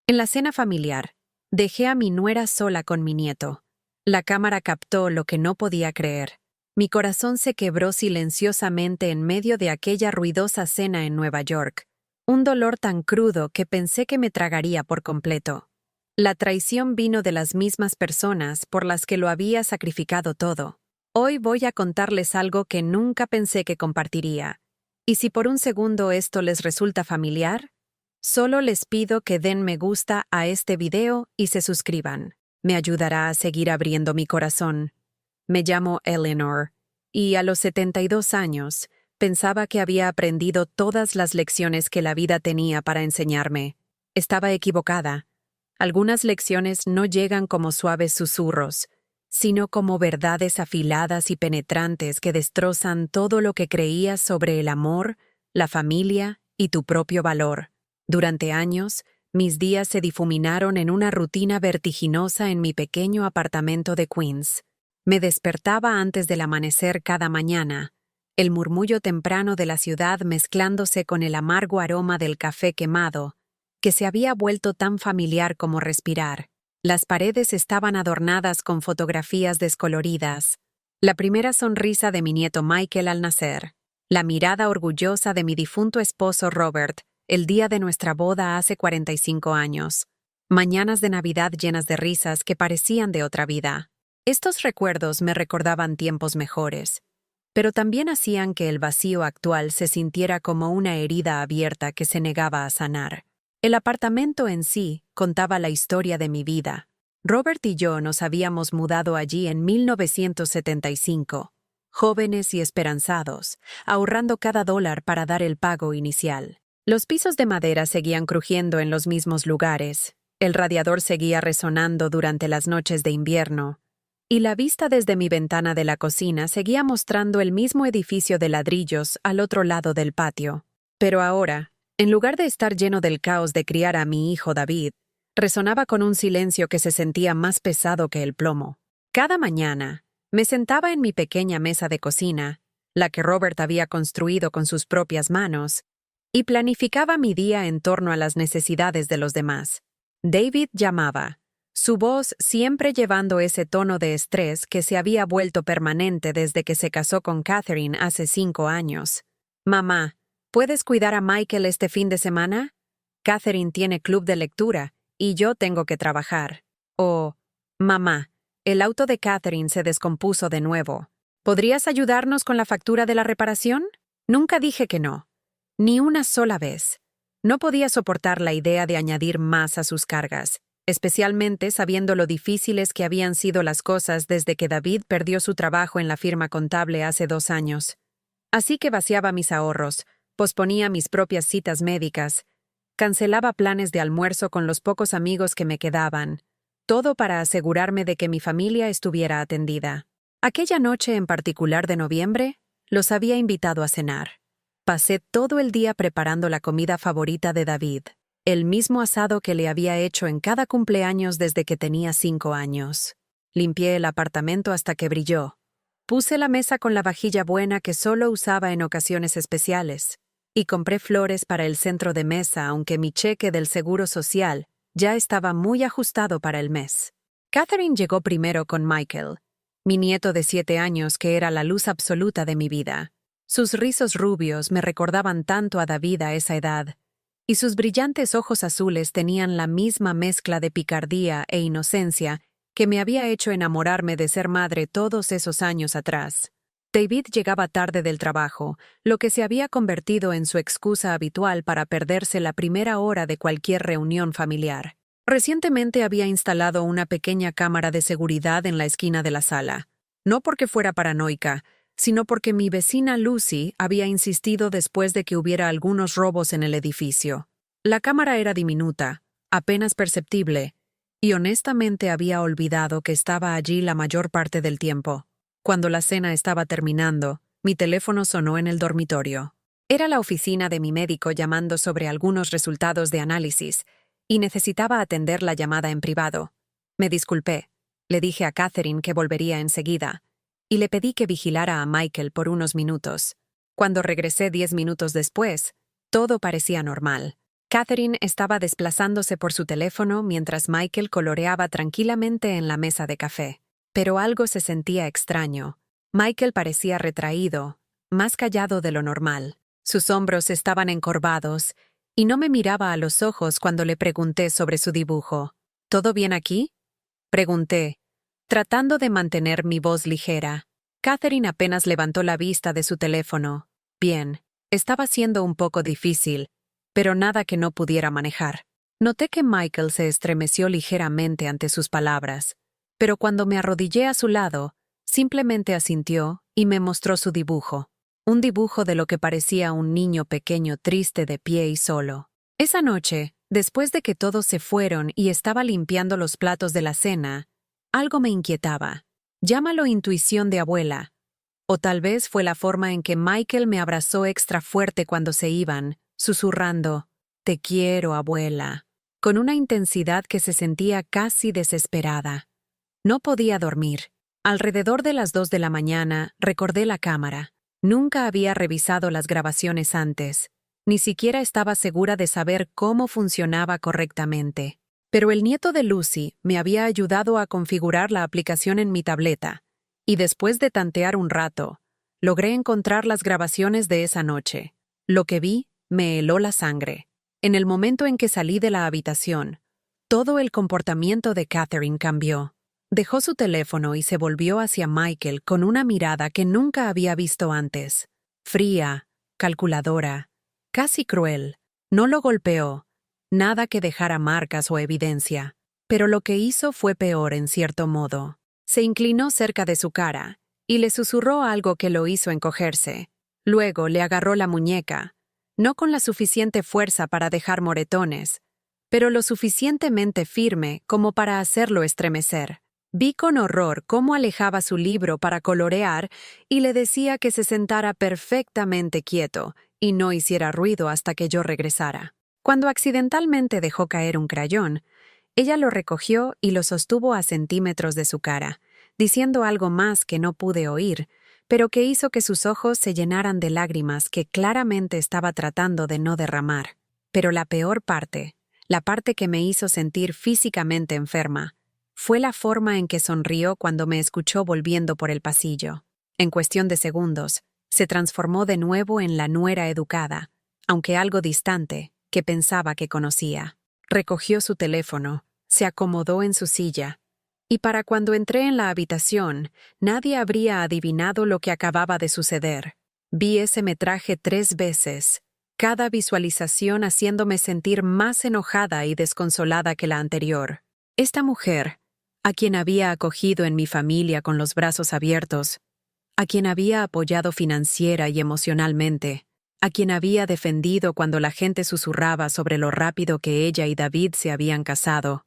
En la cena familiar, dejé a mi nuera sola con mi nieto. La cámara captó lo que no podía creer. Mi corazón se quebró silenciosamente en medio de aquella ruidosa cena en Nueva York. Un dolor tan crudo que pensé que me tragaría por completo. La traición vino de las mismas personas por las que lo había sacrificado todo. Hoy voy a contarles algo que nunca pensé que compartiría. Y si por un segundo esto les resulta familiar, solo les pido que den me gusta a este video y se suscriban. Me ayudará a seguir abriendo mi corazón. Me llamo Eleanor, y a los 72 años, pensaba que había aprendido todas las lecciones que la vida tenía para enseñarme. Estaba equivocada. Algunas lecciones no llegan como suaves susurros, sino como verdades afiladas y penetrantes que destrozan todo lo que creías sobre el amor, la familia y tu propio valor. Durante años, mis días se difuminaron en una rutina vertiginosa en mi pequeño apartamento de Queens. Me despertaba antes del amanecer cada mañana, el murmullo temprano de la ciudad mezclándose con el amargo aroma del café quemado, que se había vuelto tan familiar como respirar. Las paredes estaban adornadas con fotografías descoloridas. La primera sonrisa de mi nieto Michael al nacer. La mirada orgullosa de mi difunto esposo Robert, el día de nuestra boda hace 45 años. Mañanas de Navidad llenas de risas que parecían de otra vida. Estos recuerdos me recordaban tiempos mejores, pero también hacían que el vacío actual se sintiera como una herida abierta que se negaba a sanar. El apartamento en sí contaba la historia de mi vida. Robert y yo nos habíamos mudado allí en 1975, jóvenes y esperanzados, ahorrando cada dólar para dar el pago inicial. Los pisos de madera seguían crujiendo en los mismos lugares, el radiador seguía resonando durante las noches de invierno, y la vista desde mi ventana de la cocina seguía mostrando el mismo edificio de ladrillos al otro lado del patio. Pero ahora, en lugar de estar lleno del caos de criar a mi hijo David, resonaba con un silencio que se sentía más pesado que el plomo. Cada mañana, me sentaba en mi pequeña mesa de cocina, la que Robert había construido con sus propias manos, y planificaba mi día en torno a las necesidades de los demás. David llamaba, su voz siempre llevando ese tono de estrés que se había vuelto permanente desde que se casó con Catherine hace 5 años. «Mamá, ¿puedes cuidar a Michael este fin de semana? Catherine tiene club de lectura y yo tengo que trabajar». O, «Mamá, el auto de Catherine se descompuso de nuevo. ¿Podrías ayudarnos con la factura de la reparación?» Nunca dije que no. Ni una sola vez. No podía soportar la idea de añadir más a sus cargas, especialmente sabiendo lo difíciles que habían sido las cosas desde que David perdió su trabajo en la firma contable hace 2 años. Así que vaciaba mis ahorros, posponía mis propias citas médicas, cancelaba planes de almuerzo con los pocos amigos que me quedaban, todo para asegurarme de que mi familia estuviera atendida. Aquella noche en particular de noviembre, los había invitado a cenar. Pasé todo el día preparando la comida favorita de David, el mismo asado que le había hecho en cada cumpleaños desde que tenía 5 años. Limpié el apartamento hasta que brilló. Puse la mesa con la vajilla buena que solo usaba en ocasiones especiales, y compré flores para el centro de mesa aunque mi cheque del Seguro Social ya estaba muy ajustado para el mes. Catherine llegó primero con Michael, mi nieto de 7 años que era la luz absoluta de mi vida. Sus rizos rubios me recordaban tanto a David a esa edad, y sus brillantes ojos azules tenían la misma mezcla de picardía e inocencia que me había hecho enamorarme de ser madre todos esos años atrás. David llegaba tarde del trabajo, lo que se había convertido en su excusa habitual para perderse la primera hora de cualquier reunión familiar. Recientemente había instalado una pequeña cámara de seguridad en la esquina de la sala, no porque fuera paranoica, sino porque mi vecina Lucy había insistido después de que hubiera algunos robos en el edificio. La cámara era diminuta, apenas perceptible, y honestamente había olvidado que estaba allí la mayor parte del tiempo. Cuando la cena estaba terminando, mi teléfono sonó en el dormitorio. Era la oficina de mi médico llamando sobre algunos resultados de análisis, y necesitaba atender la llamada en privado. Me disculpé. Le dije a Catherine que volvería enseguida, y le pedí que vigilara a Michael por unos minutos. Cuando regresé 10 minutos después, todo parecía normal. Catherine estaba desplazándose por su teléfono mientras Michael coloreaba tranquilamente en la mesa de café. Pero algo se sentía extraño. Michael parecía retraído, más callado de lo normal. Sus hombros estaban encorvados, y no me miraba a los ojos cuando le pregunté sobre su dibujo. ¿Todo bien aquí?, pregunté, tratando de mantener mi voz ligera. Catherine apenas levantó la vista de su teléfono. Bien, estaba siendo un poco difícil, pero nada que no pudiera manejar. Noté que Michael se estremeció ligeramente ante sus palabras, pero cuando me arrodillé a su lado, simplemente asintió y me mostró su dibujo. Un dibujo de lo que parecía un niño pequeño triste de pie y solo. Esa noche, después de que todos se fueron y estaba limpiando los platos de la cena, algo me inquietaba. Llámalo intuición de abuela. O tal vez fue la forma en que Michael me abrazó extra fuerte cuando se iban, susurrando, «Te quiero, abuela», con una intensidad que se sentía casi desesperada. No podía dormir. Alrededor de las 2 de la mañana, recordé la cámara. Nunca había revisado las grabaciones antes. Ni siquiera estaba segura de saber cómo funcionaba correctamente. Pero el nieto de Lucy me había ayudado a configurar la aplicación en mi tableta, y después de tantear un rato, logré encontrar las grabaciones de esa noche. Lo que vi me heló la sangre. En el momento en que salí de la habitación, todo el comportamiento de Catherine cambió. Dejó su teléfono y se volvió hacia Michael con una mirada que nunca había visto antes. Fría, calculadora, casi cruel. No lo golpeó. Nada que dejara marcas o evidencia. Pero lo que hizo fue peor en cierto modo. Se inclinó cerca de su cara y le susurró algo que lo hizo encogerse. Luego le agarró la muñeca, no con la suficiente fuerza para dejar moretones, pero lo suficientemente firme como para hacerlo estremecer. Vi con horror cómo alejaba su libro para colorear y le decía que se sentara perfectamente quieto y no hiciera ruido hasta que yo regresara. Cuando accidentalmente dejó caer un crayón, ella lo recogió y lo sostuvo a centímetros de su cara, diciendo algo más que no pude oír, pero que hizo que sus ojos se llenaran de lágrimas que claramente estaba tratando de no derramar. Pero la peor parte, la parte que me hizo sentir físicamente enferma, fue la forma en que sonrió cuando me escuchó volviendo por el pasillo. En cuestión de segundos, se transformó de nuevo en la nuera educada, aunque algo distante, que pensaba que conocía. Recogió su teléfono, se acomodó en su silla, y para cuando entré en la habitación, nadie habría adivinado lo que acababa de suceder. Vi ese metraje 3 veces, cada visualización haciéndome sentir más enojada y desconsolada que la anterior. Esta mujer, a quien había acogido en mi familia con los brazos abiertos, a quien había apoyado financiera y emocionalmente, a quien había defendido cuando la gente susurraba sobre lo rápido que ella y David se habían casado,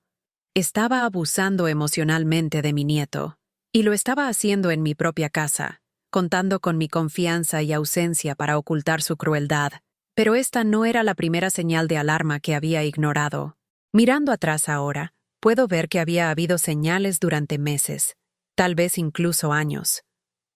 estaba abusando emocionalmente de mi nieto, y lo estaba haciendo en mi propia casa, contando con mi confianza y ausencia para ocultar su crueldad. Pero esta no era la primera señal de alarma que había ignorado. Mirando atrás ahora, puedo ver que había habido señales durante meses, tal vez incluso años.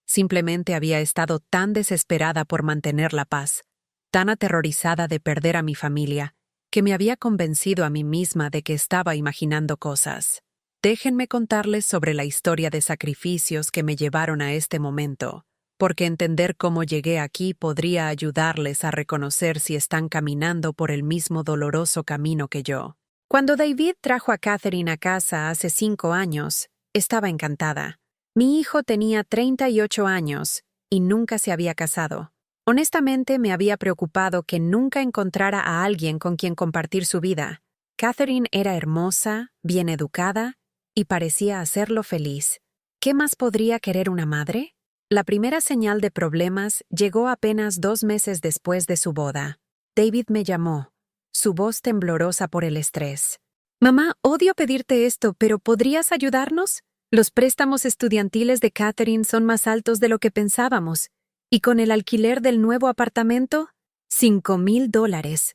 Simplemente había estado tan desesperada por mantener la paz, tan aterrorizada de perder a mi familia, que me había convencido a mí misma de que estaba imaginando cosas. Déjenme contarles sobre la historia de sacrificios que me llevaron a este momento, porque entender cómo llegué aquí podría ayudarles a reconocer si están caminando por el mismo doloroso camino que yo. Cuando David trajo a Catherine a casa hace 5 años, estaba encantada. Mi hijo tenía 38 años y nunca se había casado. Honestamente, me había preocupado que nunca encontrara a alguien con quien compartir su vida. Catherine era hermosa, bien educada y parecía hacerlo feliz. ¿Qué más podría querer una madre? La primera señal de problemas llegó apenas 2 meses después de su boda. David me llamó, su voz temblorosa por el estrés. «Mamá, odio pedirte esto, pero ¿podrías ayudarnos? Los préstamos estudiantiles de Catherine son más altos de lo que pensábamos. Y con el alquiler del nuevo apartamento, $5,000.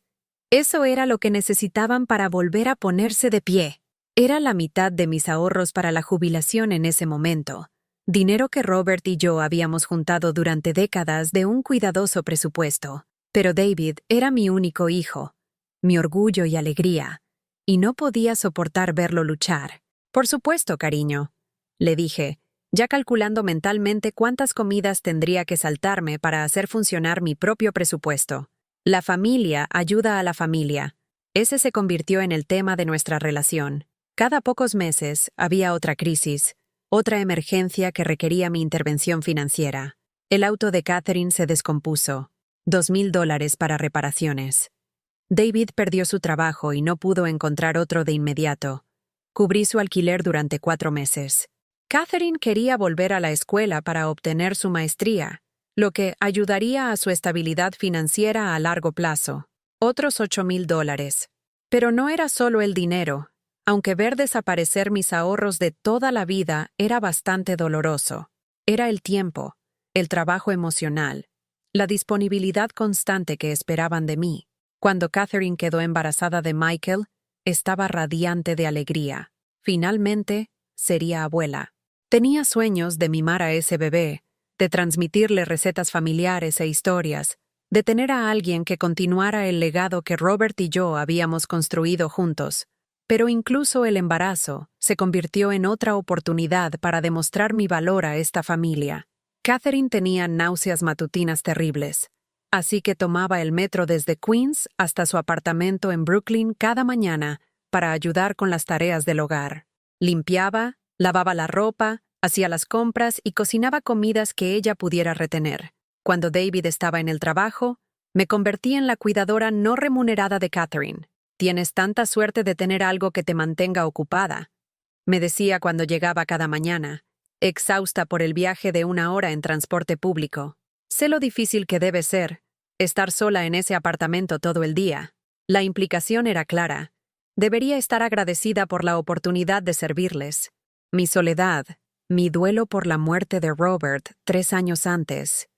Eso era lo que necesitaban para volver a ponerse de pie. Era la mitad de mis ahorros para la jubilación en ese momento. Dinero que Robert y yo habíamos juntado durante décadas de un cuidadoso presupuesto. Pero David era mi único hijo. mi orgullo y alegría, y no podía soportar verlo luchar. Por supuesto, cariño, le dije, ya calculando mentalmente cuántas comidas tendría que saltarme para hacer funcionar mi propio presupuesto. La familia ayuda a la familia. Ese se convirtió en el tema de nuestra relación. Cada pocos meses había otra crisis, otra emergencia que requería mi intervención financiera. El auto de Catherine se descompuso. $2,000 para reparaciones. David perdió su trabajo y no pudo encontrar otro de inmediato. Cubrí su alquiler durante 4 meses. Catherine quería volver a la escuela para obtener su maestría, lo que ayudaría a su estabilidad financiera a largo plazo. Otros $8,000. Pero no era solo el dinero. Aunque ver desaparecer mis ahorros de toda la vida era bastante doloroso. Era el tiempo, el trabajo emocional, la disponibilidad constante que esperaban de mí. Cuando Catherine quedó embarazada de Michael, estaba radiante de alegría. Finalmente, sería abuela. Tenía sueños de mimar a ese bebé, de transmitirle recetas familiares e historias, de tener a alguien que continuara el legado que Robert y yo habíamos construido juntos. Pero incluso el embarazo se convirtió en otra oportunidad para demostrar mi valor a esta familia. Catherine tenía náuseas matutinas terribles, así que tomaba el metro desde Queens hasta su apartamento en Brooklyn cada mañana para ayudar con las tareas del hogar. Limpiaba, lavaba la ropa, hacía las compras y cocinaba comidas que ella pudiera retener. Cuando David estaba en el trabajo, me convertí en la cuidadora no remunerada de Catherine. «Tienes tanta suerte de tener algo que te mantenga ocupada», me decía cuando llegaba cada mañana, exhausta por el viaje de 1 hora en transporte público. Sé lo difícil que debe ser estar sola en ese apartamento todo el día. La implicación era clara. Debería estar agradecida por la oportunidad de servirles. Mi soledad, mi duelo por la muerte de Robert 3 años antes,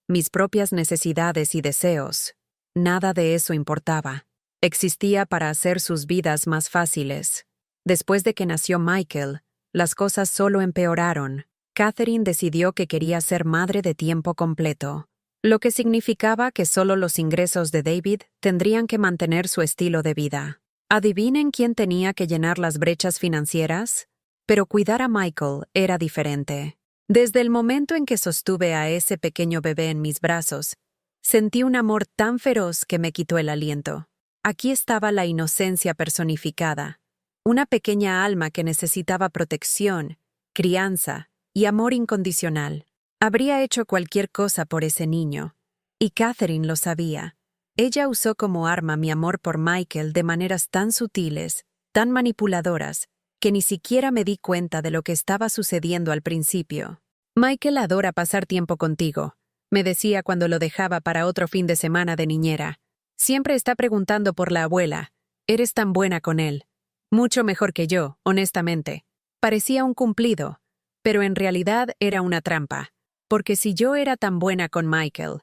mis propias necesidades y deseos, nada de eso importaba. Existía para hacer sus vidas más fáciles. Después de que nació Michael, las cosas solo empeoraron. Catherine decidió que quería ser madre de tiempo completo, lo que significaba que solo los ingresos de David tendrían que mantener su estilo de vida. ¿Adivinen quién tenía que llenar las brechas financieras? Pero cuidar a Michael era diferente. Desde el momento en que sostuve a ese pequeño bebé en mis brazos, sentí un amor tan feroz que me quitó el aliento. Aquí estaba la inocencia personificada, una pequeña alma que necesitaba protección, crianza y amor incondicional. Habría hecho cualquier cosa por ese niño, y Catherine lo sabía. Ella usó como arma mi amor por Michael de maneras tan sutiles, tan manipuladoras, que ni siquiera me di cuenta de lo que estaba sucediendo al principio. «Michael adora pasar tiempo contigo», me decía cuando lo dejaba para otro fin de semana de niñera. «Siempre está preguntando por la abuela. Eres tan buena con él. Mucho mejor que yo, honestamente». Parecía un cumplido, pero en realidad era una trampa. Porque si yo era tan buena con Michael,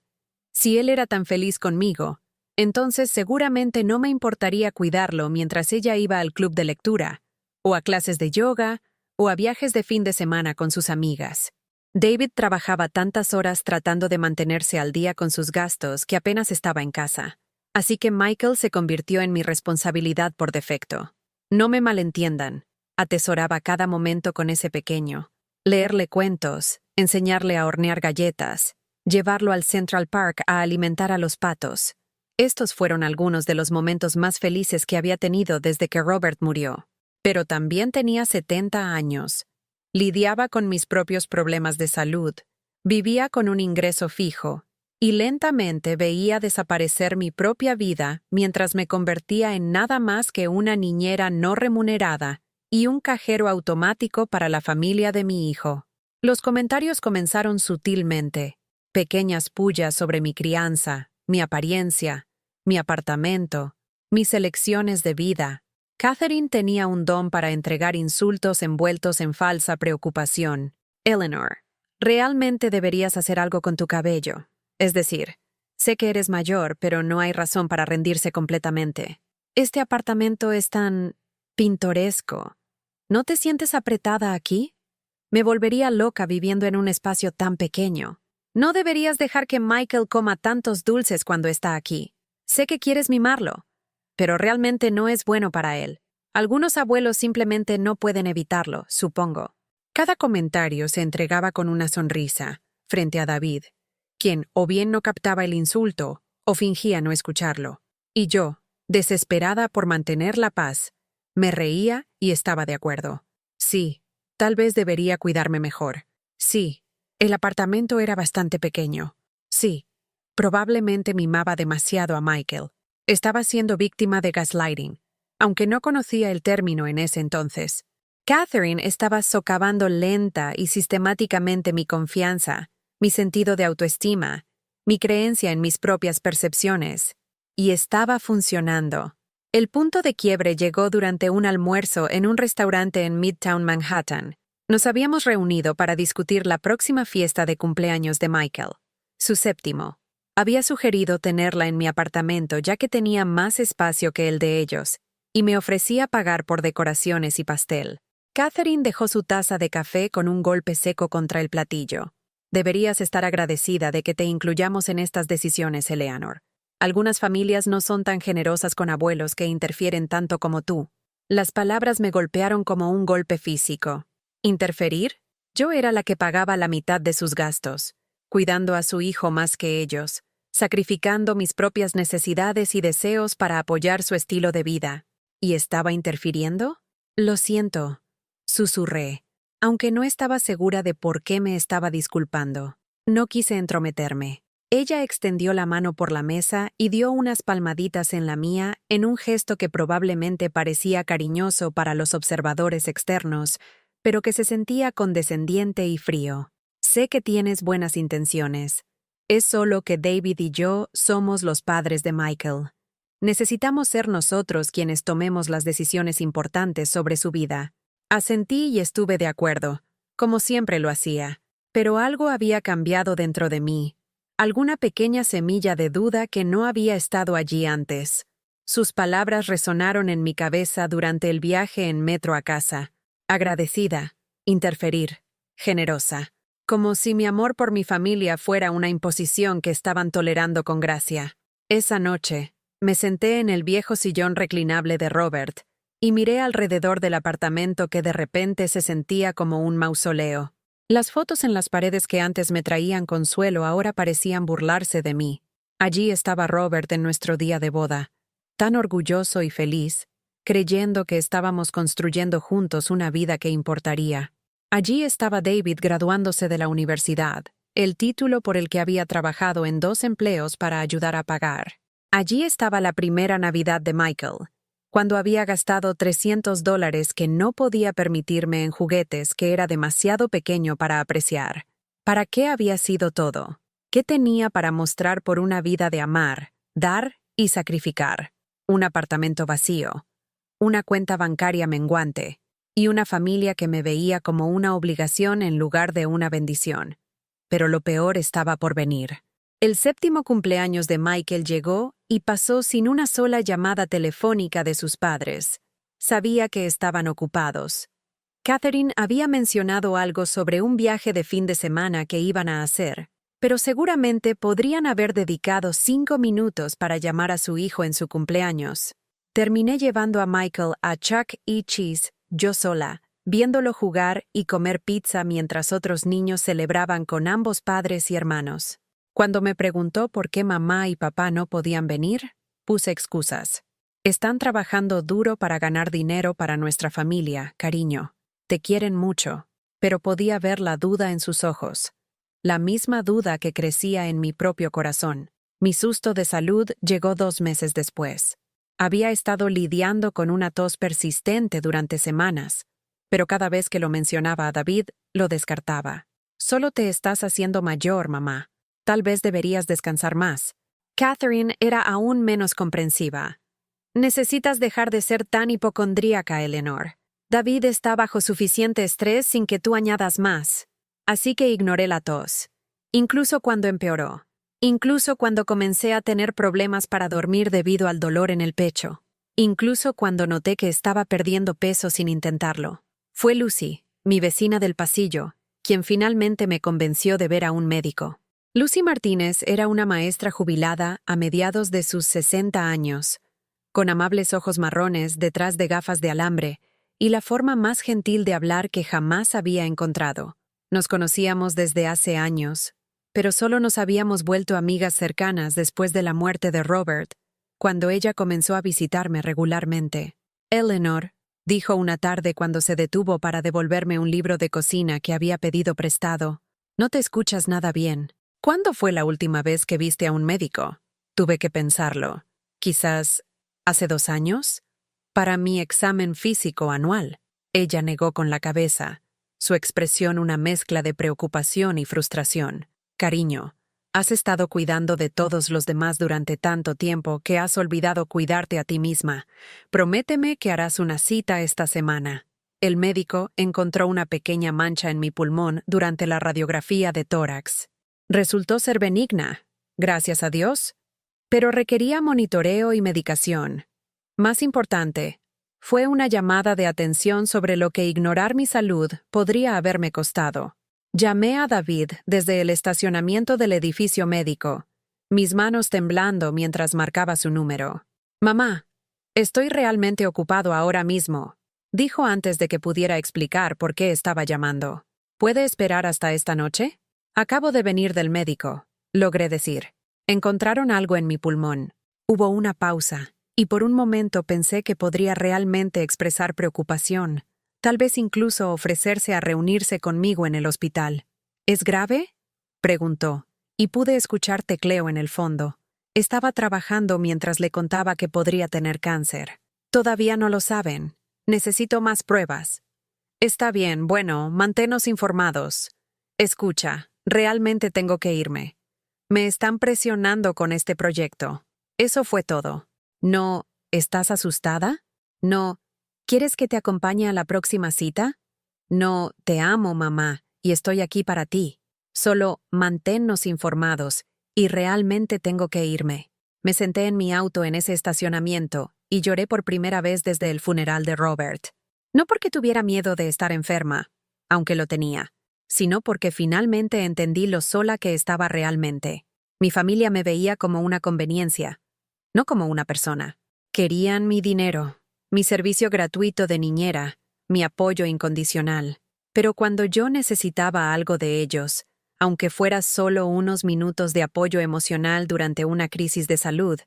si él era tan feliz conmigo, entonces seguramente no me importaría cuidarlo mientras ella iba al club de lectura, o a clases de yoga, o a viajes de fin de semana con sus amigas. David trabajaba tantas horas tratando de mantenerse al día con sus gastos que apenas estaba en casa. Así que Michael se convirtió en mi responsabilidad por defecto. No me malentiendan, atesoraba cada momento con ese pequeño. Leerle cuentos, enseñarle a hornear galletas, llevarlo al Central Park a alimentar a los patos. Estos fueron algunos de los momentos más felices que había tenido desde que Robert murió. Pero también tenía 70 años. Lidiaba con mis propios problemas de salud, vivía con un ingreso fijo, y lentamente veía desaparecer mi propia vida mientras me convertía en nada más que una niñera no remunerada y un cajero automático para la familia de mi hijo. Los comentarios comenzaron sutilmente, pequeñas pullas sobre mi crianza, mi apariencia, mi apartamento, mis elecciones de vida. Catherine tenía un don para entregar insultos envueltos en falsa preocupación. «Eleanor, realmente deberías hacer algo con tu cabello. Es decir, sé que eres mayor, pero no hay razón para rendirse completamente. Este apartamento es tan pintoresco. ¿No te sientes apretada aquí? Me volvería loca viviendo en un espacio tan pequeño. No deberías dejar que Michael coma tantos dulces cuando está aquí. Sé que quieres mimarlo, pero realmente no es bueno para él. Algunos abuelos simplemente no pueden evitarlo, supongo. Cada comentario se entregaba con una sonrisa, frente a David, quien o bien no captaba el insulto o fingía no escucharlo. Y yo, desesperada por mantener la paz, me reía y estaba de acuerdo. Sí, tal vez debería cuidarme mejor. Sí, el apartamento era bastante pequeño. Sí, probablemente mimaba demasiado a Michael. Estaba siendo víctima de gaslighting, aunque no conocía el término en ese entonces. Catherine estaba socavando lenta y sistemáticamente mi confianza, mi sentido de autoestima, mi creencia en mis propias percepciones. Y estaba funcionando. El punto de quiebre llegó durante un almuerzo en un restaurante en Midtown Manhattan. Nos habíamos reunido para discutir la próxima fiesta de cumpleaños de Michael, su séptimo. Había sugerido tenerla en mi apartamento ya que tenía más espacio que el de ellos, y me ofrecía pagar por decoraciones y pastel. Catherine dejó su taza de café con un golpe seco contra el platillo. Deberías estar agradecida de que te incluyamos en estas decisiones, Eleanor. Algunas familias no son tan generosas con abuelos que interfieren tanto como tú. Las palabras me golpearon como un golpe físico. ¿Interferir? Yo era la que pagaba la mitad de sus gastos, cuidando a su hijo más que ellos, sacrificando mis propias necesidades y deseos para apoyar su estilo de vida. ¿Y estaba interfiriendo? Lo siento, susurré, aunque no estaba segura de por qué me estaba disculpando. No quise entrometerme. Ella extendió la mano por la mesa y dio unas palmaditas en la mía en un gesto que probablemente parecía cariñoso para los observadores externos, pero que se sentía condescendiente y frío. Sé que tienes buenas intenciones. Es solo que David y yo somos los padres de Michael. Necesitamos ser nosotros quienes tomemos las decisiones importantes sobre su vida. Asentí y estuve de acuerdo, como siempre lo hacía, pero algo había cambiado dentro de mí. Alguna pequeña semilla de duda que no había estado allí antes. Sus palabras resonaron en mi cabeza durante el viaje en metro a casa. Agradecida, interferir, generosa. Como si mi amor por mi familia fuera una imposición que estaban tolerando con gracia. Esa noche, me senté en el viejo sillón reclinable de Robert y miré alrededor del apartamento que de repente se sentía como un mausoleo. Las fotos en las paredes que antes me traían consuelo ahora parecían burlarse de mí. Allí estaba Robert en nuestro día de boda, tan orgulloso y feliz, creyendo que estábamos construyendo juntos una vida que importaría. Allí estaba David graduándose de la universidad, el título por el que había trabajado en 2 empleos para ayudar a pagar. Allí estaba la primera Navidad de Michael, cuando había gastado $300 que no podía permitirme en juguetes que era demasiado pequeño para apreciar. ¿Para qué había sido todo? ¿Qué tenía para mostrar por una vida de amar, dar y sacrificar? Un apartamento vacío, una cuenta bancaria menguante y una familia que me veía como una obligación en lugar de una bendición. Pero lo peor estaba por venir. El 7º cumpleaños de Michael llegó y pasó sin una sola llamada telefónica de sus padres. Sabía que estaban ocupados. Catherine había mencionado algo sobre un viaje de fin de semana que iban a hacer, pero seguramente podrían haber dedicado 5 minutos para llamar a su hijo en su cumpleaños. Terminé llevando a Michael a Chuck E. Cheese, yo sola, viéndolo jugar y comer pizza mientras otros niños celebraban con ambos padres y hermanos. Cuando me preguntó por qué mamá y papá no podían venir, puse excusas. Están trabajando duro para ganar dinero para nuestra familia, cariño. Te quieren mucho. Pero podía ver la duda en sus ojos. La misma duda que crecía en mi propio corazón. Mi susto de salud llegó 2 meses después. Había estado lidiando con una tos persistente durante semanas, pero cada vez que lo mencionaba a David, lo descartaba. Solo te estás haciendo mayor, mamá. Tal vez deberías descansar más. Catherine era aún menos comprensiva. Necesitas dejar de ser tan hipocondríaca, Eleanor. David está bajo suficiente estrés sin que tú añadas más. Así que ignoré la tos. Incluso cuando empeoró. Incluso cuando comencé a tener problemas para dormir debido al dolor en el pecho. Incluso cuando noté que estaba perdiendo peso sin intentarlo. Fue Lucy, mi vecina del pasillo, quien finalmente me convenció de ver a un médico. Lucy Martínez era una maestra jubilada a mediados de sus 60 años, con amables ojos marrones detrás de gafas de alambre y la forma más gentil de hablar que jamás había encontrado. Nos conocíamos desde hace años, pero solo nos habíamos vuelto amigas cercanas después de la muerte de Robert, cuando ella comenzó a visitarme regularmente. Eleanor, dijo una tarde cuando se detuvo para devolverme un libro de cocina que había pedido prestado, no te escuchas nada bien. ¿Cuándo fue la última vez que viste a un médico? Tuve que pensarlo. Quizás ¿hace 2 años? Para mi examen físico anual. Ella negó con la cabeza, su expresión una mezcla de preocupación y frustración. Cariño, has estado cuidando de todos los demás durante tanto tiempo que has olvidado cuidarte a ti misma. Prométeme que harás una cita esta semana. El médico encontró una pequeña mancha en mi pulmón durante la radiografía de tórax. Resultó ser benigna, gracias a Dios, pero requería monitoreo y medicación. Más importante, fue una llamada de atención sobre lo que ignorar mi salud podría haberme costado. Llamé a David desde el estacionamiento del edificio médico, mis manos temblando mientras marcaba su número. «Mamá, estoy realmente ocupado ahora mismo», dijo antes de que pudiera explicar por qué estaba llamando. «¿Puede esperar hasta esta noche?» «Acabo de venir del médico», logré decir. Encontraron algo en mi pulmón. Hubo una pausa, y por un momento pensé que podría realmente expresar preocupación, tal vez incluso ofrecerse a reunirse conmigo en el hospital. «¿Es grave?», preguntó, y pude escuchar tecleo en el fondo. Estaba trabajando mientras le contaba que podría tener cáncer. «Todavía no lo saben. Necesito más pruebas». «Está bien, bueno, manténnos informados. Escucha, realmente tengo que irme. Me están presionando con este proyecto». Eso fue todo. «No, ¿estás asustada? No, ¿quieres que te acompañe a la próxima cita? No, te amo, mamá, y estoy aquí para ti. Solo manténnos informados, y realmente tengo que irme». Me senté en mi auto en ese estacionamiento y lloré por primera vez desde el funeral de Robert. No porque tuviera miedo de estar enferma, aunque lo tenía, sino porque finalmente entendí lo sola que estaba realmente. Mi familia me veía como una conveniencia, no como una persona. Querían mi dinero, mi servicio gratuito de niñera, mi apoyo incondicional. Pero cuando yo necesitaba algo de ellos, aunque fuera solo unos minutos de apoyo emocional durante una crisis de salud,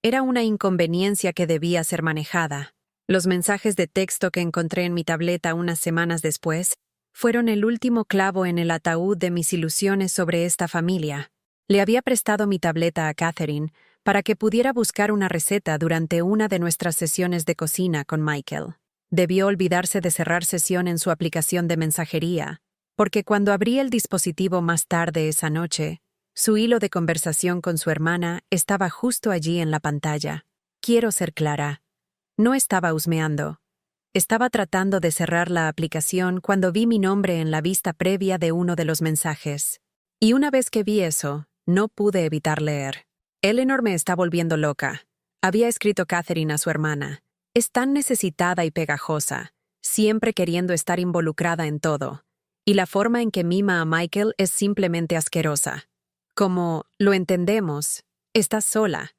era una inconveniencia que debía ser manejada. Los mensajes de texto que encontré en mi tableta unas semanas después fueron el último clavo en el ataúd de mis ilusiones sobre esta familia. Le había prestado mi tableta a Catherine para que pudiera buscar una receta durante una de nuestras sesiones de cocina con Michael. Debió olvidarse de cerrar sesión en su aplicación de mensajería, porque cuando abrí el dispositivo más tarde esa noche, su hilo de conversación con su hermana estaba justo allí en la pantalla. Quiero ser clara. No estaba husmeando. Estaba tratando de cerrar la aplicación cuando vi mi nombre en la vista previa de uno de los mensajes. Y una vez que vi eso, no pude evitar leer. «Eleanor me está volviendo loca», había escrito Catherine a su hermana. «Es tan necesitada y pegajosa, siempre queriendo estar involucrada en todo. Y la forma en que mima a Michael es simplemente asquerosa. Como, lo entendemos, estás sola,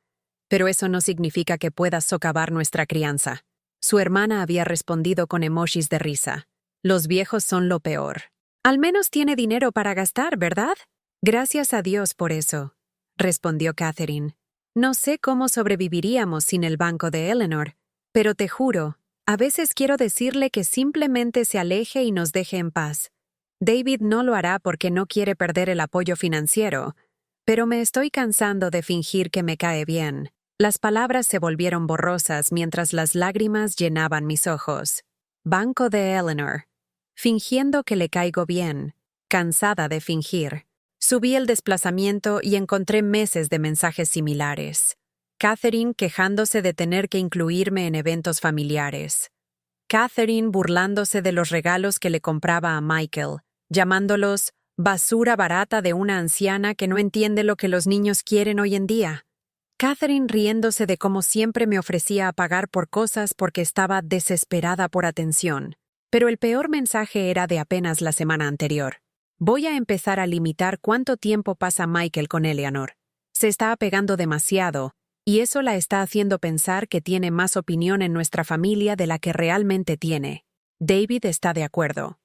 pero eso no significa que puedas socavar nuestra crianza». Su hermana había respondido con emojis de risa. «Los viejos son lo peor. Al menos tiene dinero para gastar, ¿verdad?» «Gracias a Dios por eso», respondió Catherine. «No sé cómo sobreviviríamos sin el banco de Eleanor, pero te juro, a veces quiero decirle que simplemente se aleje y nos deje en paz. David no lo hará porque no quiere perder el apoyo financiero, pero me estoy cansando de fingir que me cae bien». Las palabras se volvieron borrosas mientras las lágrimas llenaban mis ojos. Banco de Eleanor. Fingiendo que le caigo bien, cansada de fingir. Subí el desplazamiento y encontré meses de mensajes similares. Catherine quejándose de tener que incluirme en eventos familiares. Catherine burlándose de los regalos que le compraba a Michael, llamándolos basura barata de una anciana que no entiende lo que los niños quieren hoy en día. Catherine riéndose de cómo siempre me ofrecía a pagar por cosas porque estaba desesperada por atención. Pero el peor mensaje era de apenas la semana anterior. «Voy a empezar a limitar cuánto tiempo pasa Michael con Eleanor. Se está apegando demasiado, Y eso la está haciendo pensar que tiene más opinión en nuestra familia de la que realmente tiene. David está de acuerdo.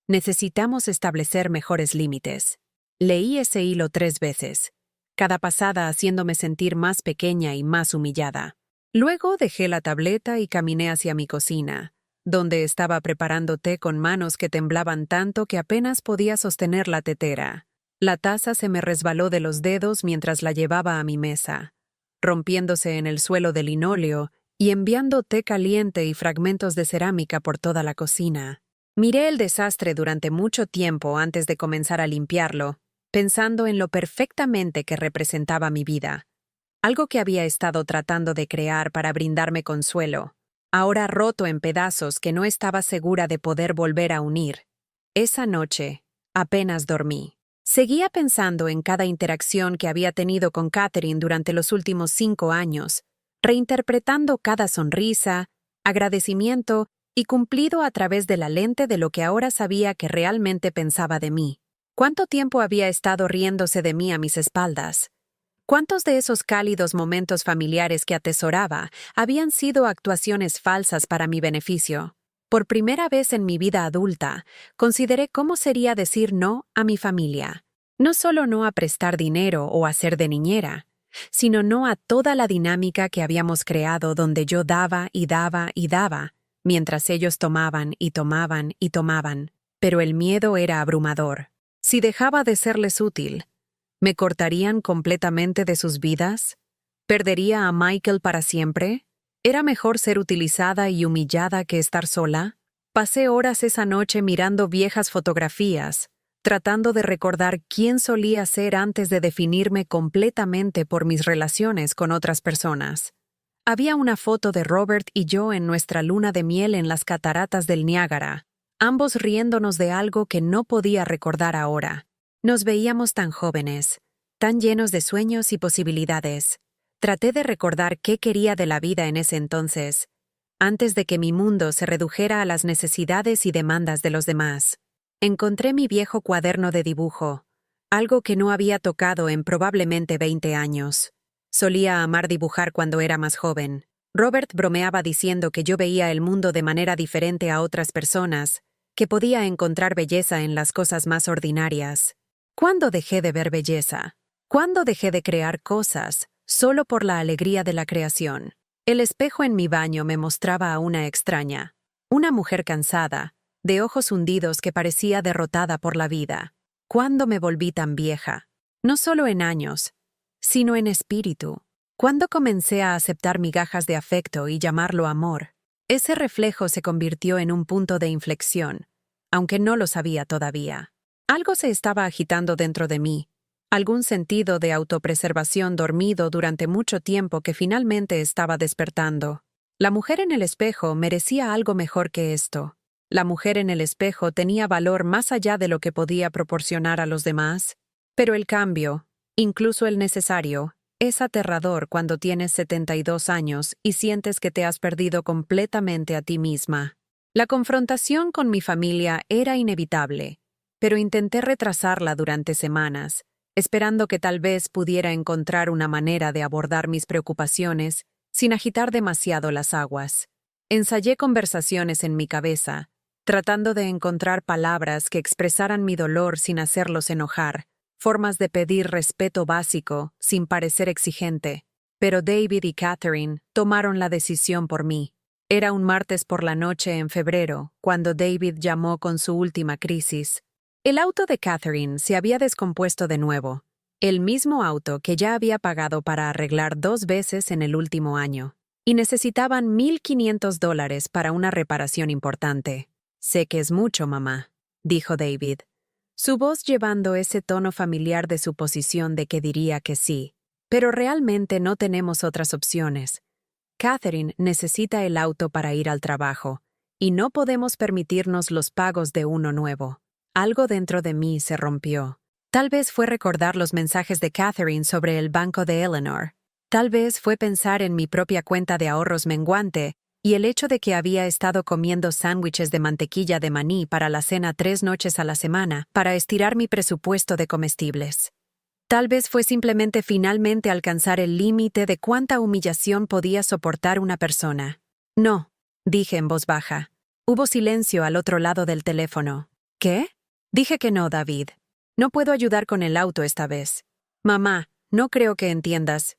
Necesitamos establecer mejores límites. Leí ese hilo 3 veces, cada pasada haciéndome sentir más pequeña y más humillada. Luego dejé la tableta y caminé hacia mi cocina, donde estaba preparando té con manos que temblaban tanto que apenas podía sostener la tetera. La taza se me resbaló de los dedos mientras la llevaba a mi mesa, rompiéndose en el suelo de linóleo y enviando té caliente y fragmentos de cerámica por toda la cocina. Miré el desastre durante mucho tiempo antes de comenzar a limpiarlo, pensando en lo perfectamente que representaba mi vida. Algo que había estado tratando de crear para brindarme consuelo, ahora roto en pedazos que no estaba segura de poder volver a unir. Esa noche, apenas dormí. Seguía pensando en cada interacción que había tenido con Catherine durante los últimos 5 años, reinterpretando cada sonrisa, agradecimiento y cumplido a través de la lente de lo que ahora sabía que realmente pensaba de mí. ¿Cuánto tiempo había estado riéndose de mí a mis espaldas? ¿Cuántos de esos cálidos momentos familiares que atesoraba habían sido actuaciones falsas para mi beneficio? Por primera vez en mi vida adulta, consideré cómo sería decir no a mi familia. No solo no a prestar dinero o a ser de niñera, sino no a toda la dinámica que habíamos creado donde yo daba y daba y daba, mientras ellos tomaban y tomaban y tomaban. Pero el miedo era abrumador. Si dejaba de serles útil, ¿me cortarían completamente de sus vidas? ¿Perdería a Michael para siempre? ¿Era mejor ser utilizada y humillada que estar sola? Pasé horas esa noche mirando viejas fotografías, tratando de recordar quién solía ser antes de definirme completamente por mis relaciones con otras personas. Había una foto de Robert y yo en nuestra luna de miel en las cataratas del Niágara, ambos riéndonos de algo que no podía recordar ahora. Nos veíamos tan jóvenes, tan llenos de sueños y posibilidades. Traté de recordar qué quería de la vida en ese entonces, antes de que mi mundo se redujera a las necesidades y demandas de los demás. Encontré mi viejo cuaderno de dibujo, algo que no había tocado en probablemente 20 años. Solía amar dibujar cuando era más joven. Robert bromeaba diciendo que yo veía el mundo de manera diferente a otras personas, que podía encontrar belleza en las cosas más ordinarias. ¿Cuándo dejé de ver belleza? ¿Cuándo dejé de crear cosas solo por la alegría de la creación? El espejo en mi baño me mostraba a una extraña, una mujer cansada, de ojos hundidos que parecía derrotada por la vida. ¿Cuándo me volví tan vieja? No solo en años, sino en espíritu. ¿Cuándo comencé a aceptar migajas de afecto y llamarlo amor? Ese reflejo se convirtió en un punto de inflexión, aunque no lo sabía todavía. Algo se estaba agitando dentro de mí, algún sentido de autopreservación dormido durante mucho tiempo que finalmente estaba despertando. La mujer en el espejo merecía algo mejor que esto. La mujer en el espejo tenía valor más allá de lo que podía proporcionar a los demás. Pero el cambio, incluso el necesario, es aterrador cuando tienes 72 años y sientes que te has perdido completamente a ti misma. La confrontación con mi familia era inevitable, pero intenté retrasarla durante semanas, esperando que tal vez pudiera encontrar una manera de abordar mis preocupaciones sin agitar demasiado las aguas. Ensayé conversaciones en mi cabeza, tratando de encontrar palabras que expresaran mi dolor sin hacerlos enojar, formas de pedir respeto básico sin parecer exigente. Pero David y Catherine tomaron la decisión por mí. Era un martes por la noche en febrero, cuando David llamó con su última crisis. El auto de Catherine se había descompuesto de nuevo, el mismo auto que ya había pagado para arreglar 2 veces en el último año, y necesitaban $1,500 para una reparación importante. «Sé que es mucho, mamá», dijo David, su voz llevando ese tono familiar de su posición de que diría que sí. «Pero realmente no tenemos otras opciones. Catherine necesita el auto para ir al trabajo, y no podemos permitirnos los pagos de uno nuevo». Algo dentro de mí se rompió. Tal vez fue recordar los mensajes de Catherine sobre el banco de Eleanor. Tal vez fue pensar en mi propia cuenta de ahorros menguante y el hecho de que había estado comiendo sándwiches de mantequilla de maní para la cena 3 noches a la semana para estirar mi presupuesto de comestibles. Tal vez fue simplemente finalmente alcanzar el límite de cuánta humillación podía soportar una persona. No, dije en voz baja. Hubo silencio al otro lado del teléfono. ¿Qué? Dije que no, David. No puedo ayudar con el auto esta vez. Mamá, no creo que entiendas.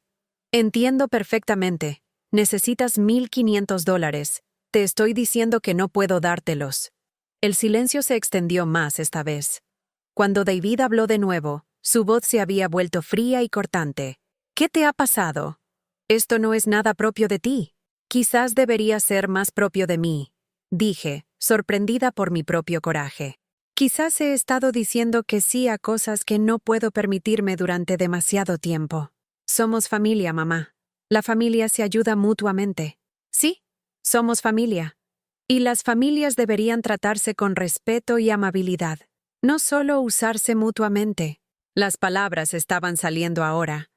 Entiendo perfectamente. Necesitas $1,500. Te estoy diciendo que no puedo dártelos. El silencio se extendió más esta vez. Cuando David habló de nuevo, su voz se había vuelto fría y cortante. ¿Qué te ha pasado? Esto no es nada propio de ti. Quizás debería ser más propio de mí, dije, sorprendida por mi propio coraje. Quizás he estado diciendo que sí a cosas que no puedo permitirme durante demasiado tiempo. Somos familia, mamá. La familia se ayuda mutuamente. Sí, somos familia. Y las familias deberían tratarse con respeto y amabilidad, no solo usarse mutuamente. Las palabras estaban saliendo ahora.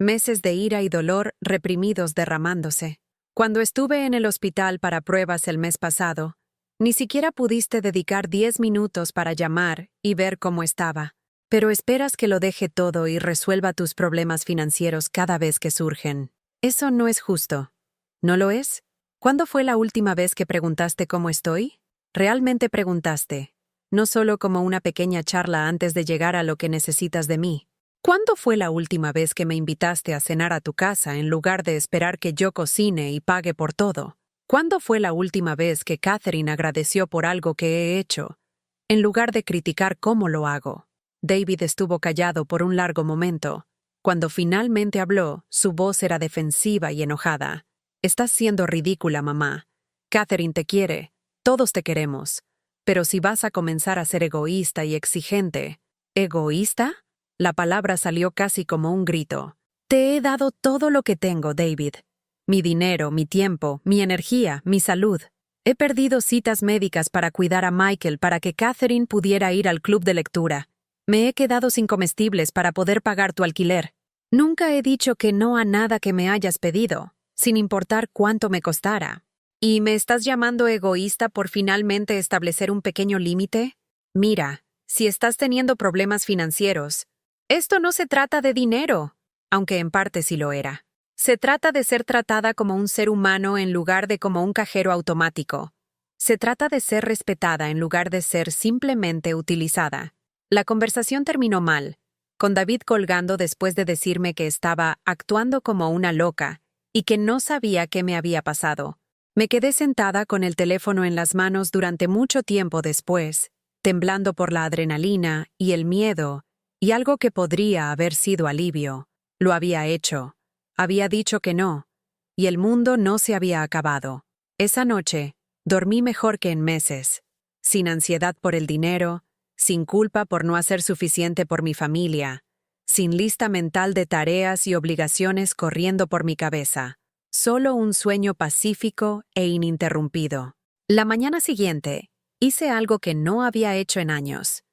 Meses de ira y dolor reprimidos derramándose. Cuando estuve en el hospital para pruebas el mes pasado, ni siquiera pudiste dedicar 10 minutos para llamar y ver cómo estaba. Pero esperas que lo deje todo y resuelva tus problemas financieros cada vez que surgen. Eso no es justo. ¿No lo es? ¿Cuándo fue la última vez que preguntaste cómo estoy? Realmente preguntaste, no solo como una pequeña charla antes de llegar a lo que necesitas de mí. ¿Cuándo fue la última vez que me invitaste a cenar a tu casa en lugar de esperar que yo cocine y pague por todo? ¿Cuándo fue la última vez que Catherine agradeció por algo que he hecho, en lugar de criticar cómo lo hago? David estuvo callado por un largo momento. Cuando finalmente habló, su voz era defensiva y enojada. Estás siendo ridícula, mamá. Catherine te quiere. Todos te queremos. Pero si vas a comenzar a ser egoísta y exigente... ¿Egoísta? La palabra salió casi como un grito. Te he dado todo lo que tengo, David. Mi dinero, mi tiempo, mi energía, mi salud. He perdido citas médicas para cuidar a Michael para que Catherine pudiera ir al club de lectura. Me he quedado sin comestibles para poder pagar tu alquiler. Nunca he dicho que no a nada que me hayas pedido, sin importar cuánto me costara. ¿Y me estás llamando egoísta por finalmente establecer un pequeño límite? Mira, si estás teniendo problemas financieros, esto no se trata de dinero, aunque en parte sí lo era. Se trata de ser tratada como un ser humano en lugar de como un cajero automático. Se trata de ser respetada en lugar de ser simplemente utilizada. La conversación terminó mal, con David colgando después de decirme que estaba actuando como una loca y que no sabía qué me había pasado. Me quedé sentada con el teléfono en las manos durante mucho tiempo después, temblando por la adrenalina y el miedo, y algo que podría haber sido alivio. Lo había hecho. Había dicho que no, y el mundo no se había acabado. Esa noche, dormí mejor que en meses, sin ansiedad por el dinero, sin culpa por no hacer suficiente por mi familia, sin lista mental de tareas y obligaciones corriendo por mi cabeza. Solo un sueño pacífico e ininterrumpido. La mañana siguiente, hice algo que no había hecho en años.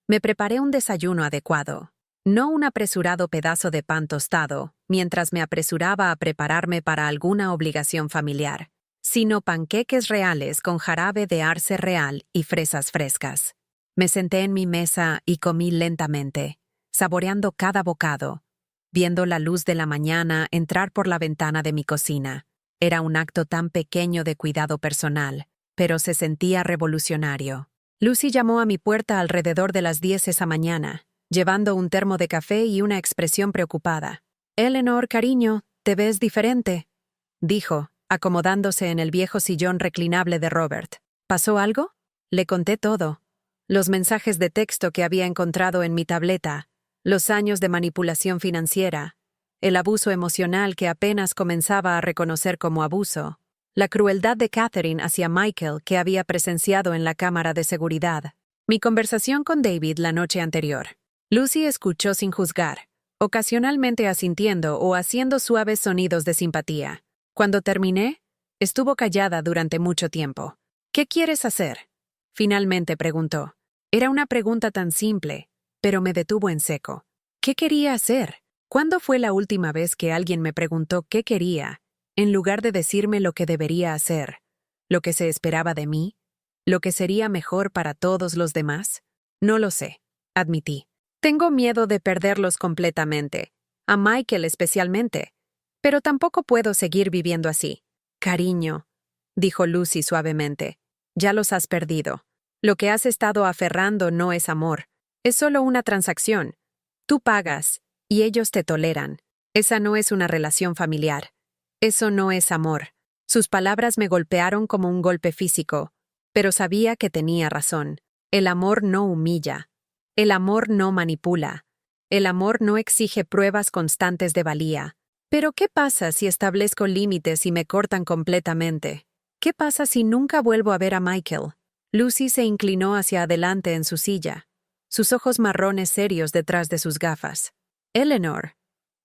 Me preparé un desayuno adecuado, no un apresurado pedazo de pan tostado, mientras me apresuraba a prepararme para alguna obligación familiar, sino panqueques reales con jarabe de arce real y fresas frescas. Me senté en mi mesa y comí lentamente, saboreando cada bocado, viendo la luz de la mañana entrar por la ventana de mi cocina. Era un acto tan pequeño de cuidado personal, pero se sentía revolucionario. Lucy llamó a mi puerta alrededor de las 10 esa mañana, llevando un termo de café y una expresión preocupada. «Eleanor, cariño, te ves diferente», dijo, acomodándose en el viejo sillón reclinable de Robert. «¿Pasó algo?» Le conté todo. Los mensajes de texto que había encontrado en mi tableta, los años de manipulación financiera, el abuso emocional que apenas comenzaba a reconocer como abuso, la crueldad de Catherine hacia Michael que había presenciado en la cámara de seguridad, mi conversación con David la noche anterior. Lucy escuchó sin juzgar, ocasionalmente asintiendo o haciendo suaves sonidos de simpatía. Cuando terminé, estuvo callada durante mucho tiempo. «¿Qué quieres hacer?», finalmente preguntó. Era una pregunta tan simple, pero me detuvo en seco. ¿Qué quería hacer? ¿Cuándo fue la última vez que alguien me preguntó qué quería, en lugar de decirme lo que debería hacer, lo que se esperaba de mí, lo que sería mejor para todos los demás? No lo sé, admití. Tengo miedo de perderlos completamente, a Michael especialmente, pero tampoco puedo seguir viviendo así. Cariño, dijo Lucy suavemente, ya los has perdido. Lo que has estado aferrando no es amor, es solo una transacción. Tú pagas, y ellos te toleran. Esa no es una relación familiar. Eso no es amor. Sus palabras me golpearon como un golpe físico, pero sabía que tenía razón. El amor no humilla. El amor no manipula. El amor no exige pruebas constantes de valía. Pero ¿qué pasa si establezco límites y me cortan completamente? ¿Qué pasa si nunca vuelvo a ver a Michael? Lucy se inclinó hacia adelante en su silla, sus ojos marrones serios detrás de sus gafas. Eleanor,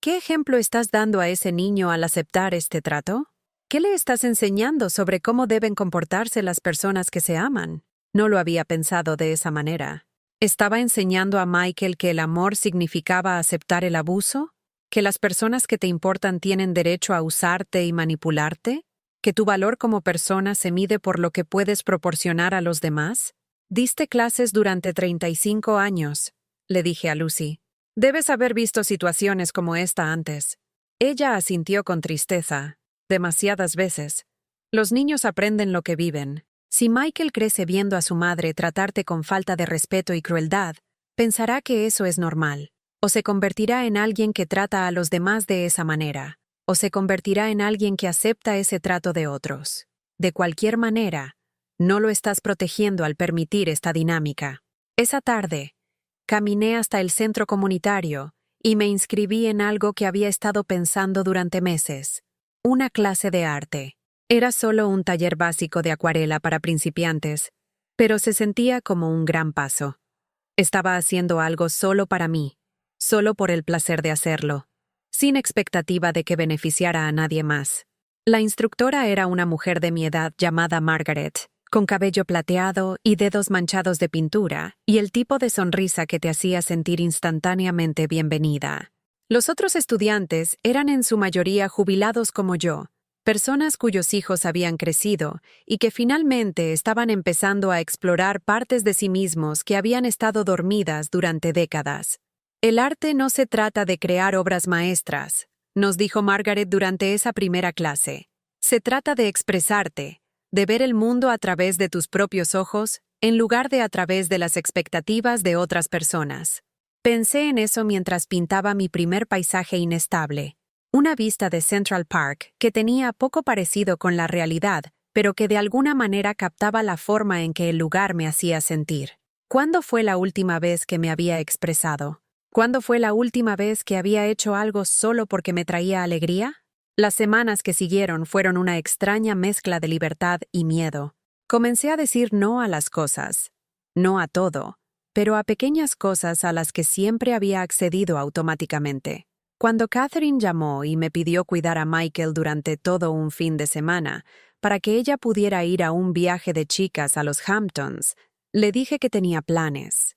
¿qué ejemplo estás dando a ese niño al aceptar este trato? ¿Qué le estás enseñando sobre cómo deben comportarse las personas que se aman? No lo había pensado de esa manera. ¿Estaba enseñando a Michael que el amor significaba aceptar el abuso? ¿Que las personas que te importan tienen derecho a usarte y manipularte? ¿Que tu valor como persona se mide por lo que puedes proporcionar a los demás? Diste clases durante 35 años, le dije a Lucy. Debes haber visto situaciones como esta antes. Ella asintió con tristeza. Demasiadas veces. Los niños aprenden lo que viven. Si Michael crece viendo a su madre tratarte con falta de respeto y crueldad, pensará que eso es normal. O se convertirá en alguien que trata a los demás de esa manera. O se convertirá en alguien que acepta ese trato de otros. De cualquier manera, no lo estás protegiendo al permitir esta dinámica. Esa tarde, caminé hasta el centro comunitario y me inscribí en algo que había estado pensando durante meses. Una clase de arte. Era solo un taller básico de acuarela para principiantes, pero se sentía como un gran paso. Estaba haciendo algo solo para mí, solo por el placer de hacerlo, sin expectativa de que beneficiara a nadie más. La instructora era una mujer de mi edad llamada Margaret, con cabello plateado y dedos manchados de pintura, y el tipo de sonrisa que te hacía sentir instantáneamente bienvenida. Los otros estudiantes eran en su mayoría jubilados como yo, personas cuyos hijos habían crecido y que finalmente estaban empezando a explorar partes de sí mismos que habían estado dormidas durante décadas. El arte no se trata de crear obras maestras, nos dijo Margaret durante esa primera clase. Se trata de expresarte, de ver el mundo a través de tus propios ojos, en lugar de a través de las expectativas de otras personas. Pensé en eso mientras pintaba mi primer paisaje inestable. Una vista de Central Park que tenía poco parecido con la realidad, pero que de alguna manera captaba la forma en que el lugar me hacía sentir. ¿Cuándo fue la última vez que me había expresado? ¿Cuándo fue la última vez que había hecho algo solo porque me traía alegría? Las semanas que siguieron fueron una extraña mezcla de libertad y miedo. Comencé a decir no a las cosas. No a todo, pero a pequeñas cosas a las que siempre había accedido automáticamente. Cuando Catherine llamó y me pidió cuidar a Michael durante todo un fin de semana, para que ella pudiera ir a un viaje de chicas a los Hamptons, le dije que tenía planes.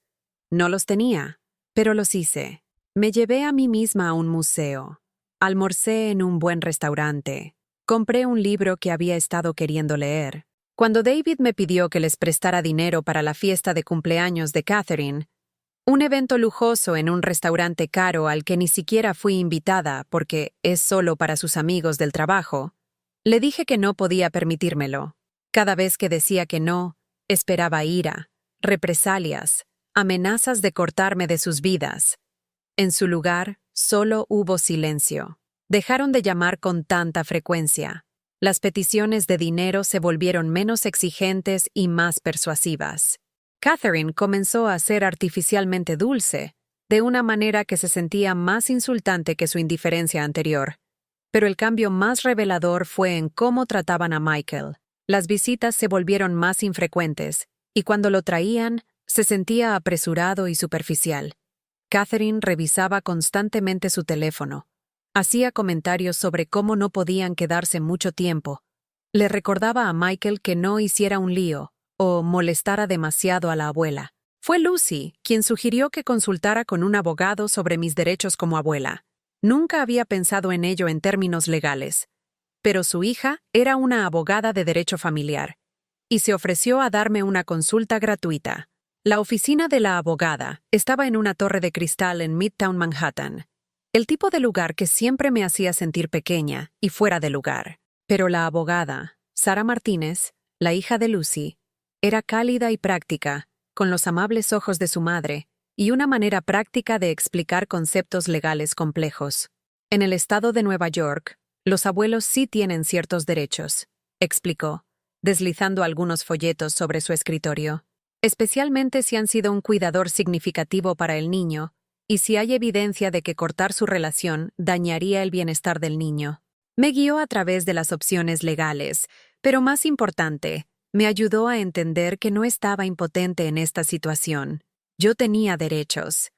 No los tenía, pero los hice. Me llevé a mí misma a un museo. Almorcé en un buen restaurante. Compré un libro que había estado queriendo leer. Cuando David me pidió que les prestara dinero para la fiesta de cumpleaños de Catherine, un evento lujoso en un restaurante caro al que ni siquiera fui invitada porque es solo para sus amigos del trabajo, le dije que no podía permitírmelo. Cada vez que decía que no, esperaba ira, represalias, amenazas de cortarme de sus vidas. En su lugar, solo hubo silencio. Dejaron de llamar con tanta frecuencia. Las peticiones de dinero se volvieron menos exigentes y más persuasivas. Catherine comenzó a ser artificialmente dulce, de una manera que se sentía más insultante que su indiferencia anterior. Pero el cambio más revelador fue en cómo trataban a Michael. Las visitas se volvieron más infrecuentes, y cuando lo traían, se sentía apresurado y superficial. Catherine revisaba constantemente su teléfono. Hacía comentarios sobre cómo no podían quedarse mucho tiempo. Le recordaba a Michael que no hiciera un lío o molestara demasiado a la abuela. Fue Lucy quien sugirió que consultara con un abogado sobre mis derechos como abuela. Nunca había pensado en ello en términos legales, pero su hija era una abogada de derecho familiar y se ofreció a darme una consulta gratuita. La oficina de la abogada estaba en una torre de cristal en Midtown Manhattan, el tipo de lugar que siempre me hacía sentir pequeña y fuera de lugar. Pero la abogada, Sara Martínez, la hija de Lucy, era cálida y práctica, con los amables ojos de su madre y una manera práctica de explicar conceptos legales complejos. En el estado de Nueva York, los abuelos sí tienen ciertos derechos, explicó, deslizando algunos folletos sobre su escritorio, especialmente si han sido un cuidador significativo para el niño y si hay evidencia de que cortar su relación dañaría el bienestar del niño. Me guió a través de las opciones legales, pero más importante, me ayudó a entender que no estaba impotente en esta situación. Yo tenía derechos.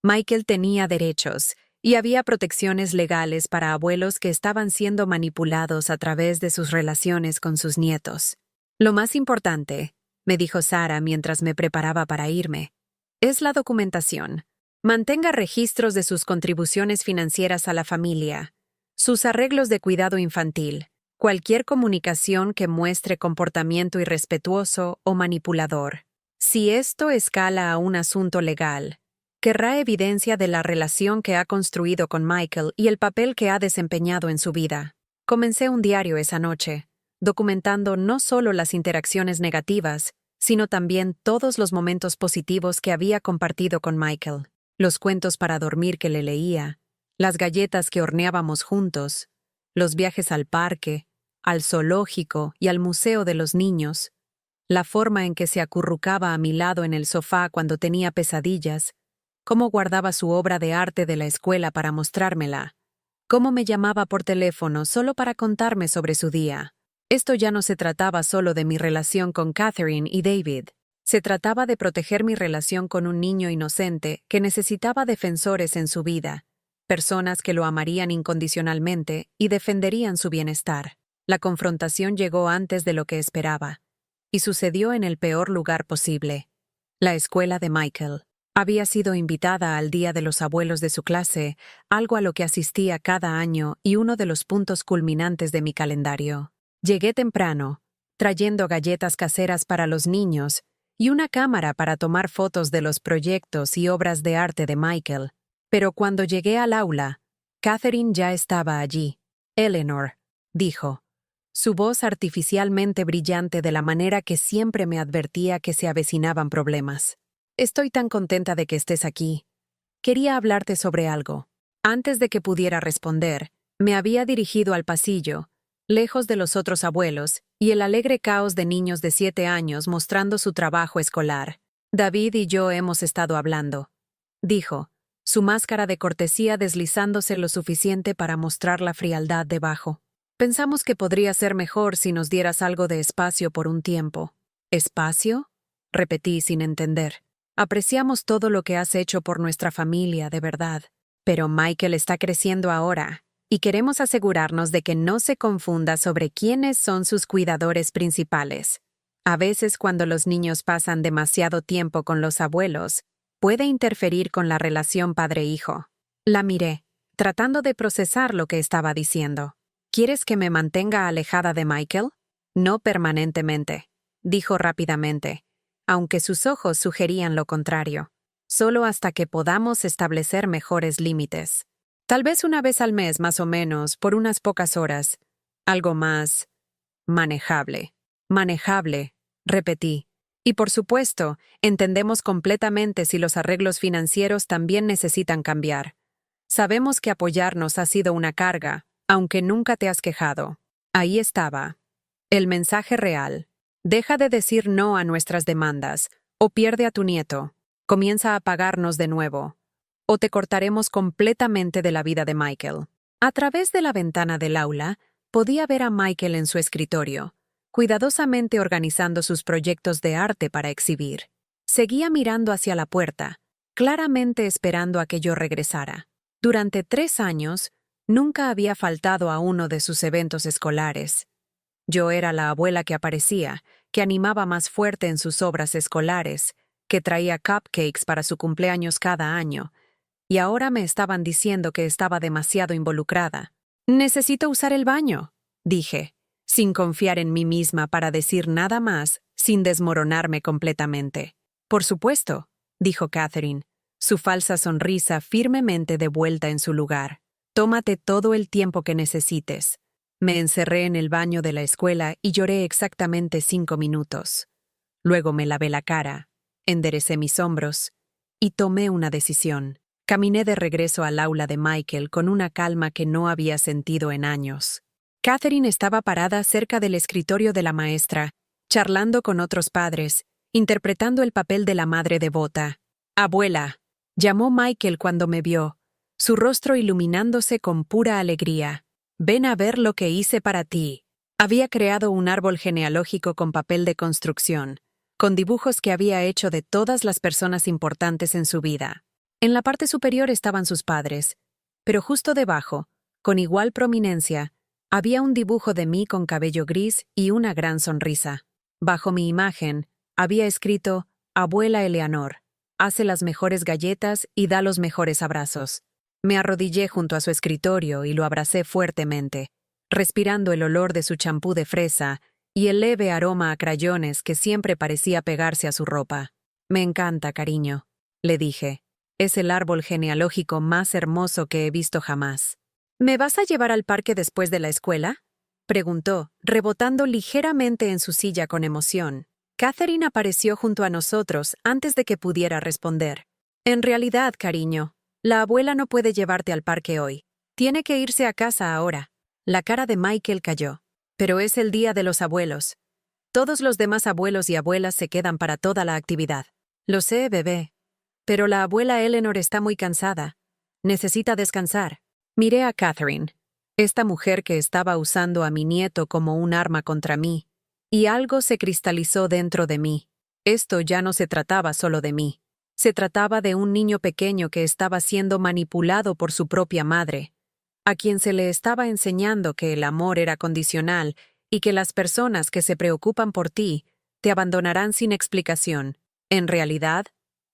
Michael tenía derechos, y había protecciones legales para abuelos que estaban siendo manipulados a través de sus relaciones con sus nietos. Lo más importante, me dijo Sara mientras me preparaba para irme, es la documentación. Mantenga registros de sus contribuciones financieras a la familia, sus arreglos de cuidado infantil, cualquier comunicación que muestre comportamiento irrespetuoso o manipulador. Si esto escala a un asunto legal, querrá evidencia de la relación que ha construido con Michael y el papel que ha desempeñado en su vida. Comencé un diario esa noche, documentando no solo las interacciones negativas, sino también todos los momentos positivos que había compartido con Michael, los cuentos para dormir que le leía, las galletas que horneábamos juntos, los viajes al parque, al zoológico y al museo de los niños, la forma en que se acurrucaba a mi lado en el sofá cuando tenía pesadillas, cómo guardaba su obra de arte de la escuela para mostrármela, cómo me llamaba por teléfono solo para contarme sobre su día. Esto ya no se trataba solo de mi relación con Catherine y David. Se trataba de proteger mi relación con un niño inocente que necesitaba defensores en su vida, personas que lo amarían incondicionalmente y defenderían su bienestar. La confrontación llegó antes de lo que esperaba, y sucedió en el peor lugar posible, la escuela de Michael. Había sido invitada al Día de los Abuelos de su clase, algo a lo que asistía cada año y uno de los puntos culminantes de mi calendario. Llegué temprano, trayendo galletas caseras para los niños y una cámara para tomar fotos de los proyectos y obras de arte de Michael. Pero cuando llegué al aula, Catherine ya estaba allí. Eleanor, dijo, su voz artificialmente brillante de la manera que siempre me advertía que se avecinaban problemas. Estoy tan contenta de que estés aquí. Quería hablarte sobre algo. Antes de que pudiera responder, me había dirigido al pasillo, lejos de los otros abuelos y el alegre caos de niños de 7 años mostrando su trabajo escolar. David y yo hemos estado hablando, dijo, su máscara de cortesía deslizándose lo suficiente para mostrar la frialdad debajo. Pensamos que podría ser mejor si nos dieras algo de espacio por un tiempo. ¿Espacio? Repetí sin entender. Apreciamos todo lo que has hecho por nuestra familia, de verdad. Pero Michael está creciendo ahora, y queremos asegurarnos de que no se confunda sobre quiénes son sus cuidadores principales. A veces, cuando los niños pasan demasiado tiempo con los abuelos, puede interferir con la relación padre-hijo. La miré, tratando de procesar lo que estaba diciendo. ¿Quieres que me mantenga alejada de Michael? No permanentemente, dijo rápidamente, aunque sus ojos sugerían lo contrario. Solo hasta que podamos establecer mejores límites. Tal vez una vez al mes más o menos, por unas pocas horas. Algo más manejable. Manejable, repetí. Y por supuesto, entendemos completamente si los arreglos financieros también necesitan cambiar. Sabemos que apoyarnos ha sido una carga, aunque nunca te has quejado. Ahí estaba. El mensaje real. Deja de decir no a nuestras demandas, o pierde a tu nieto. Comienza a pagarnos de nuevo. O te cortaremos completamente de la vida de Michael. A través de la ventana del aula, podía ver a Michael en su escritorio, cuidadosamente organizando sus proyectos de arte para exhibir. Seguía mirando hacia la puerta, claramente esperando a que yo regresara. Durante 3 años, nunca había faltado a uno de sus eventos escolares. Yo era la abuela que aparecía, que animaba más fuerte en sus obras escolares, que traía cupcakes para su cumpleaños cada año, y ahora me estaban diciendo que estaba demasiado involucrada. «Necesito usar el baño», dije, sin confiar en mí misma para decir nada más, sin desmoronarme completamente. Por supuesto, dijo Catherine, su falsa sonrisa firmemente de vuelta en su lugar. Tómate todo el tiempo que necesites. Me encerré en el baño de la escuela y lloré exactamente 5 minutos. Luego me lavé la cara, enderecé mis hombros y tomé una decisión. Caminé de regreso al aula de Michael con una calma que no había sentido en años. Catherine estaba parada cerca del escritorio de la maestra, charlando con otros padres, interpretando el papel de la madre devota. «Abuela», llamó Michael cuando me vio, su rostro iluminándose con pura alegría. «Ven a ver lo que hice para ti». Había creado un árbol genealógico con papel de construcción, con dibujos que había hecho de todas las personas importantes en su vida. En la parte superior estaban sus padres, pero justo debajo, con igual prominencia, había un dibujo de mí con cabello gris y una gran sonrisa. Bajo mi imagen, había escrito: «Abuela Eleanor, hace las mejores galletas y da los mejores abrazos». Me arrodillé junto a su escritorio y lo abracé fuertemente, respirando el olor de su champú de fresa y el leve aroma a crayones que siempre parecía pegarse a su ropa. «Me encanta, cariño», le dije. «Es el árbol genealógico más hermoso que he visto jamás». «¿Me vas a llevar al parque después de la escuela?», preguntó, rebotando ligeramente en su silla con emoción. Catherine apareció junto a nosotros antes de que pudiera responder. «En realidad, cariño, la abuela no puede llevarte al parque hoy. Tiene que irse a casa ahora». La cara de Michael cayó. «Pero es el día de los abuelos. Todos los demás abuelos y abuelas se quedan para toda la actividad». «Lo sé, bebé. Pero la abuela Eleanor está muy cansada. Necesita descansar». Miré a Catherine, esta mujer que estaba usando a mi nieto como un arma contra mí, y algo se cristalizó dentro de mí. Esto ya no se trataba solo de mí. Se trataba de un niño pequeño que estaba siendo manipulado por su propia madre, a quien se le estaba enseñando que el amor era condicional y que las personas que se preocupan por ti te abandonarán sin explicación. En realidad,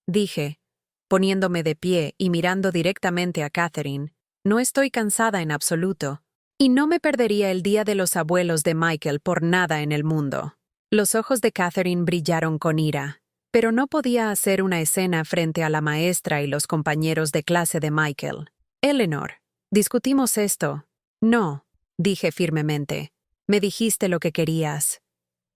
dije, poniéndome de pie y mirando directamente a Catherine, no estoy cansada en absoluto, y no me perdería el día de los abuelos de Michael por nada en el mundo. Los ojos de Catherine brillaron con ira, pero no podía hacer una escena frente a la maestra y los compañeros de clase de Michael. «Eleanor, discutimos esto». «No», dije firmemente. «Me dijiste lo que querías».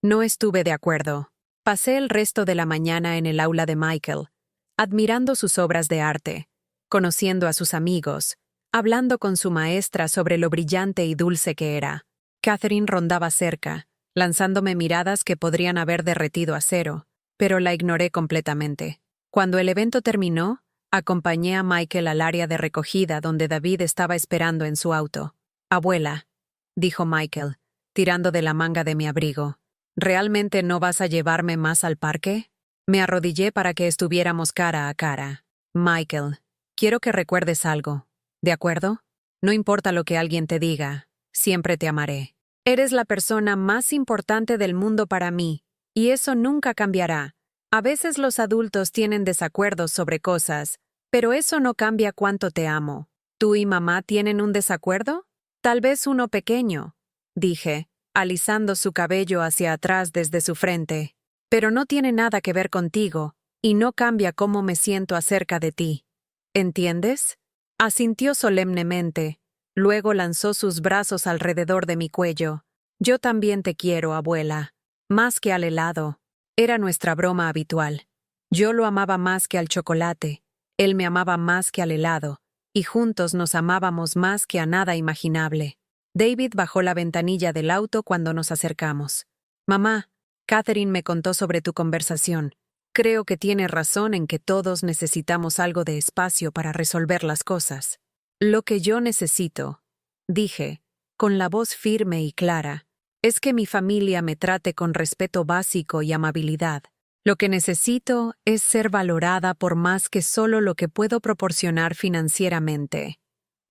No estuve de acuerdo. Pasé el resto de la mañana en el aula de Michael, admirando sus obras de arte, conociendo a sus amigos, hablando con su maestra sobre lo brillante y dulce que era. Catherine rondaba cerca, lanzándome miradas que podrían haber derretido acero, pero la ignoré completamente. Cuando el evento terminó, acompañé a Michael al área de recogida donde David estaba esperando en su auto. «Abuela», dijo Michael, tirando de la manga de mi abrigo, «¿realmente no vas a llevarme más al parque?». Me arrodillé para que estuviéramos cara a cara. «Michael, quiero que recuerdes algo. ¿De acuerdo? No importa lo que alguien te diga, siempre te amaré. Eres la persona más importante del mundo para mí, y eso nunca cambiará. A veces los adultos tienen desacuerdos sobre cosas, pero eso no cambia cuánto te amo. ¿Tú y mamá tienen un desacuerdo? Tal vez uno pequeño», dije, alisando su cabello hacia atrás desde su frente. «Pero no tiene nada que ver contigo, y no cambia cómo me siento acerca de ti. ¿Entiendes?». Asintió solemnemente, luego lanzó sus brazos alrededor de mi cuello. «Yo también te quiero, abuela. Más que al helado». Era nuestra broma habitual. Yo lo amaba más que al chocolate, él me amaba más que al helado, y juntos nos amábamos más que a nada imaginable. David bajó la ventanilla del auto cuando nos acercamos. «Mamá, Catherine me contó sobre tu conversación. Creo que tiene razón en que todos necesitamos algo de espacio para resolver las cosas». «Lo que yo necesito», dije, con la voz firme y clara, «es que mi familia me trate con respeto básico y amabilidad. Lo que necesito es ser valorada por más que solo lo que puedo proporcionar financieramente.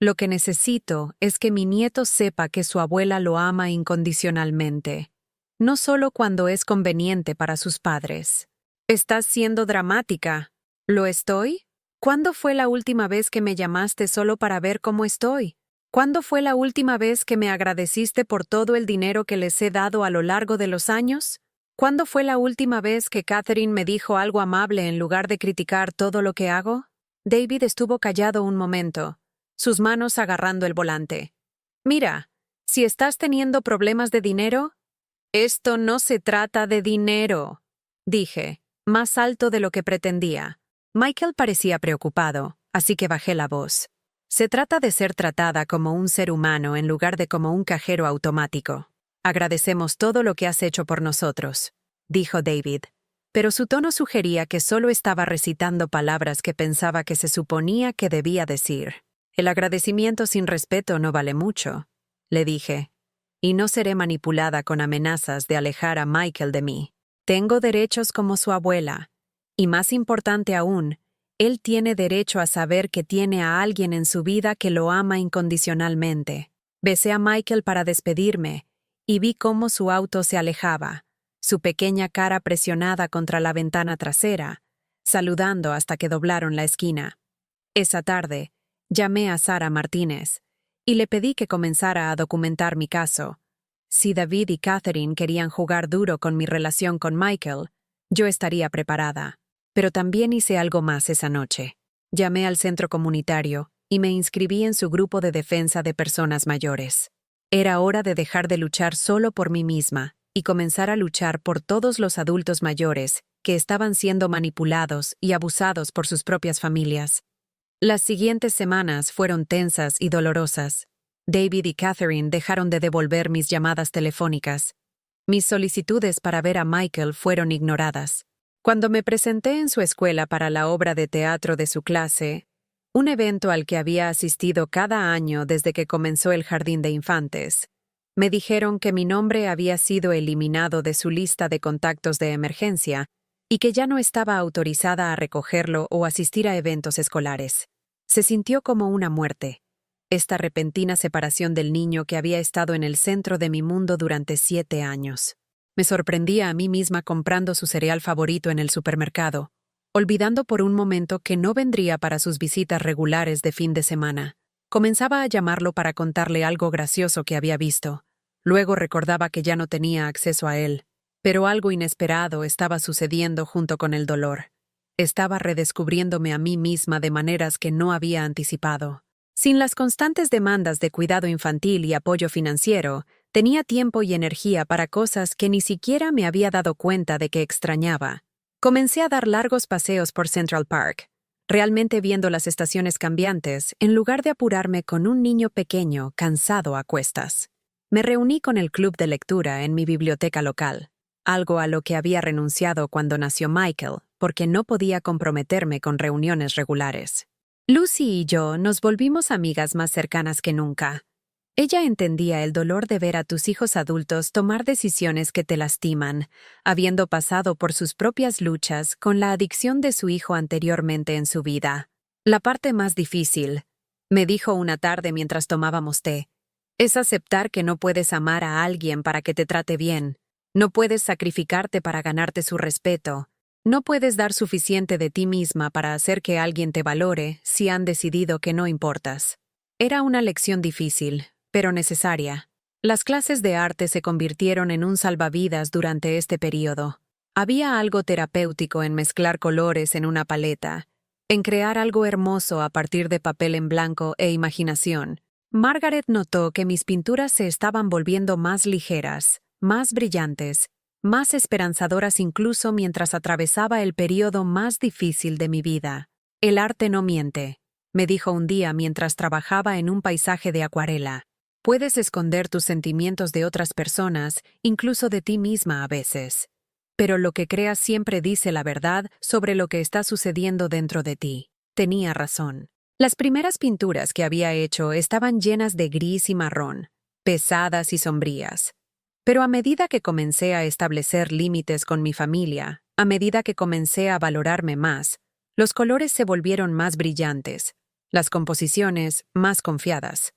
Lo que necesito es que mi nieto sepa que su abuela lo ama incondicionalmente, no solo cuando es conveniente para sus padres». «Estás siendo dramática». «¿Lo estoy? ¿Cuándo fue la última vez que me llamaste solo para ver cómo estoy? ¿Cuándo fue la última vez que me agradeciste por todo el dinero que les he dado a lo largo de los años? ¿Cuándo fue la última vez que Catherine me dijo algo amable en lugar de criticar todo lo que hago? David estuvo callado un momento, sus manos agarrando el volante. Mira, si estás teniendo problemas de dinero, esto no se trata de dinero, dije, más alto de lo que pretendía. Michael parecía preocupado, así que bajé la voz. Se trata de ser tratada como un ser humano en lugar de como un cajero automático. Agradecemos todo lo que has hecho por nosotros, dijo David, pero su tono sugería que solo estaba recitando palabras que pensaba que se suponía que debía decir. El agradecimiento sin respeto no vale mucho, le dije, y no seré manipulada con amenazas de alejar a Michael de mí. Tengo derechos como su abuela, y más importante aún, él tiene derecho a saber que tiene a alguien en su vida que lo ama incondicionalmente. Besé a Michael para despedirme, y vi cómo su auto se alejaba, su pequeña cara presionada contra la ventana trasera, saludando hasta que doblaron la esquina. Esa tarde, llamé a Sara Martínez y le pedí que comenzara a documentar mi caso. Si David y Catherine querían jugar duro con mi relación con Michael, yo estaría preparada. Pero también hice algo más esa noche. Llamé al centro comunitario y me inscribí en su grupo de defensa de personas mayores. Era hora de dejar de luchar solo por mí misma y comenzar a luchar por todos los adultos mayores que estaban siendo manipulados y abusados por sus propias familias. Las siguientes semanas fueron tensas y dolorosas. David y Catherine dejaron de devolver mis llamadas telefónicas. Mis solicitudes para ver a Michael fueron ignoradas. Cuando me presenté en su escuela para la obra de teatro de su clase, un evento al que había asistido cada año desde que comenzó el jardín de infantes, me dijeron que mi nombre había sido eliminado de su lista de contactos de emergencia y que ya no estaba autorizada a recogerlo o asistir a eventos escolares. Se sintió como una muerte. Esta repentina separación del niño que había estado en el centro de mi mundo durante 7 años. Me sorprendía a mí misma comprando su cereal favorito en el supermercado, olvidando por un momento que no vendría para sus visitas regulares de fin de semana. Comenzaba a llamarlo para contarle algo gracioso que había visto. Luego recordaba que ya no tenía acceso a él, pero algo inesperado estaba sucediendo junto con el dolor. Estaba redescubriéndome a mí misma de maneras que no había anticipado. Sin las constantes demandas de cuidado infantil y apoyo financiero, tenía tiempo y energía para cosas que ni siquiera me había dado cuenta de que extrañaba. Comencé a dar largos paseos por Central Park, realmente viendo las estaciones cambiantes, en lugar de apurarme con un niño pequeño cansado a cuestas. Me reuní con el club de lectura en mi biblioteca local, algo a lo que había renunciado cuando nació Michael, porque no podía comprometerme con reuniones regulares. Lucy y yo nos volvimos amigas más cercanas que nunca. Ella entendía el dolor de ver a tus hijos adultos tomar decisiones que te lastiman, habiendo pasado por sus propias luchas con la adicción de su hijo anteriormente en su vida. La parte más difícil, me dijo una tarde mientras tomábamos té, es aceptar que no puedes amar a alguien para que te trate bien, no puedes sacrificarte para ganarte su respeto, no puedes dar suficiente de ti misma para hacer que alguien te valore si han decidido que no importas. Era una lección difícil, pero necesaria. Las clases de arte se convirtieron en un salvavidas durante este periodo. Había algo terapéutico en mezclar colores en una paleta, en crear algo hermoso a partir de papel en blanco e imaginación. Margaret notó que mis pinturas se estaban volviendo más ligeras, más brillantes, más esperanzadoras incluso mientras atravesaba el periodo más difícil de mi vida. El arte no miente, me dijo un día mientras trabajaba en un paisaje de acuarela. Puedes esconder tus sentimientos de otras personas, incluso de ti misma a veces. Pero lo que creas siempre dice la verdad sobre lo que está sucediendo dentro de ti. Tenía razón. Las primeras pinturas que había hecho estaban llenas de gris y marrón, pesadas y sombrías. Pero a medida que comencé a establecer límites con mi familia, a medida que comencé a valorarme más, los colores se volvieron más brillantes, las composiciones más confiadas.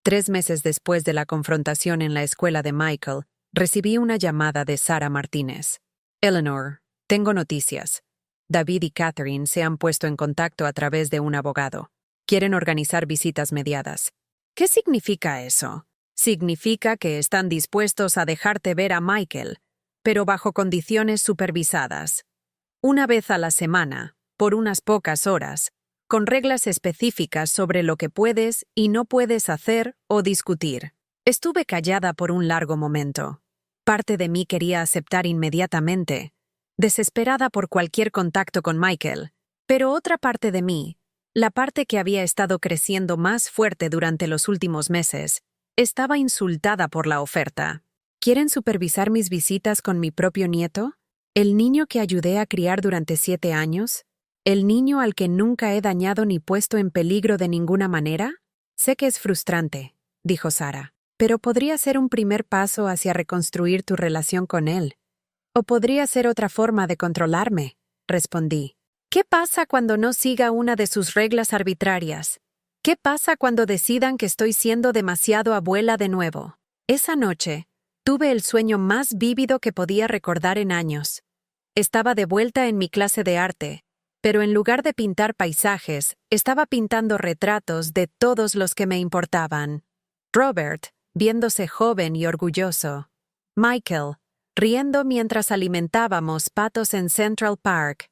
3 meses después de la confrontación en la escuela de Michael, recibí una llamada de Sara Martínez. Eleanor, tengo noticias. David y Catherine se han puesto en contacto a través de un abogado. Quieren organizar visitas mediadas. ¿Qué significa eso? Significa que están dispuestos a dejarte ver a Michael. pero bajo condiciones supervisadas. Una vez a la semana, por unas pocas horas, con reglas específicas sobre lo que puedes y no puedes hacer o discutir. Estuve callada por un largo momento. Parte de mí quería aceptar inmediatamente, desesperada por cualquier contacto con Michael, pero otra parte de mí, la parte que había estado creciendo más fuerte durante los últimos meses, estaba insultada por la oferta. ¿Quieren supervisar mis visitas con mi propio nieto? ¿El niño que ayudé a criar durante 7 años? ¿El niño al que nunca he dañado ni puesto en peligro de ninguna manera? Sé que es frustrante, dijo Sara, pero podría ser un primer paso hacia reconstruir tu relación con él. O podría ser otra forma de controlarme, respondí. ¿Qué pasa cuando no siga una de sus reglas arbitrarias? ¿Qué pasa cuando decidan que estoy siendo demasiado abuela de nuevo? Esa noche, tuve el sueño más vívido que podía recordar en años. Estaba de vuelta en mi clase de arte, pero en lugar de pintar paisajes, estaba pintando retratos de todos los que me importaban. Robert, viéndose joven y orgulloso. Michael, riendo mientras alimentábamos patos en Central Park.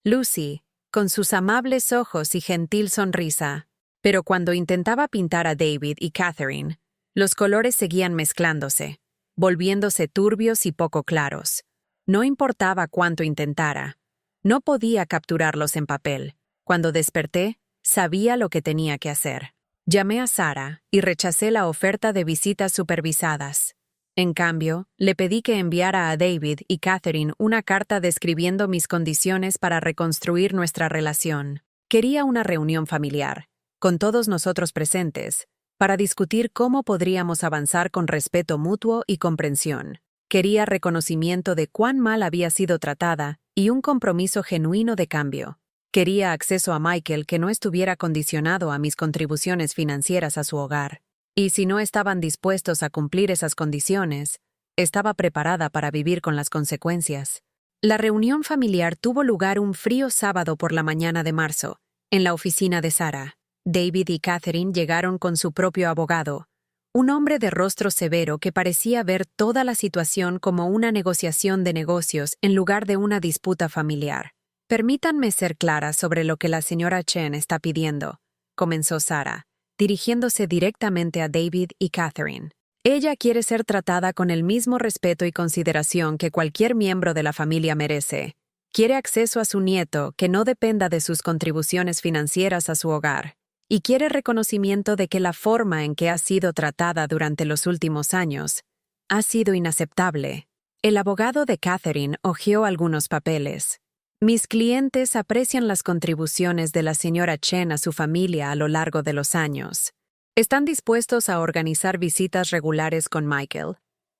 Lucy, con sus amables ojos y gentil sonrisa. Pero cuando intentaba pintar a David y Catherine, los colores seguían mezclándose, volviéndose turbios y poco claros. No importaba cuánto intentara. No podía capturarlos en papel. Cuando desperté, sabía lo que tenía que hacer. Llamé a Sara y rechacé la oferta de visitas supervisadas. En cambio, le pedí que enviara a David y Catherine una carta describiendo mis condiciones para reconstruir nuestra relación. Quería una reunión familiar, con todos nosotros presentes, para discutir cómo podríamos avanzar con respeto mutuo y comprensión. Quería reconocimiento de cuán mal había sido tratada y un compromiso genuino de cambio. Quería acceso a Michael que no estuviera condicionado a mis contribuciones financieras a su hogar. Y si no estaban dispuestos a cumplir esas condiciones, estaba preparada para vivir con las consecuencias. La reunión familiar tuvo lugar un frío sábado por la mañana de marzo, en la oficina de Sara. David y Catherine llegaron con su propio abogado, un hombre de rostro severo que parecía ver toda la situación como una negociación de negocios en lugar de una disputa familiar. Permítanme ser clara sobre lo que la señora Chen está pidiendo, comenzó Sara, dirigiéndose directamente a David y Catherine. Ella quiere ser tratada con el mismo respeto y consideración que cualquier miembro de la familia merece. Quiere acceso a su nieto que no dependa de sus contribuciones financieras a su hogar. Y quiere reconocimiento de que la forma en que ha sido tratada durante los últimos años ha sido inaceptable. El abogado de Catherine hojeó algunos papeles. Mis clientes aprecian las contribuciones de la señora Chen a su familia a lo largo de los años. Están dispuestos a organizar visitas regulares con Michael,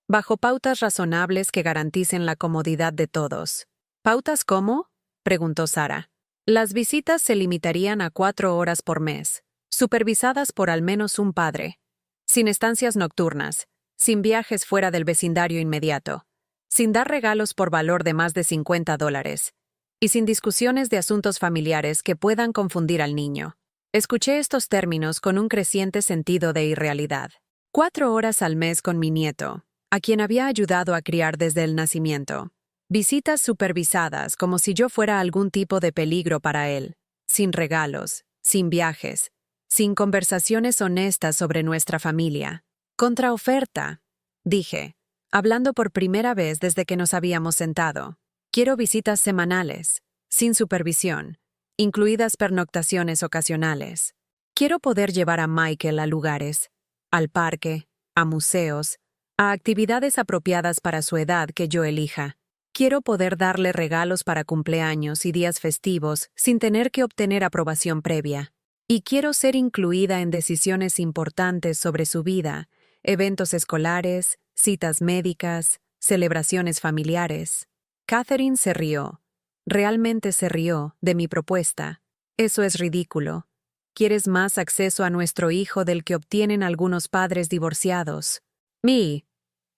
bajo pautas razonables que garanticen la comodidad de todos. ¿Pautas cómo?, preguntó Sara. Las visitas se limitarían a 4 horas por mes, supervisadas por al menos un padre, sin estancias nocturnas, sin viajes fuera del vecindario inmediato, sin dar regalos por valor de más de $50, y sin discusiones de asuntos familiares que puedan confundir al niño. Escuché estos términos con un creciente sentido de irrealidad. 4 horas al mes con mi nieto, a quien había ayudado a criar desde el nacimiento. Visitas supervisadas como si yo fuera algún tipo de peligro para él, sin regalos, sin viajes, sin conversaciones honestas sobre nuestra familia. Contraoferta, dije, hablando por primera vez desde que nos habíamos sentado. Quiero visitas semanales, sin supervisión, incluidas pernoctaciones ocasionales. Quiero poder llevar a Michael a lugares, al parque, a museos, a actividades apropiadas para su edad que yo elija. Quiero poder darle regalos para cumpleaños y días festivos sin tener que obtener aprobación previa. Y quiero ser incluida en decisiones importantes sobre su vida, eventos escolares, citas médicas, celebraciones familiares. Catherine se rió. Realmente se rió de mi propuesta. Eso es ridículo. ¿Quieres más acceso a nuestro hijo del que obtienen algunos padres divorciados?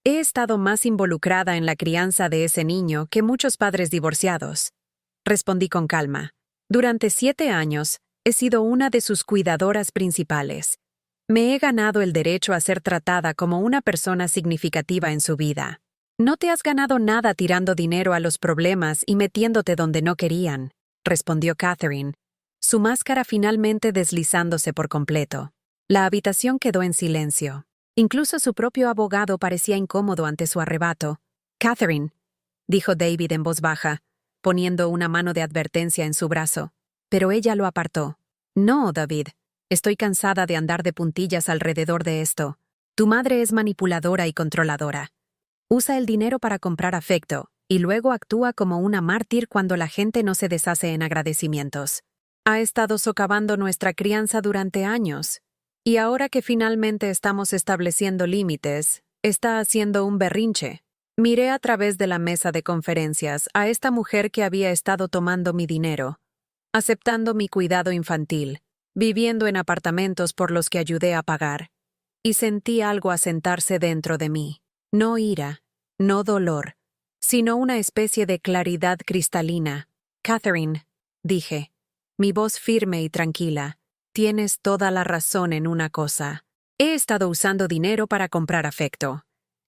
He estado más involucrada en la crianza de ese niño que muchos padres divorciados. Respondí con calma. Durante 7 años, he sido una de sus cuidadoras principales. Me he ganado el derecho a ser tratada como una persona significativa en su vida. No te has ganado nada tirando dinero a los problemas y metiéndote donde no querían, respondió Catherine, su máscara finalmente deslizándose por completo. La habitación quedó en silencio. Incluso su propio abogado parecía incómodo ante su arrebato. Catherine, dijo David en voz baja, poniendo una mano de advertencia en su brazo. Pero ella lo apartó. No, David. Estoy cansada de andar de puntillas alrededor de esto. Tu madre es manipuladora y controladora. Usa el dinero para comprar afecto, y luego actúa como una mártir cuando la gente no se deshace en agradecimientos. Ha estado socavando nuestra crianza durante años, y ahora que finalmente estamos estableciendo límites, está haciendo un berrinche. Miré a través de la mesa de conferencias a esta mujer que había estado tomando mi dinero, aceptando mi cuidado infantil, viviendo en apartamentos por los que ayudé a pagar, y sentí algo asentarse dentro de mí. No ira, no dolor, sino una especie de claridad cristalina. Catherine, dije, mi voz firme y tranquila, tienes toda la razón en una cosa. He estado usando dinero para comprar afecto.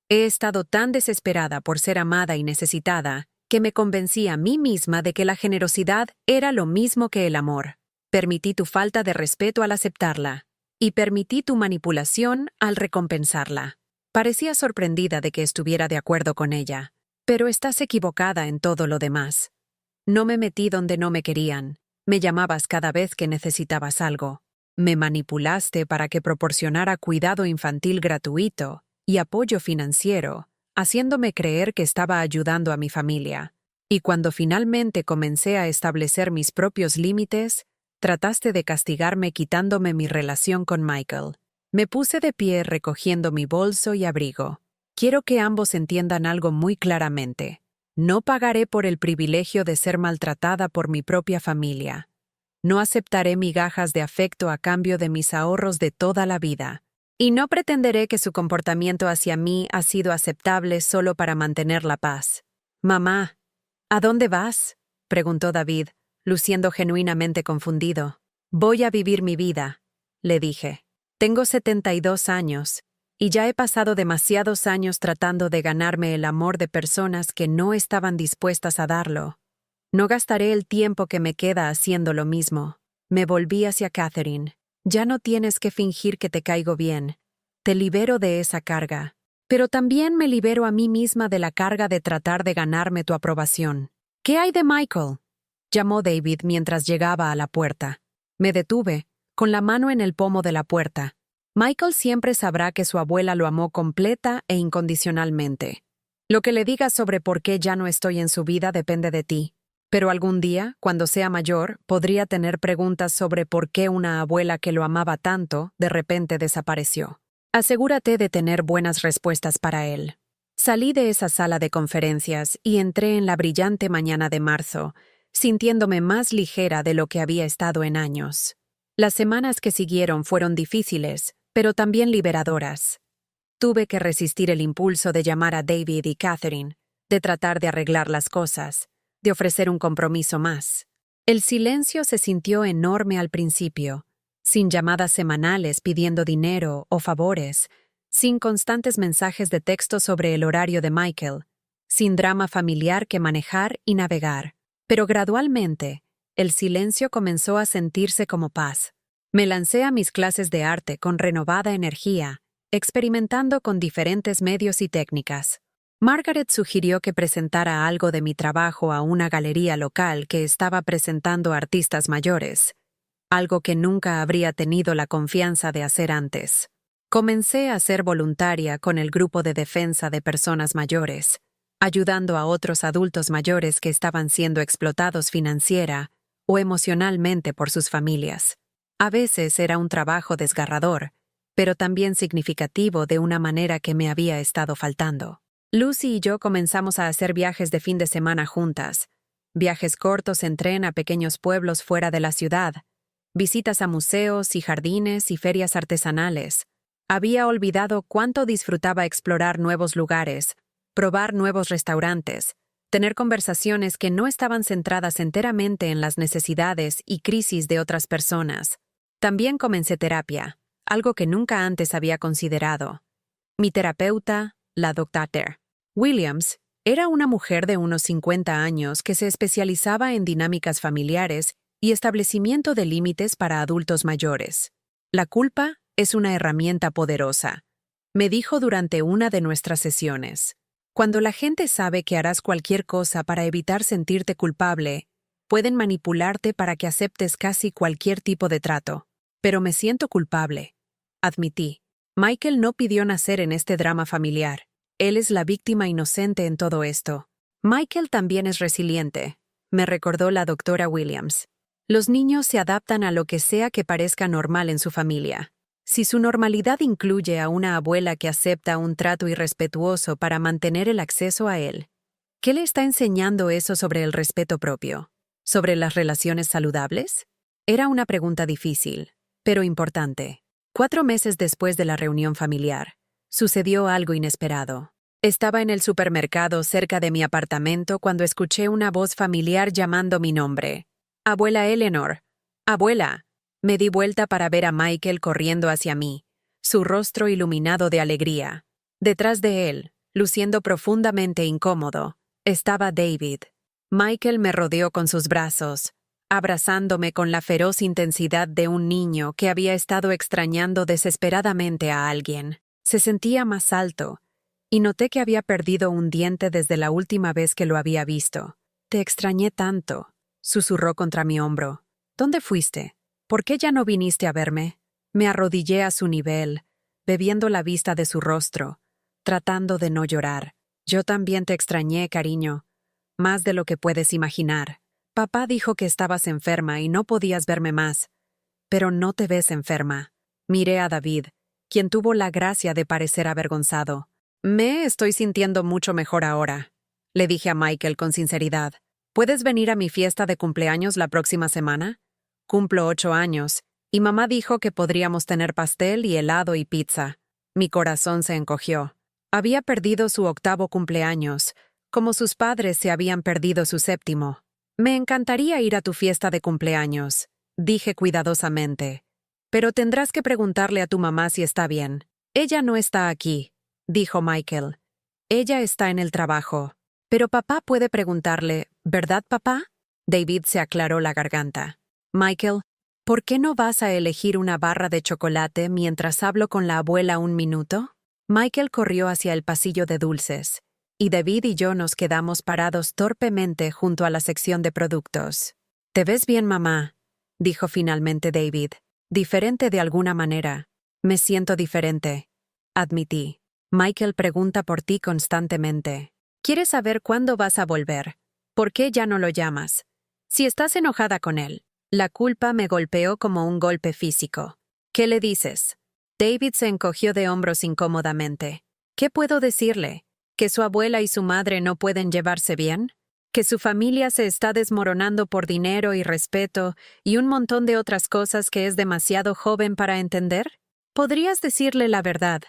He estado tan desesperada por ser amada y necesitada que me convencí a mí misma de que la generosidad era lo mismo que el amor. Permití tu falta de respeto al aceptarla, y permití tu manipulación al recompensarla. Parecía sorprendida de que estuviera de acuerdo con ella, pero estás equivocada en todo lo demás. No me metí donde no me querían. Me llamabas cada vez que necesitabas algo. Me manipulaste para que proporcionara cuidado infantil gratuito y apoyo financiero, haciéndome creer que estaba ayudando a mi familia. Y cuando finalmente comencé a establecer mis propios límites, trataste de castigarme quitándome mi relación con Michael. Me puse de pie recogiendo mi bolso y abrigo. Quiero que ambos entiendan algo muy claramente. No pagaré por el privilegio de ser maltratada por mi propia familia. No aceptaré migajas de afecto a cambio de mis ahorros de toda la vida. Y no pretenderé que su comportamiento hacia mí ha sido aceptable solo para mantener la paz. Mamá, ¿a dónde vas?, preguntó David, luciendo genuinamente confundido. Voy a vivir mi vida, le dije. Tengo 72 años, y ya he pasado demasiados años tratando de ganarme el amor de personas que no estaban dispuestas a darlo. No gastaré el tiempo que me queda haciendo lo mismo. Me volví hacia Catherine. Ya no tienes que fingir que te caigo bien. Te libero de esa carga. Pero también me libero a mí misma de la carga de tratar de ganarme tu aprobación. ¿Qué hay de Michael?, llamó David mientras llegaba a la puerta. Me detuve, con la mano en el pomo de la puerta. Michael siempre sabrá que su abuela lo amó completa e incondicionalmente. Lo que le digas sobre por qué ya no estoy en su vida depende de ti. Pero algún día, cuando sea mayor, podría tener preguntas sobre por qué una abuela que lo amaba tanto, de repente desapareció. Asegúrate de tener buenas respuestas para él. Salí de esa sala de conferencias y entré en la brillante mañana de marzo, sintiéndome más ligera de lo que había estado en años. Las semanas que siguieron fueron difíciles, pero también liberadoras. Tuve que resistir el impulso de llamar a David y Catherine, de tratar de arreglar las cosas, de ofrecer un compromiso más. El silencio se sintió enorme al principio, sin llamadas semanales pidiendo dinero o favores, sin constantes mensajes de texto sobre el horario de Michael, sin drama familiar que manejar y navegar. Pero gradualmente, el silencio comenzó a sentirse como paz. Me lancé a mis clases de arte con renovada energía, experimentando con diferentes medios y técnicas. Margaret sugirió que presentara algo de mi trabajo a una galería local que estaba presentando artistas mayores, algo que nunca habría tenido la confianza de hacer antes. Comencé a ser voluntaria con el grupo de defensa de personas mayores, ayudando a otros adultos mayores que estaban siendo explotados financiera o emocionalmente por sus familias. A veces era un trabajo desgarrador, pero también significativo de una manera que me había estado faltando. Lucy y yo comenzamos a hacer viajes de fin de semana juntas, viajes cortos en tren a pequeños pueblos fuera de la ciudad, visitas a museos y jardines y ferias artesanales. Había olvidado cuánto disfrutaba explorar nuevos lugares, probar nuevos restaurantes, tener conversaciones que no estaban centradas enteramente en las necesidades y crisis de otras personas. También comencé terapia, algo que nunca antes había considerado. Mi terapeuta, la Dr. Williams era una mujer de unos 50 años que se especializaba en dinámicas familiares y establecimiento de límites para adultos mayores. La culpa es una herramienta poderosa, me dijo durante una de nuestras sesiones. Cuando la gente sabe que harás cualquier cosa para evitar sentirte culpable, pueden manipularte para que aceptes casi cualquier tipo de trato. Pero me siento culpable, admití. Michael no pidió nacer en este drama familiar. Él es la víctima inocente en todo esto. Michael también es resiliente, me recordó la doctora Williams. Los niños se adaptan a lo que sea que parezca normal en su familia. Si su normalidad incluye a una abuela que acepta un trato irrespetuoso para mantener el acceso a él, ¿qué le está enseñando eso sobre el respeto propio? ¿Sobre las relaciones saludables? Era una pregunta difícil, pero importante. 4 meses después de la reunión familiar, sucedió algo inesperado. Estaba en el supermercado cerca de mi apartamento cuando escuché una voz familiar llamando mi nombre. «Abuela Eleanor. Abuela». Me di vuelta para ver a Michael corriendo hacia mí, su rostro iluminado de alegría. Detrás de él, luciendo profundamente incómodo, estaba David. Michael me rodeó con sus brazos, abrazándome con la feroz intensidad de un niño que había estado extrañando desesperadamente a alguien. Se sentía más alto, y noté que había perdido un diente desde la última vez que lo había visto. «Te extrañé tanto», susurró contra mi hombro. «¿Dónde fuiste? ¿Por qué ya no viniste a verme?» Me arrodillé a su nivel, bebiendo la vista de su rostro, tratando de no llorar. «Yo también te extrañé, cariño, más de lo que puedes imaginar. Papá dijo que estabas enferma y no podías verme más. Pero no te ves enferma». Miré a David, quien tuvo la gracia de parecer avergonzado. «Me estoy sintiendo mucho mejor ahora», le dije a Michael con sinceridad. «¿Puedes venir a mi fiesta de cumpleaños la próxima semana? Cumplo 8 años, y mamá dijo que podríamos tener pastel y helado y pizza». Mi corazón se encogió. Había perdido su 8º cumpleaños, como sus padres se habían perdido su 7º. «Me encantaría ir a tu fiesta de cumpleaños», dije cuidadosamente. «Pero tendrás que preguntarle a tu mamá si está bien». «Ella no está aquí», dijo Michael. «Ella está en el trabajo. Pero papá puede preguntarle, ¿verdad, papá?» David se aclaró la garganta. «Michael, ¿por qué no vas a elegir una barra de chocolate mientras hablo con la abuela un minuto?» Michael corrió hacia el pasillo de dulces, y David y yo nos quedamos parados torpemente junto a la sección de productos. «Te ves bien, mamá», dijo finalmente David. «Diferente de alguna manera». «Me siento diferente», admití. «Michael pregunta por ti constantemente. Quiere saber cuándo vas a volver. ¿Por qué ya no lo llamas? Si estás enojada con él». La culpa me golpeó como un golpe físico. «¿Qué le dices?» David se encogió de hombros incómodamente. «¿Qué puedo decirle? ¿Que su abuela y su madre no pueden llevarse bien? ¿Que su familia se está desmoronando por dinero y respeto y un montón de otras cosas que es demasiado joven para entender? Podrías decirle la verdad»,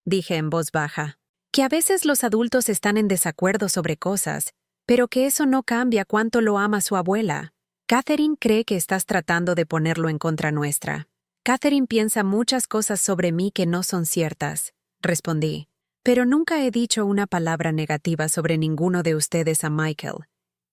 dije en voz baja. «Que a veces los adultos están en desacuerdo sobre cosas, pero que eso no cambia cuánto lo ama su abuela. Catherine cree que estás tratando de ponerlo en contra nuestra. Catherine piensa muchas cosas sobre mí que no son ciertas», respondí. «Pero nunca he dicho una palabra negativa sobre ninguno de ustedes a Michael.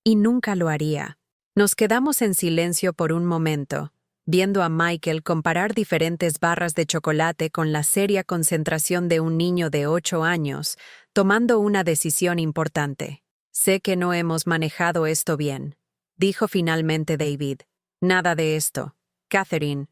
Y nunca lo haría». Nos quedamos en silencio por un momento, viendo a Michael comparar diferentes barras de chocolate con la seria concentración de un niño de 8 años, tomando una decisión importante. «Sé que no hemos manejado esto bien», dijo finalmente David. «Nada de esto. Catherine».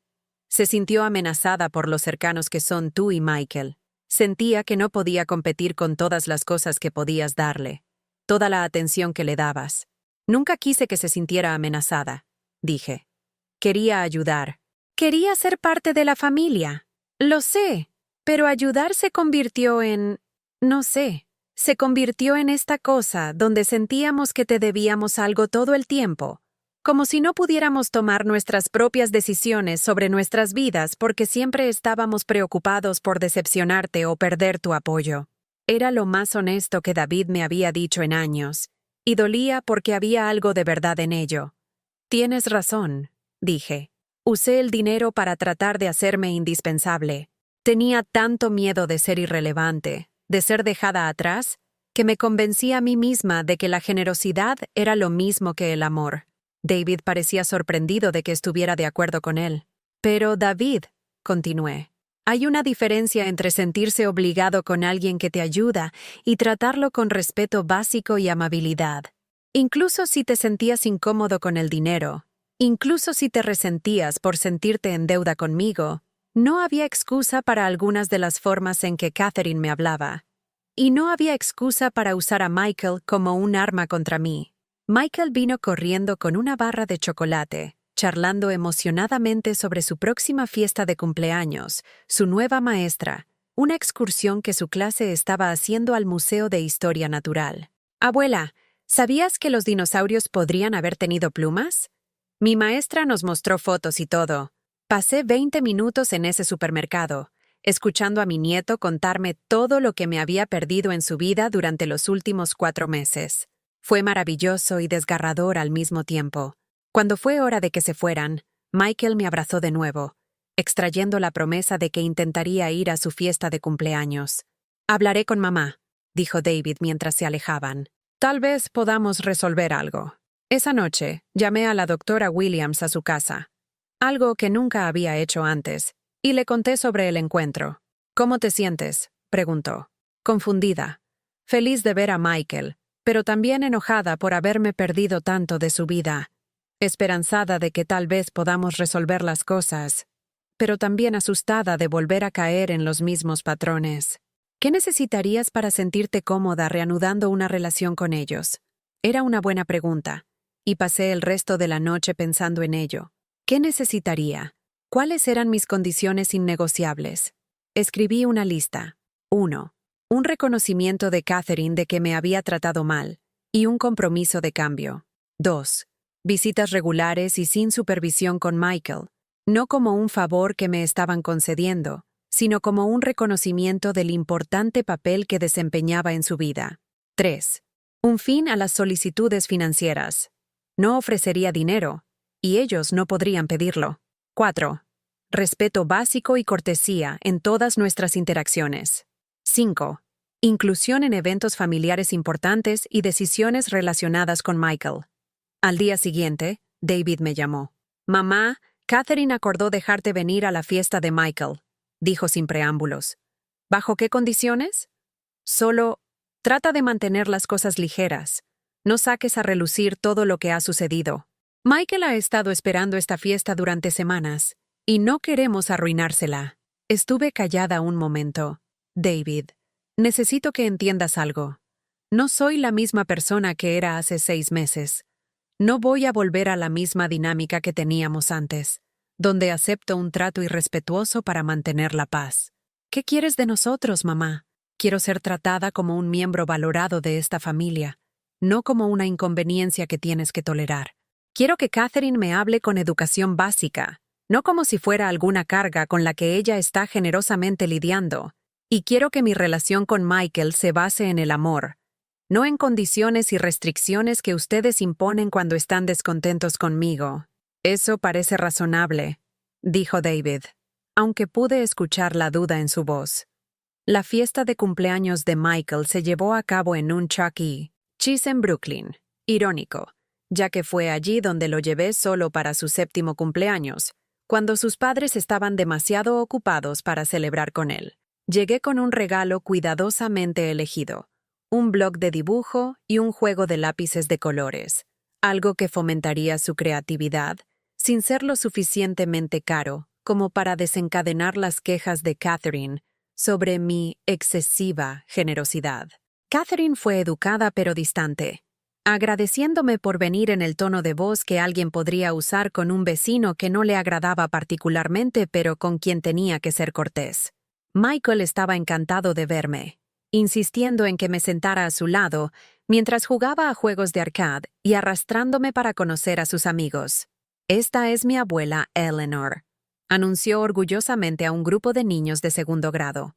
Se sintió amenazada por lo cercanos que son tú y Michael. Sentía que no podía competir con todas las cosas que podías darle, toda la atención que le dabas. «Nunca quise que se sintiera amenazada», dije. «Quería ayudar. Quería ser parte de la familia. Lo sé, pero ayudar se convirtió en... no sé. Se convirtió en esta cosa donde sentíamos que te debíamos algo todo el tiempo, como si no pudiéramos tomar nuestras propias decisiones sobre nuestras vidas porque siempre estábamos preocupados por decepcionarte o perder tu apoyo». Era lo más honesto que David me había dicho en años, y dolía porque había algo de verdad en ello. «Tienes razón», dije. «Usé el dinero para tratar de hacerme indispensable. Tenía tanto miedo de ser irrelevante, de ser dejada atrás, que me convencí a mí misma de que la generosidad era lo mismo que el amor. David parecía sorprendido de que estuviera de acuerdo con él. Pero, David, continué, hay una diferencia entre sentirse obligado con alguien que te ayuda y tratarlo con respeto básico y amabilidad. Incluso si te sentías incómodo con el dinero, incluso si te resentías por sentirte en deuda conmigo, no había excusa para algunas de las formas en que Catherine me hablaba. Y no había excusa para usar a Michael como un arma contra mí. Michael vino corriendo con una barra de chocolate, charlando emocionadamente sobre su próxima fiesta de cumpleaños, su nueva maestra, una excursión que su clase estaba haciendo al Museo de Historia Natural. Abuela, ¿sabías que los dinosaurios podrían haber tenido plumas? Mi maestra nos mostró fotos y todo. Pasé 20 minutos en ese supermercado, escuchando a mi nieto contarme todo lo que me había perdido en su vida durante los últimos 4 meses. Fue maravilloso y desgarrador al mismo tiempo. Cuando fue hora de que se fueran, Michael me abrazó de nuevo, extrayendo la promesa de que intentaría ir a su fiesta de cumpleaños. Hablaré con mamá, dijo David mientras se alejaban. Tal vez podamos resolver algo. Esa noche, llamé a la doctora Williams a su casa, algo que nunca había hecho antes, y le conté sobre el encuentro. ¿Cómo te sientes?, preguntó. Confundida. Feliz de ver a Michael, pero también enojada por haberme perdido tanto de su vida. Esperanzada de que tal vez podamos resolver las cosas, pero también asustada de volver a caer en los mismos patrones. ¿Qué necesitarías para sentirte cómoda reanudando una relación con ellos? Era una buena pregunta, y pasé el resto de la noche pensando en ello. ¿Qué necesitaría? ¿Cuáles eran mis condiciones innegociables? Escribí una lista. 1. Un reconocimiento de Catherine de que me había tratado mal, y un compromiso de cambio. 2. Visitas regulares y sin supervisión con Michael, no como un favor que me estaban concediendo, sino como un reconocimiento del importante papel que desempeñaba en su vida. 3. Un fin a las solicitudes financieras. No ofrecería dinero, y ellos no podrían pedirlo. 4. Respeto básico y cortesía en todas nuestras interacciones. 5. Inclusión en eventos familiares importantes y decisiones relacionadas con Michael. Al día siguiente, David me llamó. Mamá, Catherine acordó dejarte venir a la fiesta de Michael, dijo sin preámbulos. ¿Bajo qué condiciones? Solo, trata de mantener las cosas ligeras. No saques a relucir todo lo que ha sucedido. Michael ha estado esperando esta fiesta durante semanas, y no queremos arruinársela. Estuve callada un momento. David, necesito que entiendas algo. No soy la misma persona que era hace 6 meses. No voy a volver a la misma dinámica que teníamos antes, donde acepto un trato irrespetuoso para mantener la paz. ¿Qué quieres de nosotros, mamá? Quiero ser tratada como un miembro valorado de esta familia, no como una inconveniencia que tienes que tolerar. Quiero que Catherine me hable con educación básica, no como si fuera alguna carga con la que ella está generosamente lidiando. Y quiero que mi relación con Michael se base en el amor, no en condiciones y restricciones que ustedes imponen cuando están descontentos conmigo. Eso parece razonable, dijo David, aunque pude escuchar la duda en su voz. La fiesta de cumpleaños de Michael se llevó a cabo en un Chuck E. Cheese en Brooklyn. Irónico, ya que fue allí donde lo llevé solo para su 7º cumpleaños, cuando sus padres estaban demasiado ocupados para celebrar con él. Llegué con un regalo cuidadosamente elegido, un bloc de dibujo y un juego de lápices de colores, algo que fomentaría su creatividad, sin ser lo suficientemente caro como para desencadenar las quejas de Catherine sobre mi excesiva generosidad. Catherine fue educada pero distante, agradeciéndome por venir en el tono de voz que alguien podría usar con un vecino que no le agradaba particularmente pero con quien tenía que ser cortés. Michael estaba encantado de verme, insistiendo en que me sentara a su lado mientras jugaba a juegos de arcade y arrastrándome para conocer a sus amigos. Esta es mi abuela Eleanor, anunció orgullosamente a un grupo de niños de 2º grado.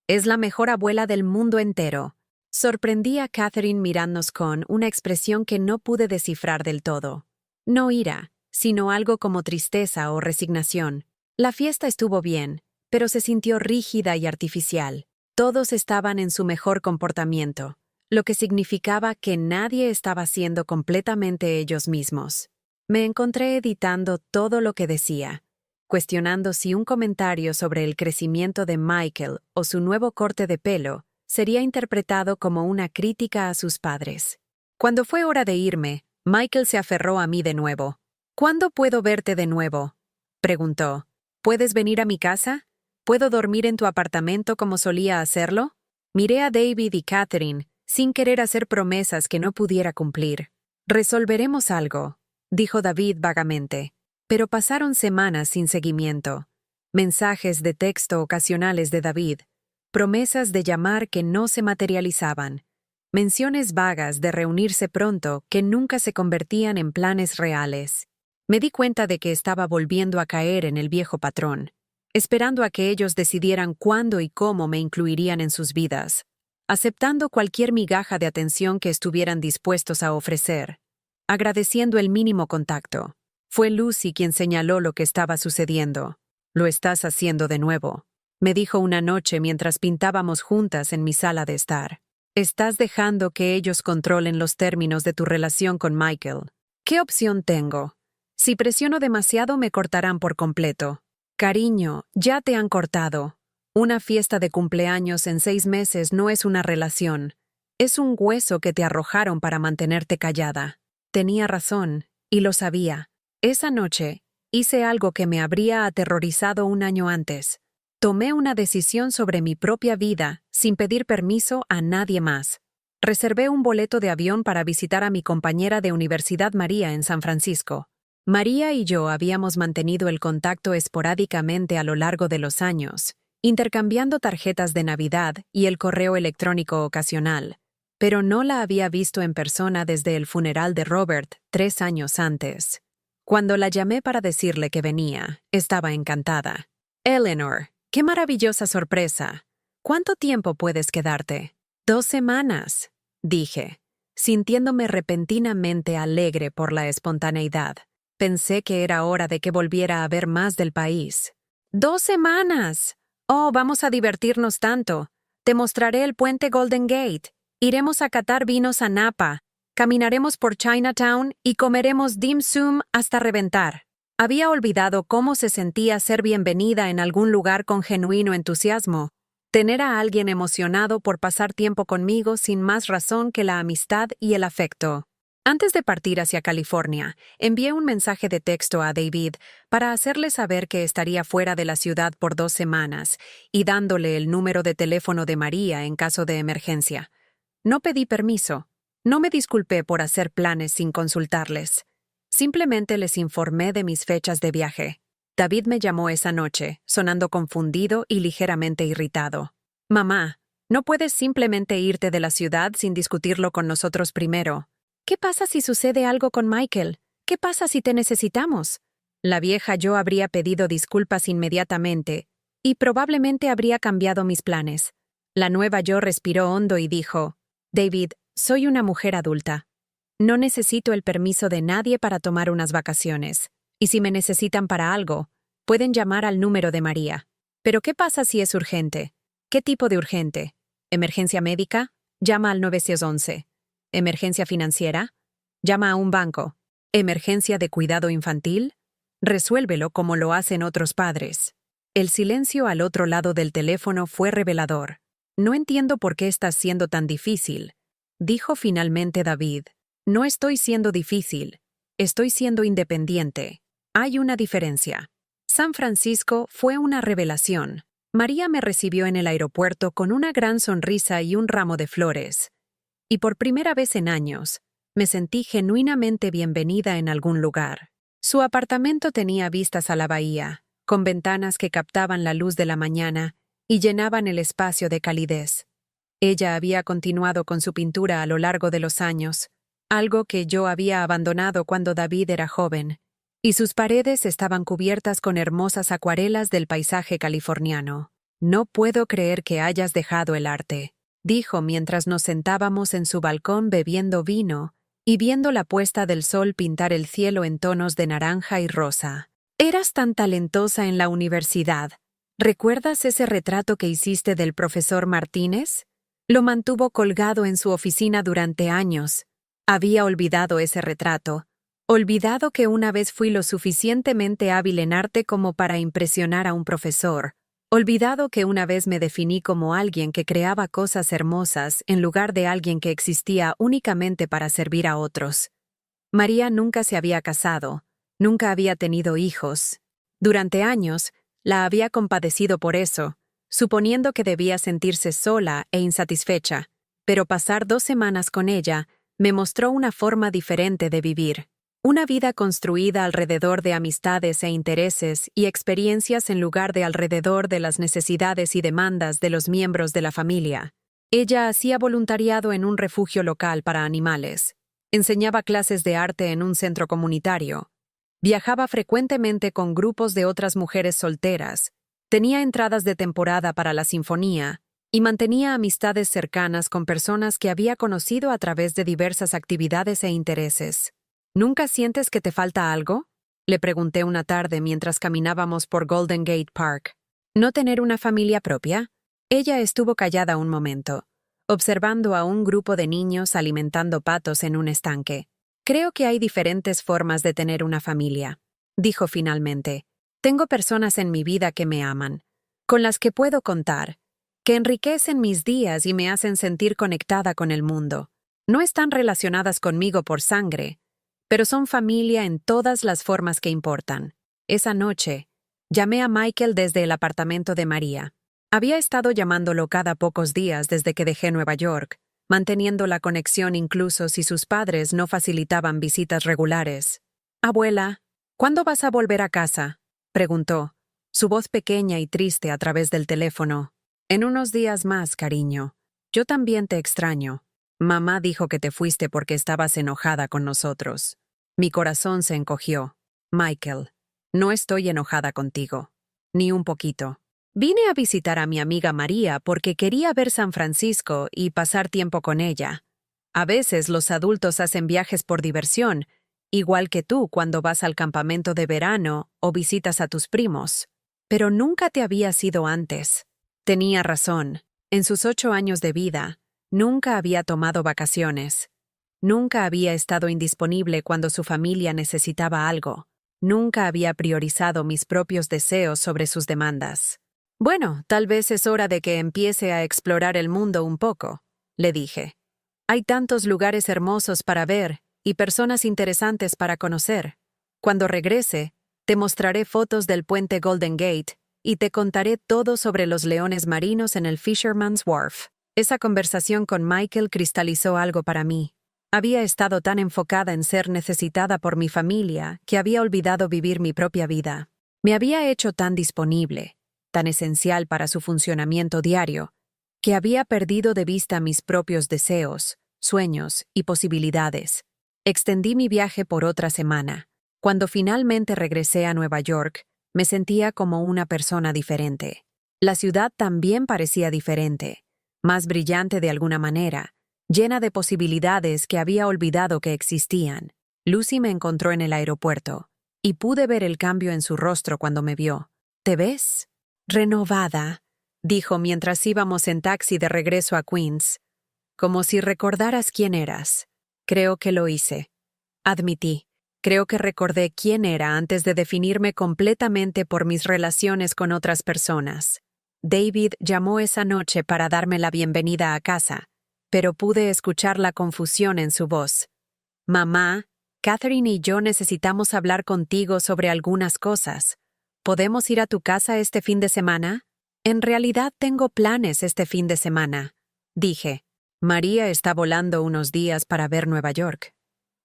Es la mejor abuela del mundo entero. Sorprendí a Catherine mirándonos con una expresión que no pude descifrar del todo. No ira, sino algo como tristeza o resignación. La fiesta estuvo bien, pero se sintió rígida y artificial. Todos estaban en su mejor comportamiento, lo que significaba que nadie estaba siendo completamente ellos mismos. Me encontré editando todo lo que decía, cuestionando si un comentario sobre el crecimiento de Michael o su nuevo corte de pelo sería interpretado como una crítica a sus padres. Cuando fue hora de irme, Michael se aferró a mí de nuevo. ¿Cuándo puedo verte de nuevo?, preguntó. ¿Puedes venir a mi casa? ¿Puedo dormir en tu apartamento como solía hacerlo? Miré a David y Catherine, sin querer hacer promesas que no pudiera cumplir. Resolveremos algo, dijo David vagamente. Pero pasaron semanas sin seguimiento. Mensajes de texto ocasionales de David, promesas de llamar que no se materializaban, menciones vagas de reunirse pronto que nunca se convertían en planes reales. Me di cuenta de que estaba volviendo a caer en el viejo patrón, esperando a que ellos decidieran cuándo y cómo me incluirían en sus vidas, aceptando cualquier migaja de atención que estuvieran dispuestos a ofrecer, agradeciendo el mínimo contacto. Fue Lucy quien señaló lo que estaba sucediendo. «Lo estás haciendo de nuevo», me dijo una noche mientras pintábamos juntas en mi sala de estar. «Estás dejando que ellos controlen los términos de tu relación con Michael. ¿Qué opción tengo? Si presiono demasiado me cortarán por completo». «Cariño, ya te han cortado. Una fiesta de cumpleaños en 6 meses no es una relación. Es un hueso que te arrojaron para mantenerte callada». Tenía razón, y lo sabía. Esa noche, hice algo que me habría aterrorizado un año antes. Tomé una decisión sobre mi propia vida sin pedir permiso a nadie más. Reservé un boleto de avión para visitar a mi compañera de universidad María en San Francisco. María y yo habíamos mantenido el contacto esporádicamente a lo largo de los años, intercambiando tarjetas de Navidad y el correo electrónico ocasional, pero no la había visto en persona desde el funeral de Robert 3 años antes. Cuando la llamé para decirle que venía, estaba encantada. «Eleanor, qué maravillosa sorpresa. ¿Cuánto tiempo puedes quedarte?» 2 semanas, dije, sintiéndome repentinamente alegre por la espontaneidad. Pensé que era hora de que volviera a ver más del país. «¡2 semanas! Oh, vamos a divertirnos tanto. Te mostraré el puente Golden Gate. Iremos a catar vinos a Napa. Caminaremos por Chinatown y comeremos dim sum hasta reventar». Había olvidado cómo se sentía ser bienvenida en algún lugar con genuino entusiasmo, tener a alguien emocionado por pasar tiempo conmigo sin más razón que la amistad y el afecto. Antes de partir hacia California, envié un mensaje de texto a David para hacerle saber que estaría fuera de la ciudad por 2 semanas y dándole el número de teléfono de María en caso de emergencia. No pedí permiso. No me disculpé por hacer planes sin consultarles. Simplemente les informé de mis fechas de viaje. David me llamó esa noche, sonando confundido y ligeramente irritado. «Mamá, no puedes simplemente irte de la ciudad sin discutirlo con nosotros primero. ¿Qué pasa si sucede algo con Michael? ¿Qué pasa si te necesitamos?» La vieja yo habría pedido disculpas inmediatamente y probablemente habría cambiado mis planes. La nueva yo respiró hondo y dijo: «David, soy una mujer adulta. No necesito el permiso de nadie para tomar unas vacaciones. Y si me necesitan para algo, pueden llamar al número de María. Pero ¿qué pasa si es urgente? ¿Qué tipo de urgente? ¿Emergencia médica? Llama al 911. ¿Emergencia financiera? Llama a un banco. ¿Emergencia de cuidado infantil? Resuélvelo como lo hacen otros padres». El silencio al otro lado del teléfono fue revelador. «No entiendo por qué estás siendo tan difícil», dijo finalmente David. «No estoy siendo difícil. Estoy siendo independiente. Hay una diferencia». San Francisco fue una revelación. María me recibió en el aeropuerto con una gran sonrisa y un ramo de flores. Y por primera vez en años, me sentí genuinamente bienvenida en algún lugar. Su apartamento tenía vistas a la bahía, con ventanas que captaban la luz de la mañana y llenaban el espacio de calidez. Ella había continuado con su pintura a lo largo de los años, algo que yo había abandonado cuando David era joven, y sus paredes estaban cubiertas con hermosas acuarelas del paisaje californiano. «No puedo creer que hayas dejado el arte», dijo mientras nos sentábamos en su balcón bebiendo vino y viendo la puesta del sol pintar el cielo en tonos de naranja y rosa. «Eras tan talentosa en la universidad. ¿Recuerdas ese retrato que hiciste del profesor Martínez? Lo mantuvo colgado en su oficina durante años. Había olvidado ese retrato. Olvidado que una vez fui lo suficientemente hábil en arte como para impresionar a un profesor. Olvidado que una vez me definí como alguien que creaba cosas hermosas en lugar de alguien que existía únicamente para servir a otros. María nunca se había casado, nunca había tenido hijos. Durante años, la había compadecido por eso, suponiendo que debía sentirse sola e insatisfecha, pero pasar 2 semanas con ella me mostró una forma diferente de vivir. Una vida construida alrededor de amistades e intereses y experiencias en lugar de alrededor de las necesidades y demandas de los miembros de la familia. Ella hacía voluntariado en un refugio local para animales. Enseñaba clases de arte en un centro comunitario. Viajaba frecuentemente con grupos de otras mujeres solteras. Tenía entradas de temporada para la sinfonía y mantenía amistades cercanas con personas que había conocido a través de diversas actividades e intereses. ¿Nunca sientes que te falta algo?, le pregunté una tarde mientras caminábamos por Golden Gate Park. ¿No tener una familia propia? Ella estuvo callada un momento, observando a un grupo de niños alimentando patos en un estanque. Creo que hay diferentes formas de tener una familia, dijo finalmente. Tengo personas en mi vida que me aman, con las que puedo contar, que enriquecen mis días y me hacen sentir conectada con el mundo. No están relacionadas conmigo por sangre, pero son familia en todas las formas que importan. Esa noche, llamé a Michael desde el apartamento de María. Había estado llamándolo cada pocos días desde que dejé Nueva York, manteniendo la conexión incluso si sus padres no facilitaban visitas regulares. «Abuela, ¿cuándo vas a volver a casa?», preguntó, su voz pequeña y triste a través del teléfono. «En unos días más, cariño. Yo también te extraño. Mamá dijo que te fuiste porque estabas enojada con nosotros». Mi corazón se encogió. «Michael, no estoy enojada contigo. Ni un poquito. Vine a visitar a mi amiga María porque quería ver San Francisco y pasar tiempo con ella. A veces los adultos hacen viajes por diversión, igual que tú cuando vas al campamento de verano o visitas a tus primos. Pero nunca te habías ido antes». Tenía razón. En sus 8 años de vida, nunca había tomado vacaciones. Nunca había estado indisponible cuando su familia necesitaba algo. Nunca había priorizado mis propios deseos sobre sus demandas. «Bueno, tal vez es hora de que empiece a explorar el mundo un poco», le dije. «Hay tantos lugares hermosos para ver y personas interesantes para conocer. Cuando regrese, te mostraré fotos del puente Golden Gate y te contaré todo sobre los leones marinos en el Fisherman's Wharf». Esa conversación con Michael cristalizó algo para mí. Había estado tan enfocada en ser necesitada por mi familia que había olvidado vivir mi propia vida. Me había hecho tan disponible, tan esencial para su funcionamiento diario, que había perdido de vista mis propios deseos, sueños y posibilidades. Extendí mi viaje por otra semana. Cuando finalmente regresé a Nueva York, me sentía como una persona diferente. La ciudad también parecía diferente, más brillante de alguna manera, llena de posibilidades que había olvidado que existían. Lucy me encontró en el aeropuerto, y pude ver el cambio en su rostro cuando me vio. «¿Te ves renovada?», dijo mientras íbamos en taxi de regreso a Queens. «Como si recordaras quién eras». «Creo que lo hice», admití. «Creo que recordé quién era antes de definirme completamente por mis relaciones con otras personas. David llamó esa noche para darme la bienvenida a casa, pero pude escuchar la confusión en su voz. «Mamá, Catherine y yo necesitamos hablar contigo sobre algunas cosas. ¿Podemos ir a tu casa este fin de semana?» «En realidad tengo planes este fin de semana», dije. «María está volando unos días para ver Nueva York.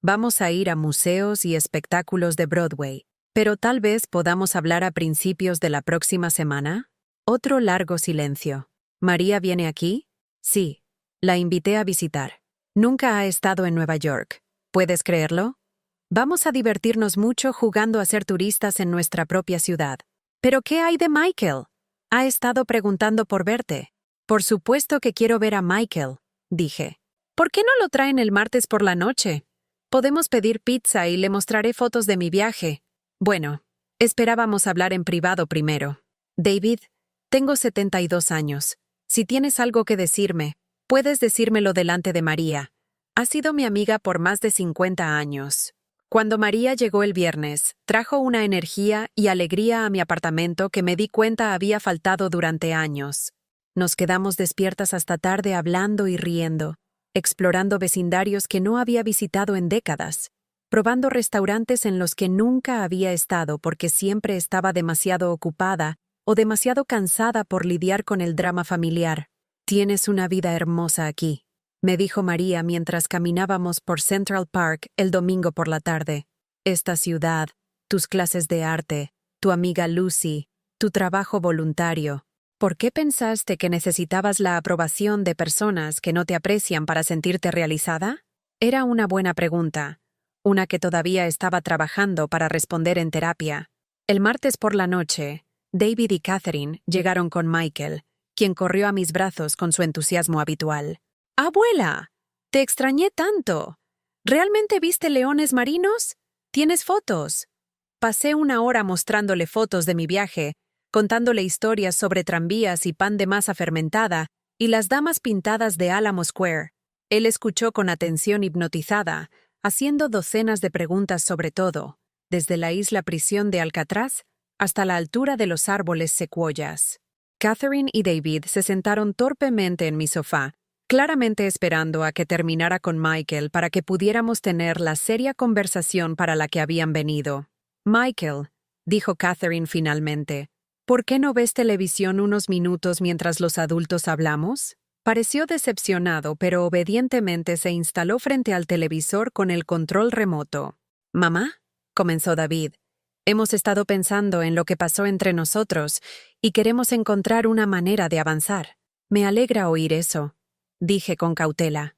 Vamos a ir a museos y espectáculos de Broadway, pero tal vez podamos hablar a principios de la próxima semana». Otro largo silencio. «¿María viene aquí?» «Sí. La invité a visitar. Nunca ha estado en Nueva York. ¿Puedes creerlo? Vamos a divertirnos mucho jugando a ser turistas en nuestra propia ciudad». «¿Pero qué hay de Michael? Ha estado preguntando por verte». «Por supuesto que quiero ver a Michael», dije. «¿Por qué no lo traen el martes por la noche? Podemos pedir pizza y le mostraré fotos de mi viaje». Bueno, esperábamos hablar en privado primero. «David, tengo 72 años. Si tienes algo que decirme, Puedes decírmelo delante de María. Ha sido mi amiga por más de 50 años. Cuando María llegó el viernes, trajo una energía y alegría a mi apartamento que me di cuenta había faltado durante años. Nos quedamos despiertas hasta tarde hablando y riendo, explorando vecindarios que no había visitado en décadas, probando restaurantes en los que nunca había estado porque siempre estaba demasiado ocupada o demasiado cansada por lidiar con el drama familiar. Tienes una vida hermosa aquí, me dijo María mientras caminábamos por Central Park el domingo por la tarde. Esta ciudad, tus clases de arte, tu amiga Lucy, tu trabajo voluntario. ¿Por qué pensaste que necesitabas la aprobación de personas que no te aprecian para sentirte realizada? Era una buena pregunta, una que todavía estaba trabajando para responder en terapia. El martes por la noche, David y Catherine llegaron con Michael, quien corrió a mis brazos con su entusiasmo habitual. ¡Abuela! ¡Te extrañé tanto! ¿Realmente viste leones marinos? ¿Tienes fotos? Pasé una hora mostrándole fotos de mi viaje, contándole historias sobre tranvías y pan de masa fermentada y las damas pintadas de Alamo Square. Él escuchó con atención hipnotizada, haciendo docenas de preguntas sobre todo, desde la isla prisión de Alcatraz hasta la altura de los árboles secuoyas. Catherine y David se sentaron torpemente en mi sofá, claramente esperando a que terminara con Michael para que pudiéramos tener la seria conversación para la que habían venido. Michael, dijo Catherine finalmente, ¿por qué no ves televisión unos minutos mientras los adultos hablamos? Pareció decepcionado, pero obedientemente se instaló frente al televisor con el control remoto. «Mamá», comenzó David, «hemos estado pensando en lo que pasó entre nosotros y queremos encontrar una manera de avanzar. Me alegra oír eso», dije con cautela.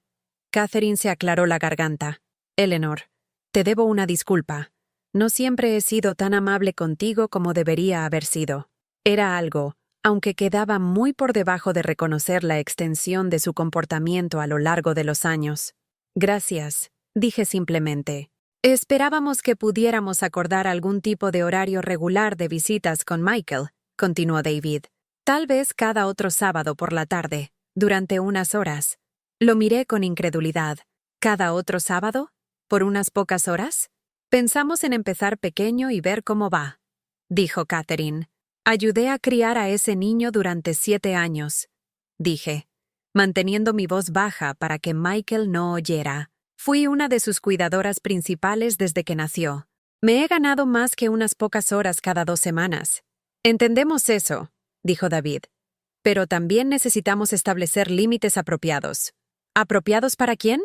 Catherine se aclaró la garganta. «Eleanor, te debo una disculpa. No siempre he sido tan amable contigo como debería haber sido». Era algo, aunque quedaba muy por debajo de reconocer la extensión de su comportamiento a lo largo de los años. «Gracias», dije simplemente. «Esperábamos que pudiéramos acordar algún tipo de horario regular de visitas con Michael», continuó David. «Tal vez cada otro sábado por la tarde, durante unas horas». Lo miré con incredulidad. ¿Cada otro sábado? ¿Por unas pocas horas? «Pensamos en empezar pequeño y ver cómo va», dijo Catherine. «Ayudé a criar a ese niño durante 7 años», dije, manteniendo mi voz baja para que Michael no oyera. Fui una de sus cuidadoras principales desde que nació. Me he ganado más que unas pocas horas cada 2 semanas. «Entendemos eso», dijo David. «Pero también necesitamos establecer límites apropiados». «¿Apropiados para quién?»,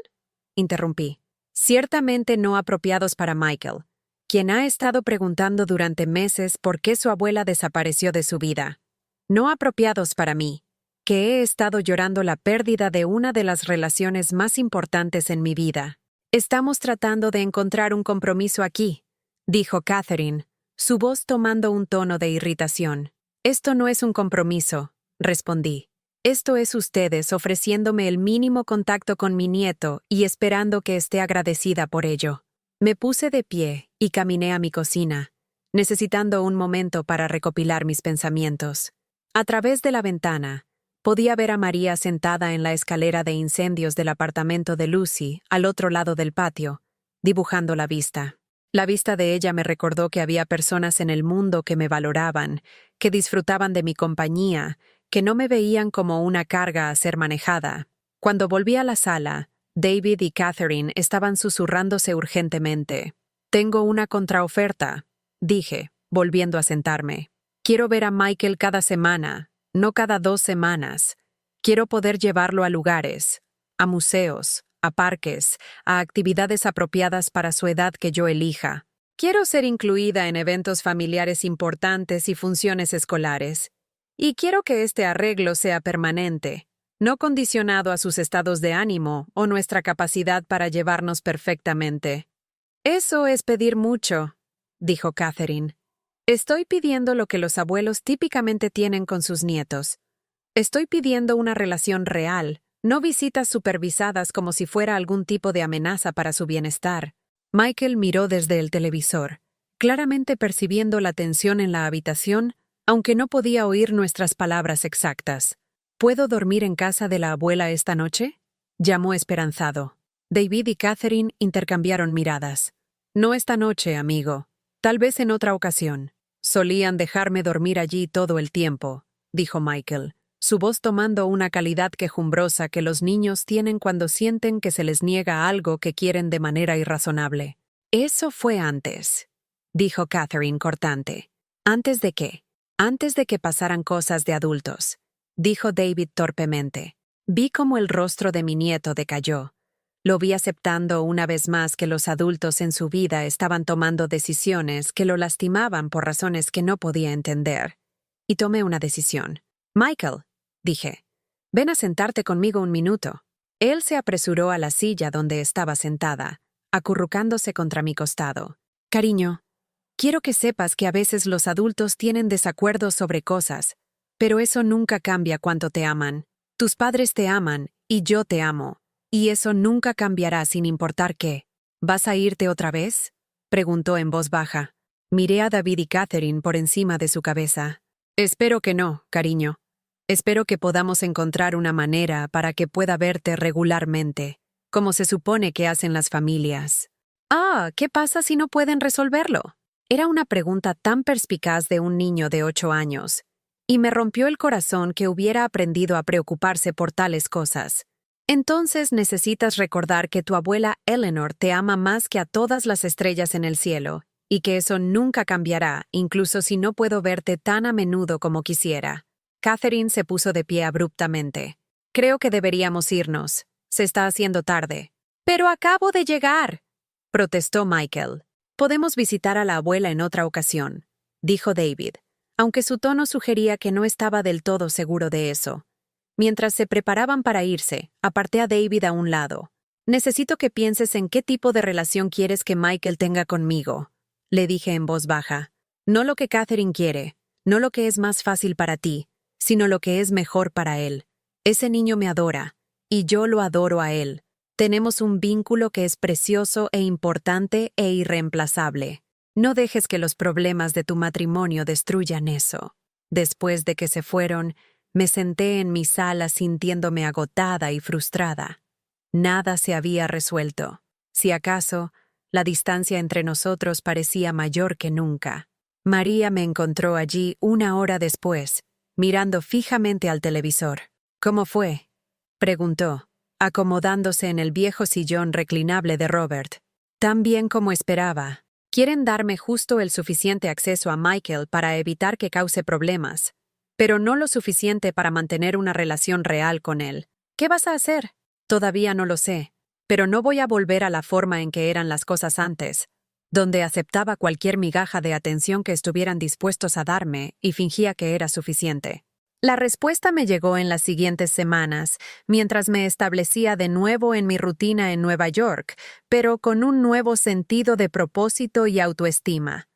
interrumpí. «Ciertamente no apropiados para Michael, quien ha estado preguntando durante meses por qué su abuela desapareció de su vida. No apropiados para mí, que he estado llorando la pérdida de una de las relaciones más importantes en mi vida. Estamos tratando de encontrar un compromiso aquí», dijo Catherine, su voz tomando un tono de irritación. «Esto no es un compromiso», respondí. «Esto es ustedes ofreciéndome el mínimo contacto con mi nieto y esperando que esté agradecida por ello». Me puse de pie y caminé a mi cocina, necesitando un momento para recopilar mis pensamientos. A través de la ventana, podía ver a María sentada en la escalera de incendios del apartamento de Lucy, al otro lado del patio, dibujando la vista. La vista de ella me recordó que había personas en el mundo que me valoraban, que disfrutaban de mi compañía, que no me veían como una carga a ser manejada. Cuando volví a la sala, David y Catherine estaban susurrándose urgentemente. «Tengo una contraoferta», dije, volviendo a sentarme. «Quiero ver a Michael cada semana, no cada 2 semanas. Quiero poder llevarlo a lugares, a museos, a parques, a actividades apropiadas para su edad que yo elija. Quiero ser incluida en eventos familiares importantes y funciones escolares. Y quiero que este arreglo sea permanente, no condicionado a sus estados de ánimo o nuestra capacidad para llevarnos perfectamente». «Eso es pedir mucho», dijo Catherine. «Estoy pidiendo lo que los abuelos típicamente tienen con sus nietos. Estoy pidiendo una relación real, no visitas supervisadas como si fuera algún tipo de amenaza para su bienestar». Michael miró desde el televisor, claramente percibiendo la tensión en la habitación, aunque no podía oír nuestras palabras exactas. ¿Puedo dormir en casa de la abuela esta noche?, llamó esperanzado. David y Catherine intercambiaron miradas. No esta noche, amigo. Tal vez en otra ocasión. Solían dejarme dormir allí todo el tiempo, dijo Michael, su voz tomando una calidad quejumbrosa que los niños tienen cuando sienten que se les niega algo que quieren de manera irrazonable. Eso fue antes, dijo Catherine cortante. ¿Antes de qué? Antes de que pasaran cosas de adultos, dijo David torpemente. Vi cómo el rostro de mi nieto decayó. Lo vi aceptando una vez más que los adultos en su vida estaban tomando decisiones que lo lastimaban por razones que no podía entender. Y tomé una decisión. Michael, dije, ven a sentarte conmigo un minuto. Él se apresuró a la silla donde estaba sentada, acurrucándose contra mi costado. Cariño, quiero que sepas que a veces los adultos tienen desacuerdos sobre cosas, pero eso nunca cambia cuánto te aman. Tus padres te aman y yo te amo. Y eso nunca cambiará sin importar qué. ¿Vas a irte otra vez?, preguntó en voz baja. Miré a David y Catherine por encima de su cabeza. Espero que no, cariño. Espero que podamos encontrar una manera para que pueda verte regularmente, como se supone que hacen las familias. ¿Qué pasa si no pueden resolverlo? Era una pregunta tan perspicaz de un niño de 8 años, y me rompió el corazón que hubiera aprendido a preocuparse por tales cosas. Entonces necesitas recordar que tu abuela Eleanor te ama más que a todas las estrellas en el cielo, y que eso nunca cambiará, incluso si no puedo verte tan a menudo como quisiera. Catherine se puso de pie abruptamente. Creo que deberíamos irnos. Se está haciendo tarde. Pero acabo de llegar, protestó Michael. Podemos visitar a la abuela en otra ocasión, dijo David, aunque su tono sugería que no estaba del todo seguro de eso. Mientras se preparaban para irse, aparté a David a un lado. Necesito que pienses en qué tipo de relación quieres que Michael tenga conmigo, le dije en voz baja. No lo que Catherine quiere, no lo que es más fácil para ti, sino lo que es mejor para él. Ese niño me adora, y yo lo adoro a él. Tenemos un vínculo que es precioso e importante e irreemplazable. No dejes que los problemas de tu matrimonio destruyan eso. Después de que se fueron, me senté en mi sala sintiéndome agotada y frustrada. Nada se había resuelto. Si acaso, la distancia entre nosotros parecía mayor que nunca. María me encontró allí 1 hora después, mirando fijamente al televisor. ¿Cómo fue?, preguntó, acomodándose en el viejo sillón reclinable de Robert. Tan bien como esperaba. Quieren darme justo el suficiente acceso a Michael para evitar que cause problemas, pero no lo suficiente para mantener una relación real con él. ¿Qué vas a hacer? Todavía no lo sé, pero no voy a volver a la forma en que eran las cosas antes, donde aceptaba cualquier migaja de atención que estuvieran dispuestos a darme y fingía que era suficiente. La respuesta me llegó en las siguientes semanas, mientras me establecía de nuevo en mi rutina en Nueva York, pero con un nuevo sentido de propósito y autoestima.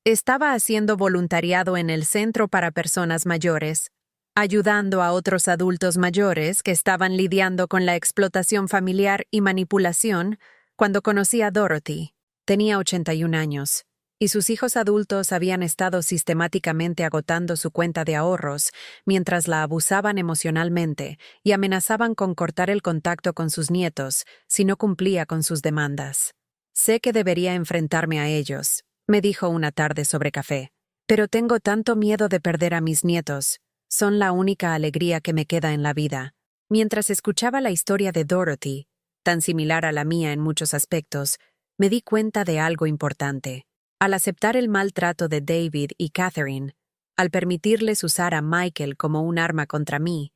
Estaba haciendo voluntariado en el Centro para Personas Mayores, ayudando a otros adultos mayores que estaban lidiando con la explotación familiar y manipulación, cuando conocí a Dorothy. Tenía 81 años, y sus hijos adultos habían estado sistemáticamente agotando su cuenta de ahorros mientras la abusaban emocionalmente y amenazaban con cortar el contacto con sus nietos si no cumplía con sus demandas. Sé que debería enfrentarme a ellos, me dijo una tarde sobre café, pero tengo tanto miedo de perder a mis nietos. Son la única alegría que me queda en la vida. Mientras escuchaba la historia de Dorothy, tan similar a la mía en muchos aspectos, me di cuenta de algo importante. Al aceptar el maltrato de David y Catherine, al permitirles usar a Michael como un arma contra mí,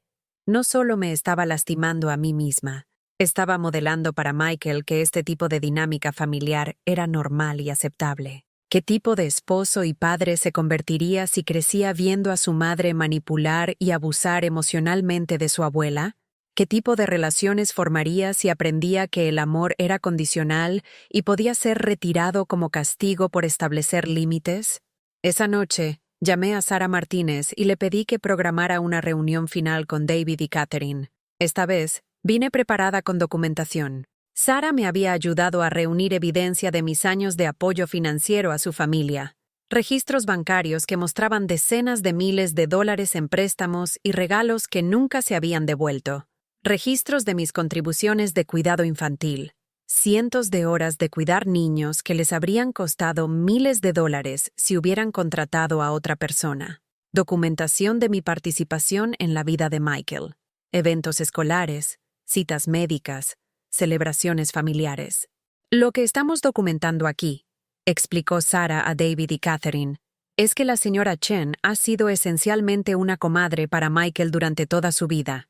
no solo me estaba lastimando a mí misma, estaba modelando para Michael que este tipo de dinámica familiar era normal y aceptable. ¿Qué tipo de esposo y padre se convertiría si crecía viendo a su madre manipular y abusar emocionalmente de su abuela? ¿Qué tipo de relaciones formaría si aprendía que el amor era condicional y podía ser retirado como castigo por establecer límites? Esa noche, llamé a Sara Martínez y le pedí que programara una reunión final con David y Catherine. Esta vez, vine preparada con documentación. Sara me había ayudado a reunir evidencia de mis años de apoyo financiero a su familia. registros bancarios que mostraban decenas de miles de dólares en préstamos y regalos que nunca se habían devuelto, registros de mis contribuciones de cuidado infantil, cientos de horas de cuidar niños que les habrían costado miles de dólares si hubieran contratado a otra persona, documentación de mi participación en la vida de Michael, eventos escolares, citas médicas, celebraciones familiares. Lo que estamos documentando aquí, explicó Sarah a David y Catherine, es que la señora Chen ha sido esencialmente una comadre para Michael durante toda su vida.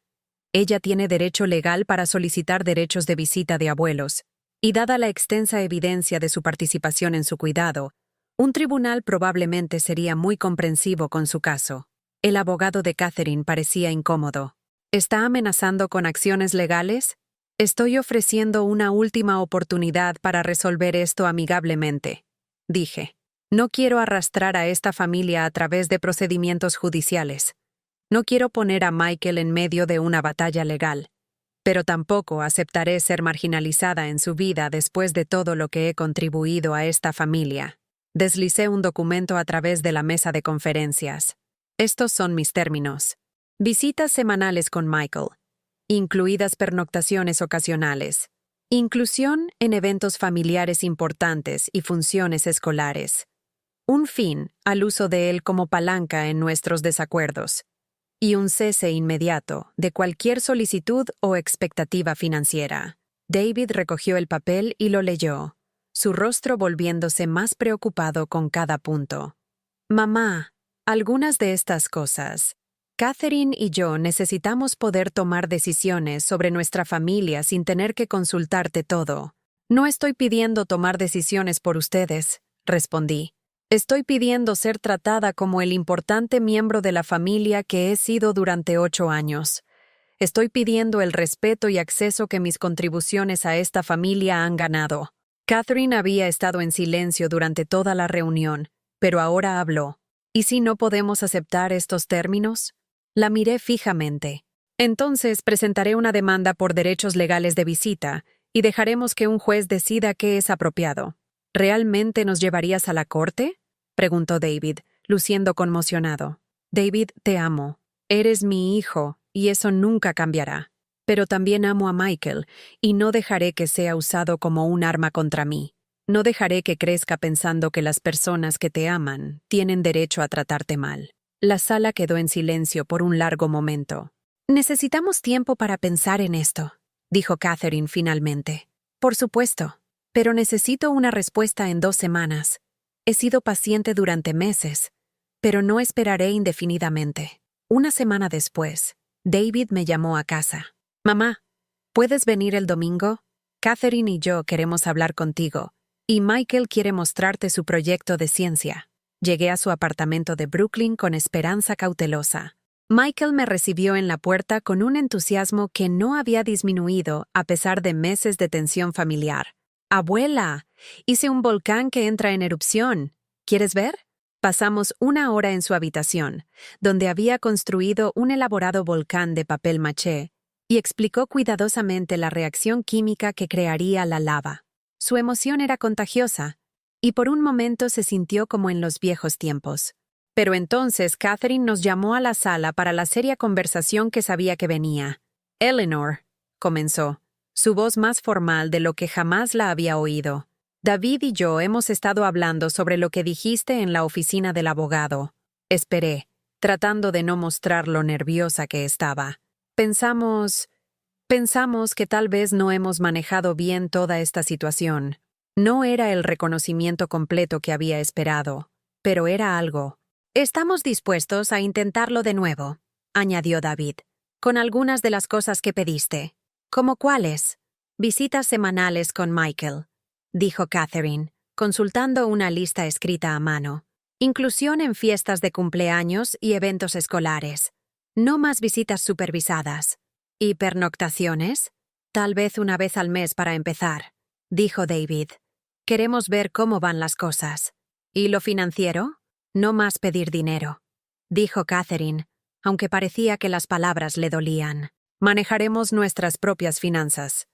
Ella tiene derecho legal para solicitar derechos de visita de abuelos, y dada la extensa evidencia de su participación en su cuidado, un tribunal probablemente sería muy comprensivo con su caso. El abogado de Catherine parecía incómodo. ¿Está amenazando con acciones legales? Estoy ofreciendo una última oportunidad para resolver esto amigablemente, dije. No quiero arrastrar a esta familia a través de procedimientos judiciales. No quiero poner a Michael en medio de una batalla legal, pero tampoco aceptaré ser marginalizada en su vida después de todo lo que he contribuido a esta familia. Deslicé un documento a través de la mesa de conferencias. Estos son mis términos. Visitas semanales con Michael, incluidas pernoctaciones ocasionales. Inclusión en eventos familiares importantes y funciones escolares. Un fin al uso de él como palanca en nuestros desacuerdos. Y un cese inmediato de cualquier solicitud o expectativa financiera. David recogió el papel y lo leyó, su rostro volviéndose más preocupado con cada punto. Mamá, algunas de estas cosas. Catherine y yo necesitamos poder tomar decisiones sobre nuestra familia sin tener que consultarte todo. No estoy pidiendo tomar decisiones por ustedes, respondí. Estoy pidiendo ser tratada como el importante miembro de la familia que he sido durante 8 años. Estoy pidiendo el respeto y acceso que mis contribuciones a esta familia han ganado. Catherine había estado en silencio durante toda la reunión, pero ahora habló. ¿Y si no podemos aceptar estos términos? La miré fijamente. Entonces presentaré una demanda por derechos legales de visita y dejaremos que un juez decida qué es apropiado. ¿Realmente nos llevarías a la corte? Preguntó David, luciendo conmocionado. David, te amo. Eres mi hijo, y eso nunca cambiará. Pero también amo a Michael, y no dejaré que sea usado como un arma contra mí. No dejaré que crezca pensando que las personas que te aman tienen derecho a tratarte mal. La sala quedó en silencio por un largo momento. Necesitamos tiempo para pensar en esto, dijo Catherine finalmente. Por supuesto, pero necesito una respuesta en 2 semanas. He sido paciente durante meses, pero no esperaré indefinidamente. Una semana después, David me llamó a casa. Mamá, ¿puedes venir el domingo? Catherine y yo queremos hablar contigo, y Michael quiere mostrarte su proyecto de ciencia. Llegué a su apartamento de Brooklyn con esperanza cautelosa. Michael me recibió en la puerta con un entusiasmo que no había disminuido a pesar de meses de tensión familiar. «Abuela, hice un volcán que entra en erupción. ¿Quieres ver?» Pasamos 1 hora en su habitación, donde había construido un elaborado volcán de papel maché, y explicó cuidadosamente la reacción química que crearía la lava. Su emoción era contagiosa, y por un momento se sintió como en los viejos tiempos. Pero entonces Catherine nos llamó a la sala para la seria conversación que sabía que venía. «Eleanor», comenzó, su voz más formal de lo que jamás la había oído. «David y yo hemos estado hablando sobre lo que dijiste en la oficina del abogado». Esperé, tratando de no mostrar lo nerviosa que estaba. Pensamos que tal vez no hemos manejado bien toda esta situación. No era el reconocimiento completo que había esperado, pero era algo. «Estamos dispuestos a intentarlo de nuevo», añadió David, «con algunas de las cosas que pediste». «¿Cómo cuáles?» «Visitas semanales con Michael», dijo Catherine, consultando una lista escrita a mano. «Inclusión en fiestas de cumpleaños y eventos escolares. No más visitas supervisadas. ¿Y pernoctaciones? Tal vez una vez al mes para empezar», dijo David. «Queremos ver cómo van las cosas». «¿Y lo financiero?» «No más pedir dinero», dijo Catherine, aunque parecía que las palabras le dolían. «Manejaremos nuestras propias finanzas».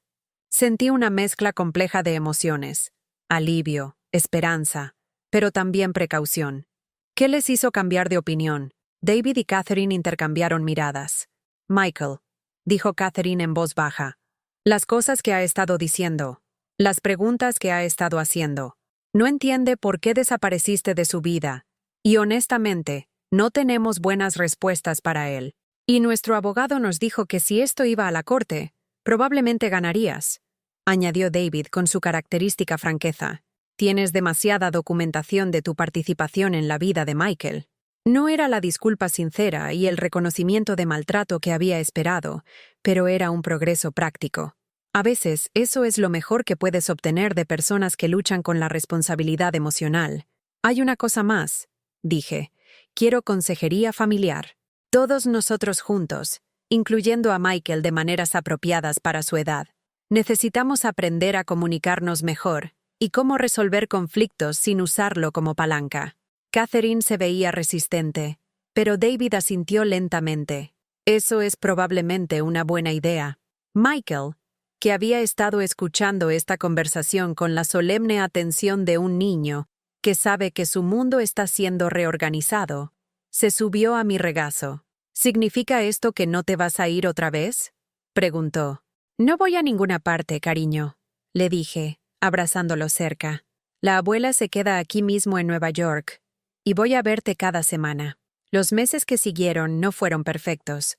Sentí una mezcla compleja de emociones. Alivio, esperanza, pero también precaución. ¿Qué les hizo cambiar de opinión? David y Catherine intercambiaron miradas. Michael, dijo Catherine en voz baja. Las cosas que ha estado diciendo. Las preguntas que ha estado haciendo. No entiende por qué desapareciste de su vida. Y honestamente, no tenemos buenas respuestas para él. Y nuestro abogado nos dijo que si esto iba a la corte, probablemente ganarías, añadió David con su característica franqueza. Tienes demasiada documentación de tu participación en la vida de Michael. No era la disculpa sincera y el reconocimiento de maltrato que había esperado, pero era un progreso práctico. A veces, eso es lo mejor que puedes obtener de personas que luchan con la responsabilidad emocional. Hay una cosa más, dije. Quiero consejería familiar. Todos nosotros juntos, incluyendo a Michael de maneras apropiadas para su edad. Necesitamos aprender a comunicarnos mejor y cómo resolver conflictos sin usarlo como palanca. Catherine se veía resistente, pero David asintió lentamente. Eso es probablemente una buena idea. Michael, que había estado escuchando esta conversación con la solemne atención de un niño que sabe que su mundo está siendo reorganizado, se subió a mi regazo. ¿Significa esto que no te vas a ir otra vez?, preguntó. No voy a ninguna parte, cariño, le dije, abrazándolo cerca. La abuela se queda aquí mismo en Nueva York, y voy a verte cada semana. Los meses que siguieron no fueron perfectos.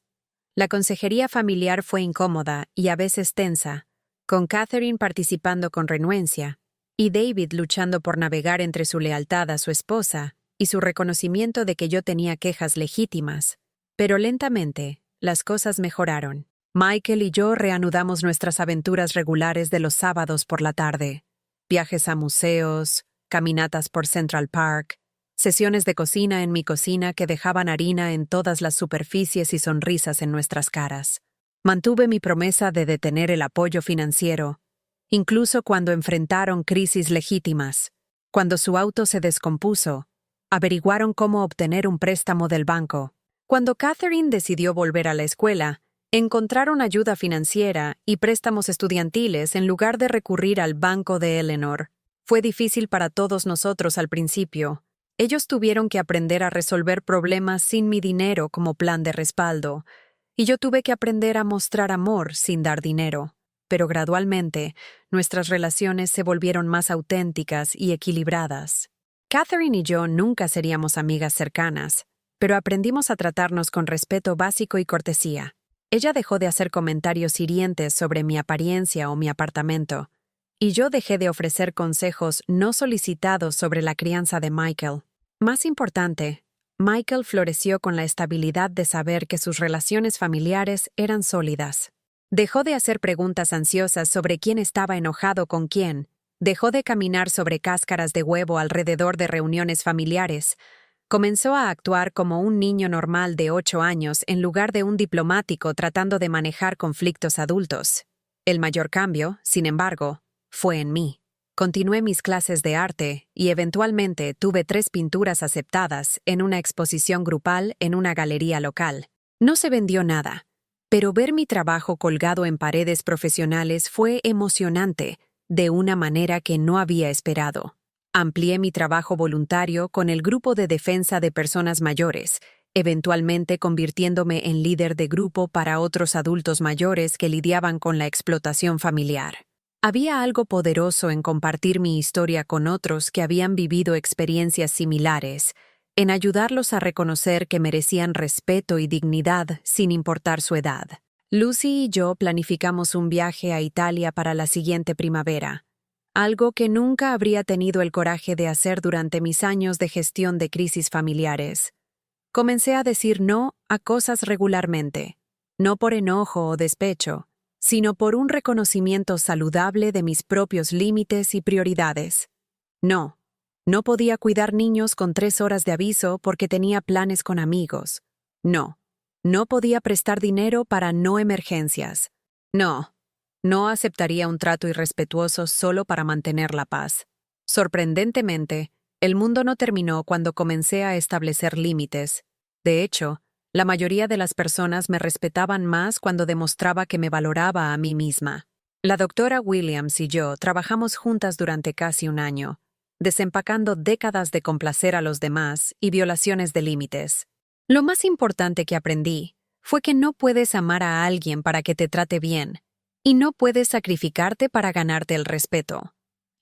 La consejería familiar fue incómoda y a veces tensa, con Catherine participando con renuencia, y David luchando por navegar entre su lealtad a su esposa y su reconocimiento de que yo tenía quejas legítimas. Pero lentamente, las cosas mejoraron. Michael y yo reanudamos nuestras aventuras regulares de los sábados por la tarde. Viajes a museos, caminatas por Central Park, sesiones de cocina en mi cocina que dejaban harina en todas las superficies y sonrisas en nuestras caras. Mantuve mi promesa de detener el apoyo financiero, incluso cuando enfrentaron crisis legítimas. Cuando su auto se descompuso, averiguaron cómo obtener un préstamo del banco. Cuando Catherine decidió volver a la escuela, encontraron ayuda financiera y préstamos estudiantiles en lugar de recurrir al banco de Eleanor. Fue difícil para todos nosotros al principio. Ellos tuvieron que aprender a resolver problemas sin mi dinero como plan de respaldo, y yo tuve que aprender a mostrar amor sin dar dinero. Pero gradualmente, nuestras relaciones se volvieron más auténticas y equilibradas. Catherine y yo nunca seríamos amigas cercanas, pero aprendimos a tratarnos con respeto básico y cortesía. Ella dejó de hacer comentarios hirientes sobre mi apariencia o mi apartamento, y yo dejé de ofrecer consejos no solicitados sobre la crianza de Michael. Más importante, Michael floreció con la estabilidad de saber que sus relaciones familiares eran sólidas. Dejó de hacer preguntas ansiosas sobre quién estaba enojado con quién, dejó de caminar sobre cáscaras de huevo alrededor de reuniones familiares. Comenzó a actuar como un niño normal de 8 años en lugar de un diplomático tratando de manejar conflictos adultos. El mayor cambio, sin embargo, fue en mí. Continué mis clases de arte y eventualmente tuve 3 pinturas aceptadas en una exposición grupal en una galería local. No se vendió nada, pero ver mi trabajo colgado en paredes profesionales fue emocionante, de una manera que no había esperado. Amplié mi trabajo voluntario con el grupo de defensa de personas mayores, eventualmente convirtiéndome en líder de grupo para otros adultos mayores que lidiaban con la explotación familiar. Había algo poderoso en compartir mi historia con otros que habían vivido experiencias similares, en ayudarlos a reconocer que merecían respeto y dignidad sin importar su edad. Lucy y yo planificamos un viaje a Italia para la siguiente primavera, algo que nunca habría tenido el coraje de hacer durante mis años de gestión de crisis familiares. Comencé a decir no a cosas regularmente, no por enojo o despecho, sino por un reconocimiento saludable de mis propios límites y prioridades. No podía cuidar niños con 3 horas de aviso porque tenía planes con amigos. No podía prestar dinero para no emergencias. No aceptaría un trato irrespetuoso solo para mantener la paz. Sorprendentemente, el mundo no terminó cuando comencé a establecer límites. De hecho, la mayoría de las personas me respetaban más cuando demostraba que me valoraba a mí misma. La doctora Williams y yo trabajamos juntas durante casi un año, desempacando décadas de complacer a los demás y violaciones de límites. Lo más importante que aprendí fue que no puedes amar a alguien para que te trate bien, y no puedes sacrificarte para ganarte el respeto.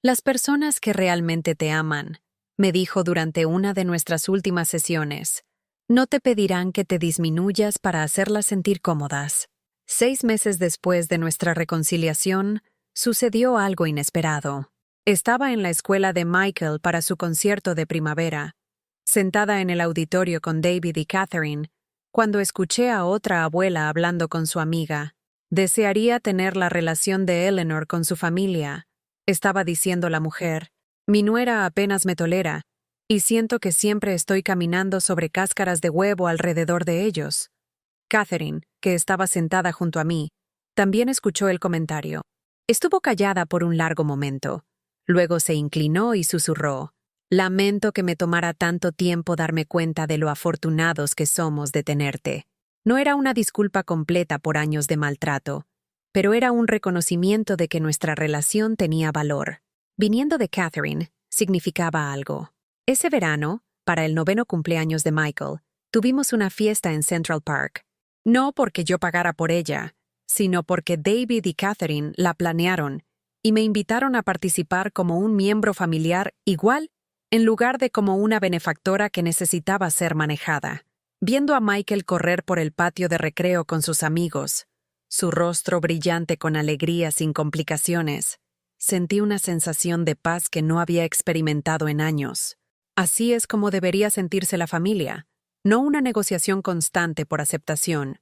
Las personas que realmente te aman, me dijo durante una de nuestras últimas sesiones, no te pedirán que te disminuyas para hacerlas sentir cómodas. 6 meses después de nuestra reconciliación, sucedió algo inesperado. Estaba en la escuela de Michael para su concierto de primavera, sentada en el auditorio con David y Catherine, cuando escuché a otra abuela hablando con su amiga. Desearía tener la relación de Eleanor con su familia, estaba diciendo la mujer. Mi nuera apenas me tolera, y siento que siempre estoy caminando sobre cáscaras de huevo alrededor de ellos. Catherine, que estaba sentada junto a mí, también escuchó el comentario. Estuvo callada por un largo momento. Luego se inclinó y susurró. Lamento que me tomara tanto tiempo darme cuenta de lo afortunados que somos de tenerte. No era una disculpa completa por años de maltrato, pero era un reconocimiento de que nuestra relación tenía valor. Viniendo de Catherine, significaba algo. Ese verano, para el 9º cumpleaños de Michael, tuvimos una fiesta en Central Park. No porque yo pagara por ella, sino porque David y Catherine la planearon y me invitaron a participar como un miembro familiar igual, en lugar de como una benefactora que necesitaba ser manejada. Viendo a Michael correr por el patio de recreo con sus amigos, su rostro brillante con alegría sin complicaciones, sentí una sensación de paz que no había experimentado en años. Así es como debería sentirse la familia, no una negociación constante por aceptación,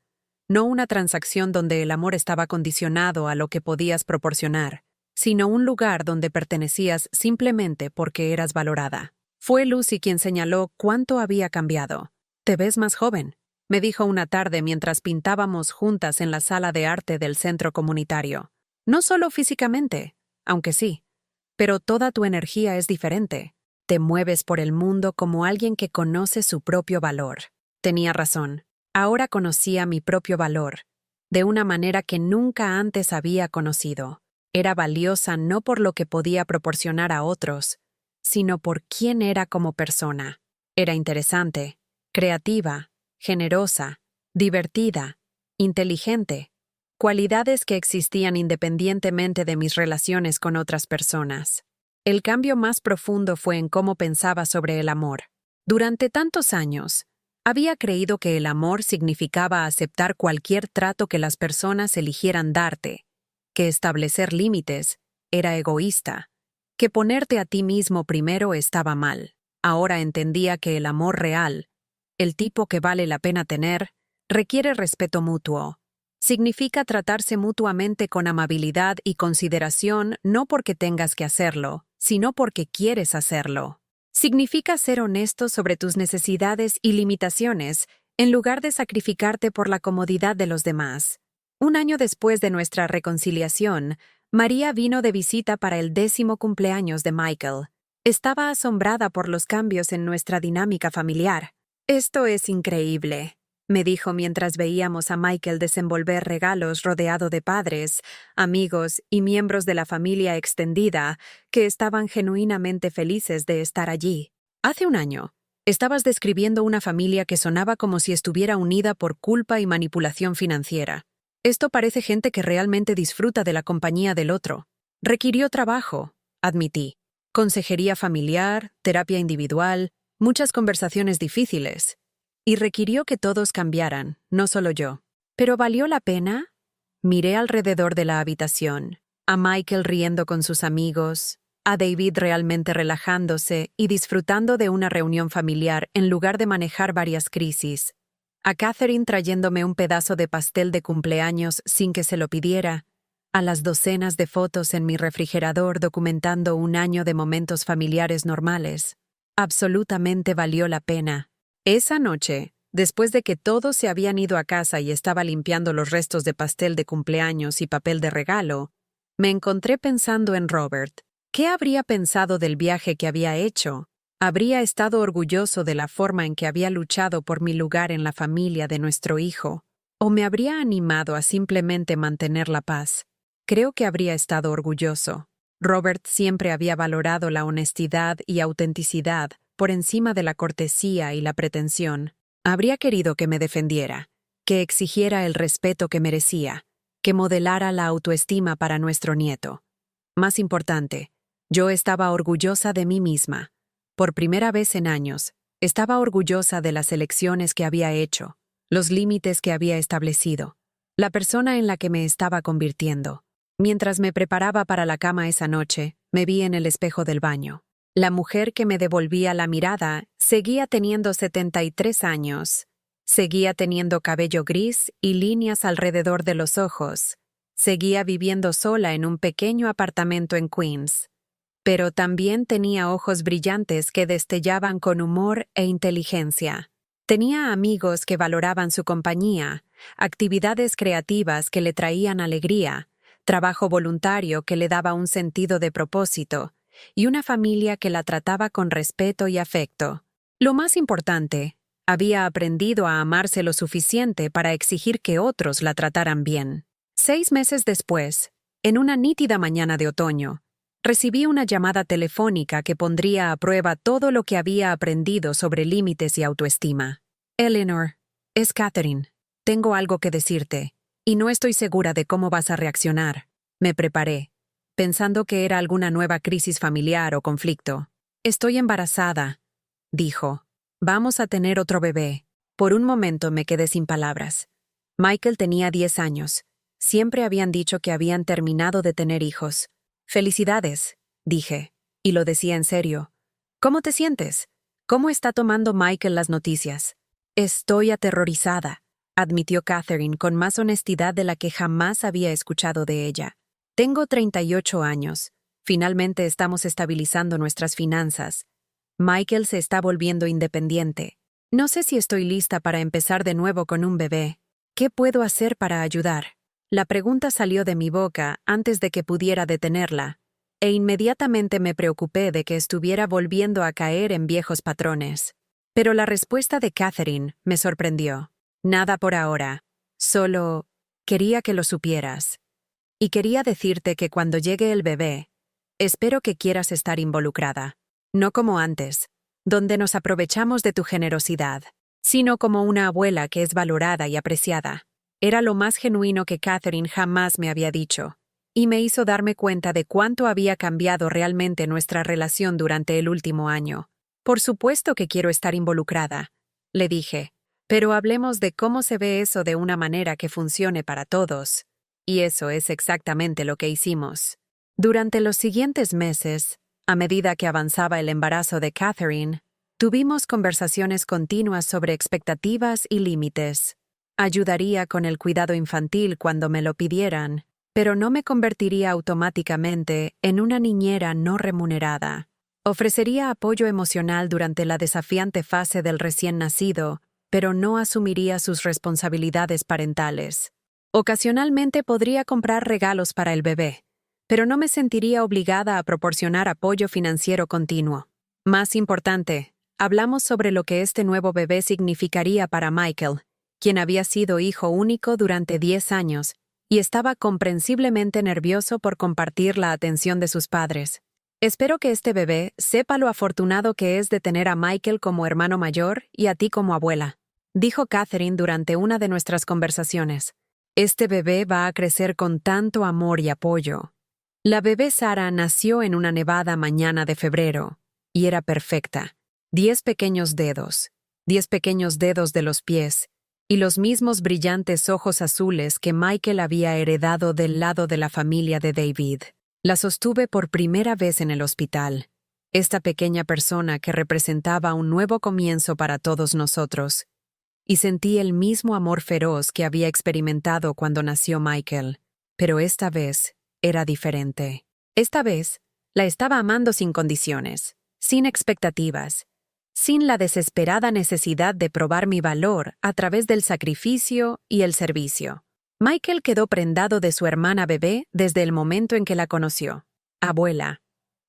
no una transacción donde el amor estaba condicionado a lo que podías proporcionar, sino un lugar donde pertenecías simplemente porque eras valorada. Fue Lucy quien señaló cuánto había cambiado. «Te ves más joven», me dijo una tarde mientras pintábamos juntas en la sala de arte del centro comunitario. No solo físicamente, aunque sí, pero toda tu energía es diferente. Te mueves por el mundo como alguien que conoce su propio valor. Tenía razón. Ahora conocía mi propio valor, de una manera que nunca antes había conocido. Era valiosa no por lo que podía proporcionar a otros, sino por quién era como persona. Era interesante, creativa, generosa, divertida, inteligente, cualidades que existían independientemente de mis relaciones con otras personas. El cambio más profundo fue en cómo pensaba sobre el amor. Durante tantos años, había creído que el amor significaba aceptar cualquier trato que las personas eligieran darte, que establecer límites era egoísta, que ponerte a ti mismo primero estaba mal. Ahora entendía que el amor real, el tipo que vale la pena tener, requiere respeto mutuo. Significa tratarse mutuamente con amabilidad y consideración no porque tengas que hacerlo, sino porque quieres hacerlo. Significa ser honesto sobre tus necesidades y limitaciones en lugar de sacrificarte por la comodidad de los demás. Un año después de nuestra reconciliación, María vino de visita para el 10º cumpleaños de Michael. Estaba asombrada por los cambios en nuestra dinámica familiar. «Esto es increíble», me dijo mientras veíamos a Michael desenvolver regalos rodeado de padres, amigos y miembros de la familia extendida que estaban genuinamente felices de estar allí. Hace un año, estabas describiendo una familia que sonaba como si estuviera unida por culpa y manipulación financiera. Esto parece gente que realmente disfruta de la compañía del otro. Requirió trabajo, admití. Consejería familiar, terapia individual, muchas conversaciones difíciles. Y requirió que todos cambiaran, no solo yo. ¿Pero valió la pena? Miré alrededor de la habitación, a Michael riendo con sus amigos, a David realmente relajándose y disfrutando de una reunión familiar en lugar de manejar varias crisis, a Catherine trayéndome un pedazo de pastel de cumpleaños sin que se lo pidiera, a las docenas de fotos en mi refrigerador documentando un año de momentos familiares normales. Absolutamente valió la pena. Esa noche, después de que todos se habían ido a casa y estaba limpiando los restos de pastel de cumpleaños y papel de regalo, me encontré pensando en Robert. ¿Qué habría pensado del viaje que había hecho? ¿Habría estado orgulloso de la forma en que había luchado por mi lugar en la familia de nuestro hijo? ¿O me habría animado a simplemente mantener la paz? Creo que habría estado orgulloso. Robert siempre había valorado la honestidad y autenticidad por encima de la cortesía y la pretensión. Habría querido que me defendiera, que exigiera el respeto que merecía, que modelara la autoestima para nuestro nieto. Más importante, yo estaba orgullosa de mí misma. Por primera vez en años, estaba orgullosa de las elecciones que había hecho, los límites que había establecido, la persona en la que me estaba convirtiendo. Mientras me preparaba para la cama esa noche, me vi en el espejo del baño. La mujer que me devolvía la mirada seguía teniendo 73 años. Seguía teniendo cabello gris y líneas alrededor de los ojos. Seguía viviendo sola en un pequeño apartamento en Queens. Pero también tenía ojos brillantes que destellaban con humor e inteligencia. Tenía amigos que valoraban su compañía, actividades creativas que le traían alegría, trabajo voluntario que le daba un sentido de propósito, y una familia que la trataba con respeto y afecto. Lo más importante, había aprendido a amarse lo suficiente para exigir que otros la trataran bien. 6 meses después, en una nítida mañana de otoño, recibí una llamada telefónica que pondría a prueba todo lo que había aprendido sobre límites y autoestima. Eleanor, es Catherine. Tengo algo que decirte, y no estoy segura de cómo vas a reaccionar. Me preparé, pensando que era alguna nueva crisis familiar o conflicto. Estoy embarazada, dijo. Vamos a tener otro bebé. Por un momento me quedé sin palabras. Michael tenía 10 años. Siempre habían dicho que habían terminado de tener hijos. Felicidades, dije, y lo decía en serio. ¿Cómo te sientes? ¿Cómo está tomando Michael las noticias? Estoy aterrorizada, admitió Catherine con más honestidad de la que jamás había escuchado de ella. Tengo 38 años. Finalmente estamos estabilizando nuestras finanzas. Michael se está volviendo independiente. No sé si estoy lista para empezar de nuevo con un bebé. ¿Qué puedo hacer para ayudar? La pregunta salió de mi boca antes de que pudiera detenerla, e inmediatamente me preocupé de que estuviera volviendo a caer en viejos patrones. Pero la respuesta de Catherine me sorprendió. Nada por ahora. Solo quería que lo supieras. Y quería decirte que cuando llegue el bebé, espero que quieras estar involucrada. No como antes, donde nos aprovechamos de tu generosidad, sino como una abuela que es valorada y apreciada. Era lo más genuino que Catherine jamás me había dicho, y me hizo darme cuenta de cuánto había cambiado realmente nuestra relación durante el último año. Por supuesto que quiero estar involucrada, le dije, pero hablemos de cómo se ve eso de una manera que funcione para todos. Y eso es exactamente lo que hicimos. Durante los siguientes meses, a medida que avanzaba el embarazo de Catherine, tuvimos conversaciones continuas sobre expectativas y límites. Ayudaría con el cuidado infantil cuando me lo pidieran, pero no me convertiría automáticamente en una niñera no remunerada. Ofrecería apoyo emocional durante la desafiante fase del recién nacido, pero no asumiría sus responsabilidades parentales. Ocasionalmente podría comprar regalos para el bebé, pero no me sentiría obligada a proporcionar apoyo financiero continuo. Más importante, hablamos sobre lo que este nuevo bebé significaría para Michael, quien había sido hijo único durante 10 años y estaba comprensiblemente nervioso por compartir la atención de sus padres. Espero que este bebé sepa lo afortunado que es de tener a Michael como hermano mayor y a ti como abuela, dijo Catherine durante una de nuestras conversaciones. Este bebé va a crecer con tanto amor y apoyo. La bebé Sara nació en una nevada mañana de febrero, y era perfecta. 10 pequeños dedos, 10 pequeños dedos de los pies, y los mismos brillantes ojos azules que Michael había heredado del lado de la familia de David. La sostuve por primera vez en el hospital. Esta pequeña persona que representaba un nuevo comienzo para todos nosotros. Y sentí el mismo amor feroz que había experimentado cuando nació Michael. Pero esta vez era diferente. Esta vez la estaba amando sin condiciones, sin expectativas, sin la desesperada necesidad de probar mi valor a través del sacrificio y el servicio. Michael quedó prendado de su hermana bebé desde el momento en que la conoció. Abuela,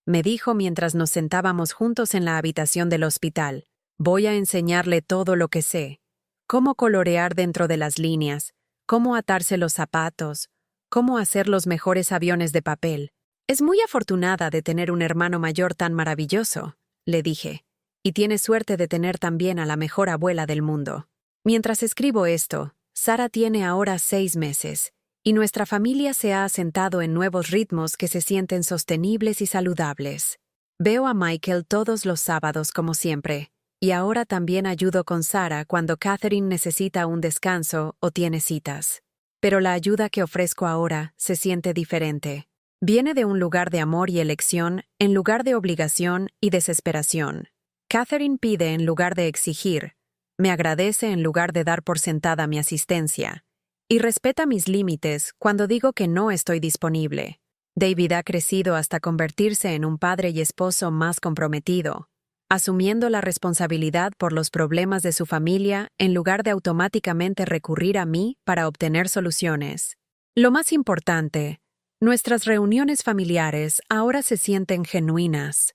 me dijo mientras nos sentábamos juntos en la habitación del hospital, voy a enseñarle todo lo que sé. Cómo colorear dentro de las líneas, cómo atarse los zapatos, cómo hacer los mejores aviones de papel. Es muy afortunada de tener un hermano mayor tan maravilloso, le dije, y tiene suerte de tener también a la mejor abuela del mundo. Mientras escribo esto, Sara tiene ahora 6 meses, y nuestra familia se ha asentado en nuevos ritmos que se sienten sostenibles y saludables. Veo a Michael todos los sábados como siempre, y ahora también ayudo con Sara cuando Catherine necesita un descanso o tiene citas. Pero la ayuda que ofrezco ahora se siente diferente. Viene de un lugar de amor y elección en lugar de obligación y desesperación. Catherine pide en lugar de exigir, me agradece en lugar de dar por sentada mi asistencia, y respeta mis límites cuando digo que no estoy disponible. David ha crecido hasta convertirse en un padre y esposo más comprometido, asumiendo la responsabilidad por los problemas de su familia en lugar de automáticamente recurrir a mí para obtener soluciones. Lo más importante, nuestras reuniones familiares ahora se sienten genuinas.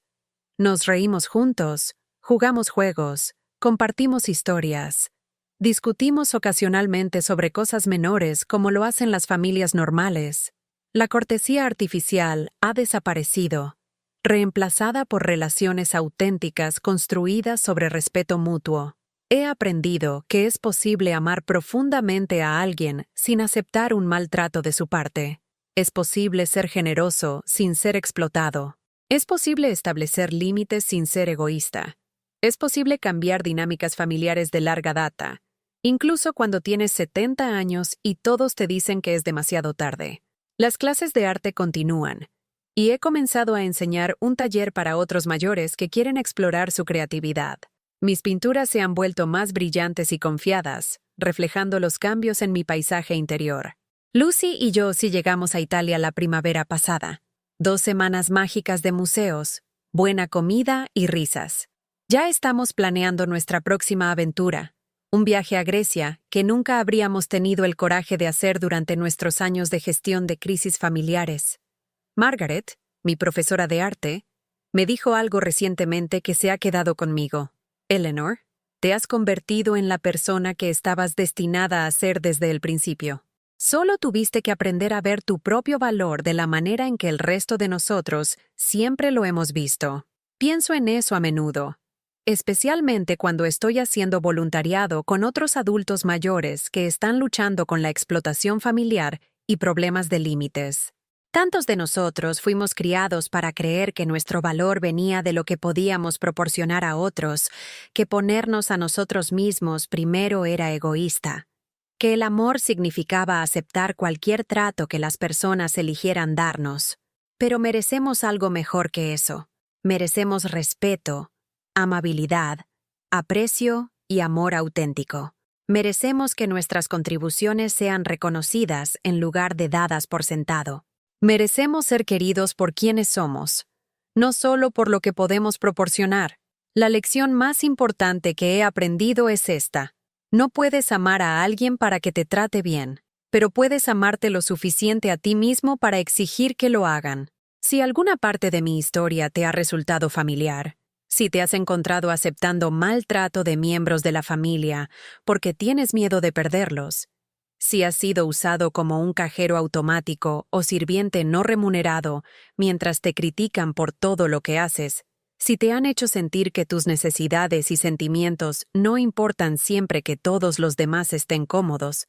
Nos reímos juntos, jugamos juegos, compartimos historias. Discutimos ocasionalmente sobre cosas menores como lo hacen las familias normales. La cortesía artificial ha desaparecido, reemplazada por relaciones auténticas construidas sobre respeto mutuo. He aprendido que es posible amar profundamente a alguien sin aceptar un maltrato de su parte. Es posible ser generoso sin ser explotado. Es posible establecer límites sin ser egoísta. Es posible cambiar dinámicas familiares de larga data, incluso cuando tienes 70 años y todos te dicen que es demasiado tarde. Las clases de arte continúan, y he comenzado a enseñar un taller para otros mayores que quieren explorar su creatividad. Mis pinturas se han vuelto más brillantes y confiadas, reflejando los cambios en mi paisaje interior. Lucy y yo sí llegamos a Italia la primavera pasada. 2 semanas mágicas de museos, buena comida y risas. Ya estamos planeando nuestra próxima aventura, un viaje a Grecia que nunca habríamos tenido el coraje de hacer durante nuestros años de gestión de crisis familiares. Margaret, mi profesora de arte, me dijo algo recientemente que se ha quedado conmigo. Eleanor, te has convertido en la persona que estabas destinada a ser desde el principio. Solo tuviste que aprender a ver tu propio valor de la manera en que el resto de nosotros siempre lo hemos visto. Pienso en eso a menudo, especialmente cuando estoy haciendo voluntariado con otros adultos mayores que están luchando con la explotación familiar y problemas de límites. Tantos de nosotros fuimos criados para creer que nuestro valor venía de lo que podíamos proporcionar a otros, que ponernos a nosotros mismos primero era egoísta, que el amor significaba aceptar cualquier trato que las personas eligieran darnos. Pero merecemos algo mejor que eso. Merecemos respeto, amabilidad, aprecio y amor auténtico. Merecemos que nuestras contribuciones sean reconocidas en lugar de dadas por sentado. Merecemos ser queridos por quienes somos, no solo por lo que podemos proporcionar. La lección más importante que he aprendido es esta. No puedes amar a alguien para que te trate bien, pero puedes amarte lo suficiente a ti mismo para exigir que lo hagan. Si alguna parte de mi historia te ha resultado familiar, si te has encontrado aceptando maltrato de miembros de la familia porque tienes miedo de perderlos, si has sido usado como un cajero automático o sirviente no remunerado mientras te critican por todo lo que haces, si te han hecho sentir que tus necesidades y sentimientos no importan siempre que todos los demás estén cómodos,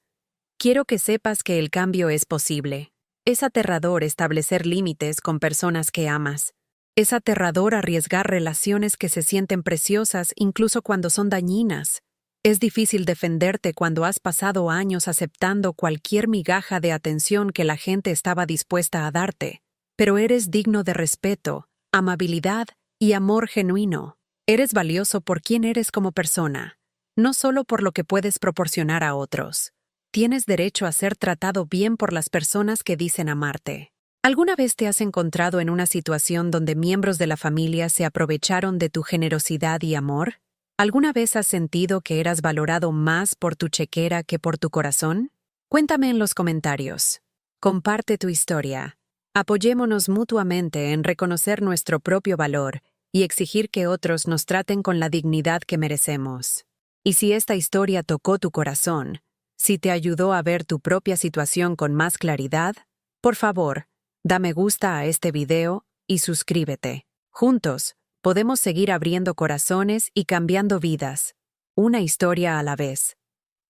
quiero que sepas que el cambio es posible. Es aterrador establecer límites con personas que amas. Es aterrador arriesgar relaciones que se sienten preciosas incluso cuando son dañinas. Es difícil defenderte cuando has pasado años aceptando cualquier migaja de atención que la gente estaba dispuesta a darte. Pero eres digno de respeto, amabilidad y amor genuino. Eres valioso por quién eres como persona, no solo por lo que puedes proporcionar a otros. Tienes derecho a ser tratado bien por las personas que dicen amarte. ¿Alguna vez te has encontrado en una situación donde miembros de la familia se aprovecharon de tu generosidad y amor? ¿Alguna vez has sentido que eras valorado más por tu chequera que por tu corazón? Cuéntame en los comentarios. Comparte tu historia. Apoyémonos mutuamente en reconocer nuestro propio valor y exigir que otros nos traten con la dignidad que merecemos. Y si esta historia tocó tu corazón, si te ayudó a ver tu propia situación con más claridad, por favor, Da me gusta a este video y suscríbete. Juntos, podemos seguir abriendo corazones y cambiando vidas, una historia a la vez.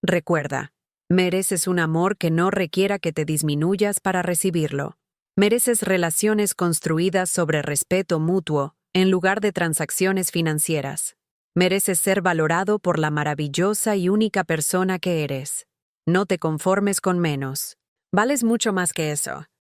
Recuerda, mereces un amor que no requiera que te disminuyas para recibirlo. Mereces relaciones construidas sobre respeto mutuo en lugar de transacciones financieras. Mereces ser valorado por la maravillosa y única persona que eres. No te conformes con menos. Vales mucho más que eso.